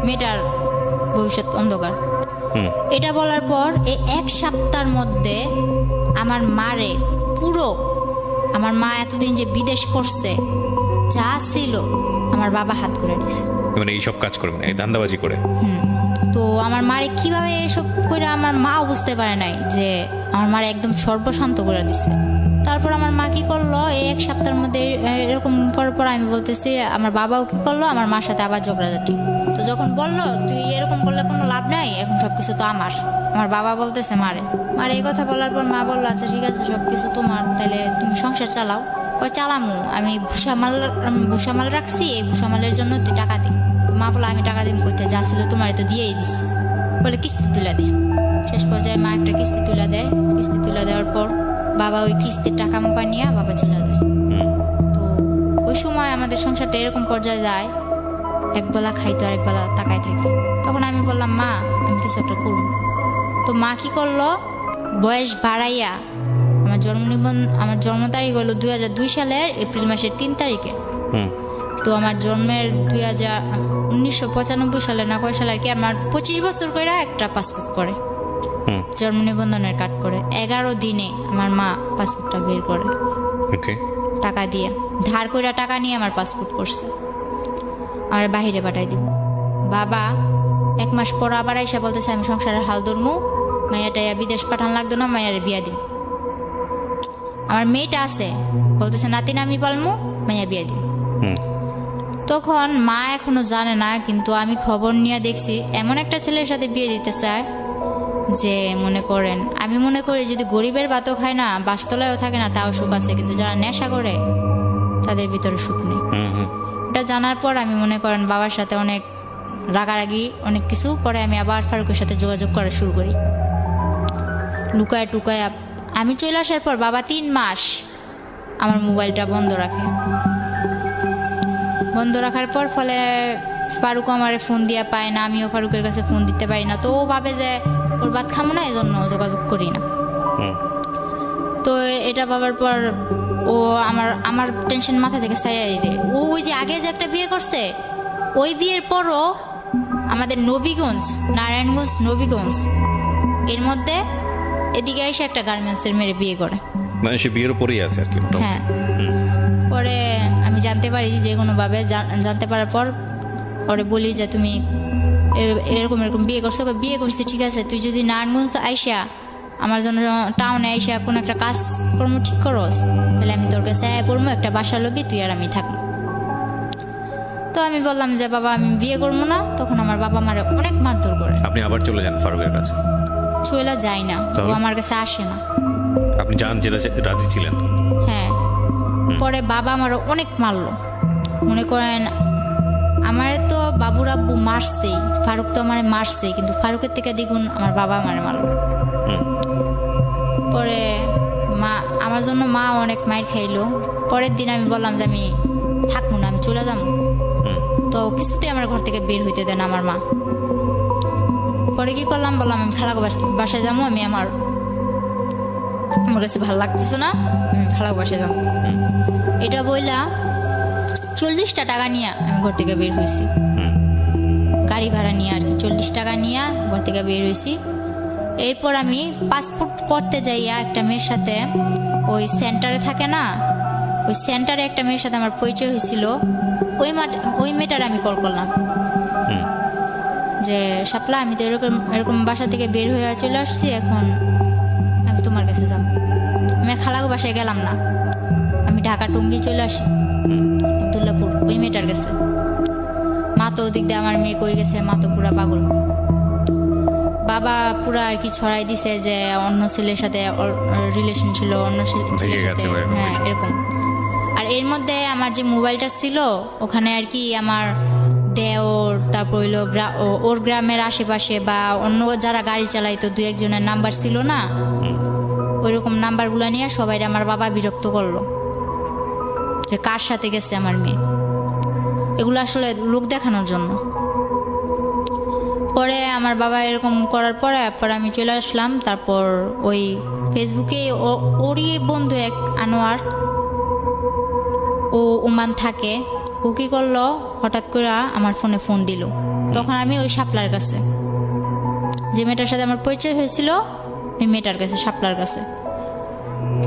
মেয়েটার ভবিষ্যৎ অন্ধকার। এটা বলার পর এই 1 সপ্তাহের মধ্যে আমার মারে পুরো, আমার মা এতদিন যে বিদেশ করছে যা ছিল আমার বাবা হাত করে নিছে, মানে এইসব কাজ করবেন এই ধান্দাবাজি করে। তো আমার মারে কিভাবে এসব করে আমার মা বুঝতে পারে নাই যে আমার মারে একদম সর্বশান্ত করে দিছে। তারপর আমার মা কি করলো, এই 1 সপ্তাহের মধ্যে এরকম করার পর আমি বলতেছি আমার বাবাও কি করলো আমার মার সাথে আবার ঝগড়াঝাটি। তো যখন বললো তুই এরকম করলে কোনো লাভ নাই, এখন সবকিছু তো আমার বাবা বলতেছে মারে এই কথা বলার পর মা বললো আচ্ছা ঠিক আছে সবকিছু তোমার, তাহলে তুমি সংসার চালাও। কই চালামু, আমি ভুষামাল রাখছি, এই ভুষামালের জন্য তুই টাকা দে। মা বলে আমি টাকা দিন করতে যা ছিল তোমার তো দিয়েই দিছি, বলে কিস্তি তুলে দে। শেষ পর্যায়ে মা একটা কিস্তি তুলে দেয়। কিস্তি তুলে দেওয়ার পর বাবা ওই কিস্তির টাকা মোকা নিয়ে বাবা চলে যায়। তো ওই সময় আমাদের সংসারটা এরকম পর্যায়ে যায়, একবেলা খাইতো আর একবেলা তাকায় থাকে। তখন আমি বললাম মা আমি কিছু একটা করব। তো মা কি করলো, বয়স বাড়াইয়া আমার জন্ম তারিখ হলো 2002 সালের এপ্রিল মাসের 3 তারিখে। তো আমার জন্মের 1995 সালে না কয় সালে আর কি আমার 25 বছর করে একটা পাসপোর্ট করে, জন্ম নিবন্ধনের কার্ড করে 11 দিনে আমার মা পাসপোর্টটা বের করে টাকা দিয়ে, ধার করে টাকা নিয়ে আমার পাসপোর্ট করছে, আমার বাহিরে পাঠাই দিব। বাবা 1 মাস পর আবার আইসা বলতেছে আমি সংসারের হাল ধরমু, মাইয়াটা বিদেশ পাঠান লাগতো না, মাইয়ারে বিয়া দিব। আমার মেয়েটা আছে বলতেছে নাতিন আমি পালমু, মাইয়া বিয়া দিব। তখন মা এখনো জানে না, কিন্তু আমি খবর নিয়ে দেখছি এমন একটা ছেলের সাথে বিয়ে দিতে চায় যে আমি মনে করি যদি গরিবের ভাতও খায় না, বাসতলায়ও থাকে না, তাও সুখ আছে, কিন্তু যারা নেশা করে তাদের ভিতরে সুখ নেই। এটা জানার পর আমি বাবার সাথে অনেক রাগারাগি অনেক কিছু, পরে আমি আবার ফারুকের সাথে যোগাযোগ করা শুরু করি লুকায় টুকায়। আমি চলে আসার পর বাবা 3 মাস আমার মোবাইলটা বন্ধ রাখার পর ফলে ফারুক আমার ফোন দিয়া পায় না, আমিও ফারুকের কাছে ফোন দিতে পারি না। তো ও ভাবে যে ওর ভাত খামো না, এই জন্য যোগাযোগ করি না। তো এটা ভাবার পর ও আমার টেনশন মাথা থেকে সারিয়ে দিতে, ওই যে আগে যে একটা বিয়ে করছে, ওই বিয়ের পরও আমাদের নারায়ণগঞ্জ নবীগঞ্জ এর মধ্যে এদিকে এসে একটা গার্মেন্টসের মেয়ে বিয়ে করে, মানে সে বিয়ের উপরেই আছে আর কি। হ্যাঁ, পরে আমি জানতে পারি যে কোনোভাবে জানতে পারার পর ওরে বলি যে তুমি এরকম বিয়ে করছো। বিয়ে করছি ঠিক আছে, তুই যদি নারায়ণগঞ্জ আইসা আমার জন্য টাউনে আইসা কোনো একটা কাজকর্ম ঠিক করস, তাহলে আমি তোর কাছে পড়বো, একটা বাসা লবি, তুই আর আমি থাকবো। তো আমি বললাম যে বাবা আমি বিয়ে করবো না। তখন আমার বাবা আমার অনেক মারধর করে। আপনি আবার চলে যান ফারুকের কাছে? চলে যাই না, ও আমার কাছে আসে না। আপনি জান যেতে রাজি ছিলেন? হ্যাঁ। পরে বাবা আমার অনেক মারলো, আমার তো বাবুর আব্বু মারছেই, ফারুক তো আমার মারছেই, কিন্তু ফারুকের থেকে দ্বিগুণ আমার বাবা আমার মারলো। পরে আমার জন্য মা অনেক মাইর খাইলো। পরের দিন আমি বললাম যে আমি থাকবো না, আমি চলে যাবো। তো কিছুতেই আমার ঘর থেকে বের হইতে দেন আমার মা। পরে কি করলাম, বললাম আমি খালাগো বাসায় যাবো, আমি আমার কাছে ভালো লাগতেছে না, আমি খালাগো বাসায় যাবো। এটা বইলা 40টা টাকা নিয়ে আমি ঘর থেকে বের হয়েছি, গাড়ি ভাড়া নিয়ে আর কি। 40 টাকা নিয়ে ঘর থেকে বের হয়েছি। এরপর আমি পাসপোর্ট করতে যাইয়া একটা মেয়ের সাথে, ওই সেন্টারে থাকে না, ওই সেন্টারে একটা মেয়ের সাথে আমার পরিচয় হয়েছিল। ওই মেয়েটার আমি কল করলাম যে শাপলা, আমি তো এরকম এরকম বাসা থেকে বের হয়ে চলে আসছি, এখন আমি তোমার কাছে যাব। আমি আর খালাগো বাসায় গেলাম না, আমি ঢাকা টঙ্গী চলে আসি, আব্দুল্লাপুর, ওই মেয়েটার কাছে। মা তো ওদিক দিয়ে আমার মেয়ে কই গেছে, মা তো পুরা পাগল। বাবা পুরা আর কি ছড়াই দিছে যে অন্য ছেলের সাথে রিলেশন ছিল, অন্য ছেলের সাথে, হ্যাঁ এরকম। আর এর মধ্যে আমার যে মোবাইলটা ছিল ওখানে আর কি আমার দেওর, তারপর হইলো ওর গ্রামের আশেপাশে বা অন্য যারা গাড়ি চালাইতো 2-1 জনের নাম্বার ছিল না, ওইরকম নাম্বারগুলো নিয়ে সবাই আমার বাবা বিরক্ত করলো যে কার সাথে গেছে আমার মেয়ে। এগুলো আসলে লোক দেখানোর জন্য। পরে আমার বাবা এরকম করার পরে আমি চলে আসলাম। তারপর ওই ফেসবুকে ওরই বন্ধু এক আনোয়ার, ও ওমান থাকে, ও কি করলো, হঠাৎ করে আমার ফোনে ফোন দিল। তখন আমি ওই শাপলার কাছে, যে মেয়েটার সাথে আমার পরিচয় হয়েছিল, ওই মেয়েটার কাছে, শাপলার কাছে।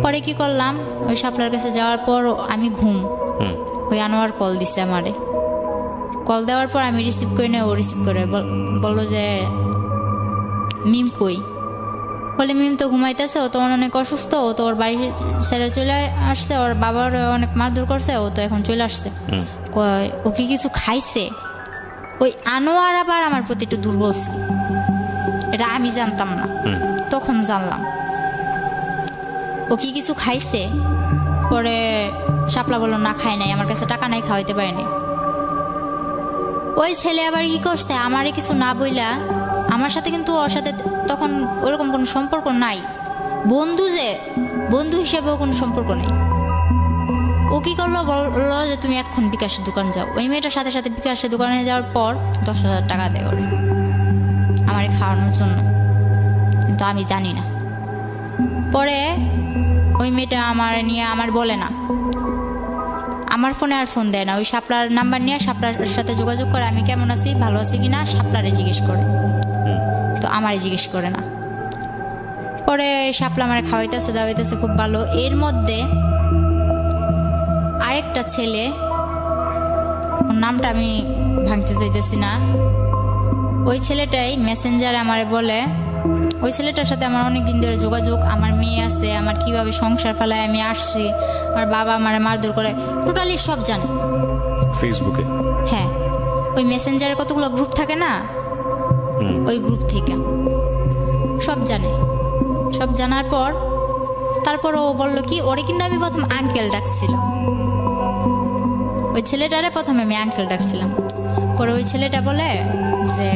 পরে কি করলাম, ওই শাপলার কাছে যাওয়ার পর আমি ওই আনোয়ার কল দিছে আমারে। কল দেওয়ার পর আমি রিসিভ করি না, ও রিসিভ করে বললো যে মিম কই। বলে মিম তো ঘুমাইতেছে, ও তো অনেক অসুস্থ, ও তো ওর বাড়ি ছেড়ে চলে আসছে, ওর বাবার অনেক মারধর করছে, ও তো এখন চলে আসছে। ও কি কিছু খাইছে? ওই আনোয়ার আবার আমার প্রতি একটু দুর্বল ছিল, এটা আমি জানতাম না, তখন জানলাম। ও কি কিছু খাইছে? পরে শাপলা বললো না খাই নাই, আমার কাছে টাকা নাই, খাওয়াইতে পারিনি। ওই ছেলে আবার কি করছে, আমারে কিছু না বইলা, আমার সাথে কিন্তু ওর সাথে তখন ওরকম কোনো সম্পর্ক নাই, বন্ধু হিসেবেও কোনো সম্পর্ক নেই। ও কি করলো, বললো যে তুমি এখন বিকাশের দোকান যাও। ওই মেয়েটার সাথে সাথে বিকাশের দোকানে যাওয়ার পর 10,000 টাকা দেয় ওরে আমারে খাওয়ানোর জন্য, কিন্তু আমি জানি না। পরে ওই মেয়েটা আমার নিয়ে আমার বলে না, আমার ফোনে আর ফোন দেয় না, ওই শাপলার নাম্বার নিয়ে শাপলার সাথে যোগাযোগ করে আমি কেমন আছি, ভালো আছি কিনা, শাপলারে জিজ্ঞেস করে, তো আমারে জিজ্ঞেস করে না। পরে শাপলা আমার খাওয়াইতেছে দাওয়াইতেছে খুব ভালো। এর মধ্যে আরেকটা ছেলে, ওর নামটা আমি ভাঙতে চাইতেছি না, ওই ছেলেটাই মেসেঞ্জারে আমারে বলে, ওই ছেলেটার সাথে আমার অনেক দিন ধরে যোগাযোগ, আমার মেয়ে আছে, আমার কিভাবে সংসার ফেলায় আমি আসছি, আমার বাবা আমারে মারধর করে, টোটালি সব জানে ফেসবুকে। হ্যাঁ, ওই মেসেঞ্জারে কতগুলো গ্রুপ থাকে না, ওই গ্রুপ থেকে সব জানে। সব জানার পর তারপর ও বললো কি, ওরে কিন্তু আমি প্রথম আঙ্কেল ডাকছিলাম, ওই ছেলেটারে প্রথমে আমি আঙ্কেল ডাকছিলাম। পরে ওই ছেলেটা বলে যে,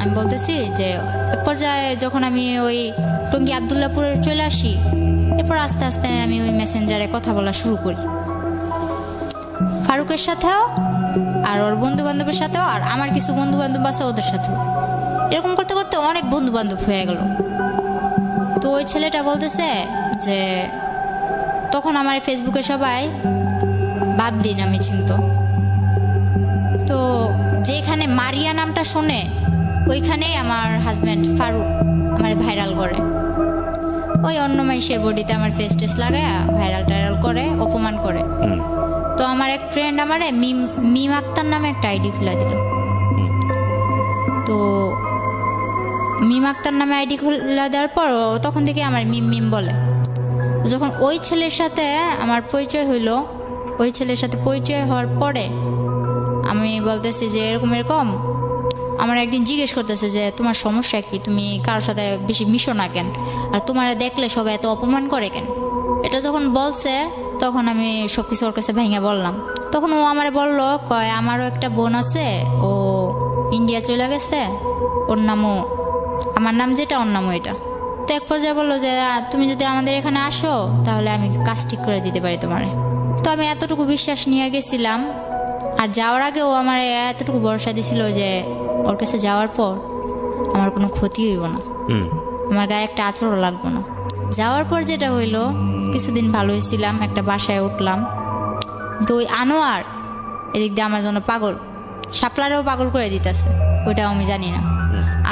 আমি বলতেছি যে এক পর্যায়ে যখন আমি ওই টঙ্গী আবদুল্লাপুরে চলে আসি, এরপর আস্তে আস্তে আমি ওই মেসেঞ্জারে কথা বলা শুরু করি ফারুকের সাথেও, আর ওর বন্ধু বান্ধবের সাথেও, আর আমার কিছু বন্ধু বান্ধব আছে ওদের সাথেও। এরকম করতে করতে অনেক বন্ধু বান্ধব হয়ে গেল। তো ওই ছেলেটা বলতেছে যে তখন আমার ফেসবুকে সবাই বাবলি নামে চিনত, তো যেখানে মারিয়া নামটা শোনে ওইখানেই আমার হাজব্যান্ড ফারুক আমার ভাইরাল করে, ওই অন্য মাইশের বডিতে আমার ফেস টেস লাগায় ভাইরাল করে, অপমান করে। তো আমার এক ফ্রেন্ড আমারে মিম আক্তার নামে একটা আইডি খুলে দিল। তো মিম আক্তার নামে আইডি খুলে দেওয়ার পর তখন থেকে আমার মিম বলে। যখন ওই ছেলের সাথে আমার পরিচয় হইলো, ওই ছেলের সাথে পরিচয় হওয়ার পরে আমি বলতেছি যে এরকম আমার একদিন জিজ্ঞেস করতেছে যে তোমার সমস্যা কি, তুমি কারোর সাথে বেশি মিশো না কেন, আর তোমার দেখলে সবাই এত অপমান করে কেন। এটা যখন বলছে তখন আমি সবকিছু ওর কাছে ভেঙে বললাম। তখন ও আমারে বললো, কয় আমারও একটা বোন আছে, ও ইন্ডিয়া চলে গেছে, ওর নামও আমার নাম যেটা, ওর নামও এটা। তো এক পর্যায়ে বললো যে তুমি যদি আমাদের এখানে আসো তাহলে আমি কাজ ঠিক করে দিতে পারি তোমারে। তো আমি এতটুকু বিশ্বাস নিয়ে গেছিলাম। আর যাওয়ার আগে ও আমার এতটুকু ভরসা দিছিল যে ওর কাছে যাওয়ার পর আমার কোনো ক্ষতি হইব না, আমার গায়ে একটা আঁচড়ও লাগবে না। যাওয়ার পর যেটা হইলো, কিছুদিন ভালো হয়েছিলাম, একটা বাসায় উঠলাম, তো ওই আনোয়ার এদিক দিয়ে আমার জন্য পাগল, শাপলারেও পাগল করে দিতেছে, ওইটাও আমি জানি না।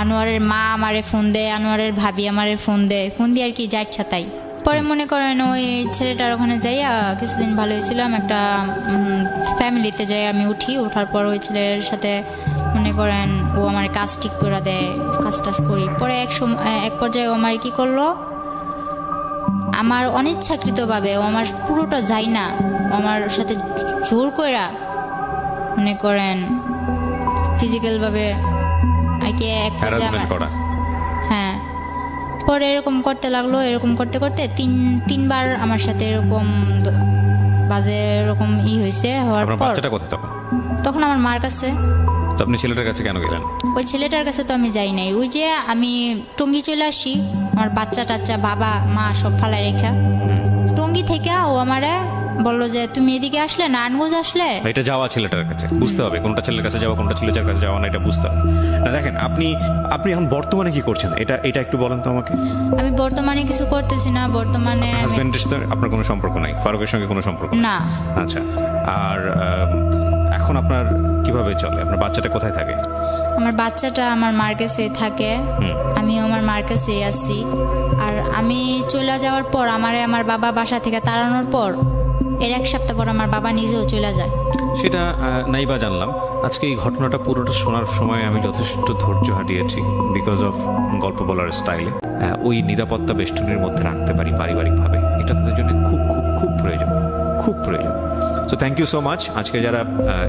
আনোয়ারের মা আমারে ফোন দেয়, আনোয়ারের ভাবি আমারে ফোন দেয়, ফোন দিয়ে আর কি যা ইচ্ছা তাই। পরে মনে করেন ওই ছেলেটার ওখানে যাইয়া কিছুদিন ভালো হয়েছিলাম, একটা ফ্যামিলিতে যাই আমি উঠি, ওঠার পর ওই ছেলের সাথে মনে করেন ও আমার কাজ ঠিক করে দেয়, কাজ টাজ করি। পরে এক পর্যায়ে ও আমার কি করলো, আমার অনিচ্ছাকৃতভাবে ও আমার পুরোটা যাই না, ও আমার সাথে জোর কইরা মনে করেন ফিজিক্যালভাবে আর কি এক হ্যারাসমেন্ট করা। হ্যাঁ, পরে এরকম করতে লাগলো, এরকম করতে করতে তিনবার আমার সাথে এরকম বাজে এরকম হয়েছে। হওয়ার আপনার পর বাচ্চাটা কোথায় তখন আমার মার কাছে। তো আপনি ছেলেটার কাছে কেন গেলেন? ওই ছেলেটার কাছে তো আমি যাই নাই, ওই যে আমি টঙ্গী চলে আসি, আমার বাচ্চা টাচ্চা বাবা মা সব ফালায় রেখা, টঙ্গী থেকে ও আমারে বললো যে তুমি এদিকে আসলে, নারায়ণগঞ্জ আসলে। এটা যাওয়া ছেলেটার কাছে, বুঝতে হবে কোনটা ছেলের কাছে যাওয়া কোনটা ছেলেটার কাছে যাওয়া না, এটা বুঝতে হবে না। দেখেন আপনি এখন বর্তমানে কি করছেন, এটা একটু বলেন তো আমাকে। আমি বর্তমানে কিছু করতেছি না, বর্তমানে হাজবেন্ডের সাথে আপনার কোনো সম্পর্ক নাই, ফারুকের সঙ্গে কোনো সম্পর্ক না। আচ্ছা, আর এখন আপনার কিভাবে চলে? আপনার বাচ্চাটা কোথায় থাকে? আমার বাচ্চাটা আমার মার কাছে থাকে, আমিও আমার মার কাছে আসি। আর আমি চলে যাওয়ার পর আমার বাবা বাসা থেকে তাড়ানোর পর এর এক সপ্তাহ পর আমার বাবা নিজেও চলে যায়। সেটা নাইবা জানলাম। আজকে এই ঘটনাটা পুরোটা শোনার সময় আমি যথেষ্ট ধৈর্য হারিয়েছি, বিকজ অফ গল্প বলার স্টাইলে। ওই নিরাপত্তা বেষ্টনীর মধ্যে রাখতে পারি পারিবারিকভাবে, এটা তাদের জন্য খুব খুব খুব প্রয়োজন, খুব প্রয়োজন। So thank you so much. আজকে যারা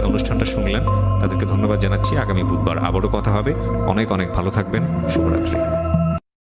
অনুষ্ঠানটা শুনলেন তাদেরকে ধন্যবাদ জানাচ্ছি। আগামী বুধবার আবারও কথা হবে। অনেক অনেক ভালো থাকবেন। শুভরাত্রি।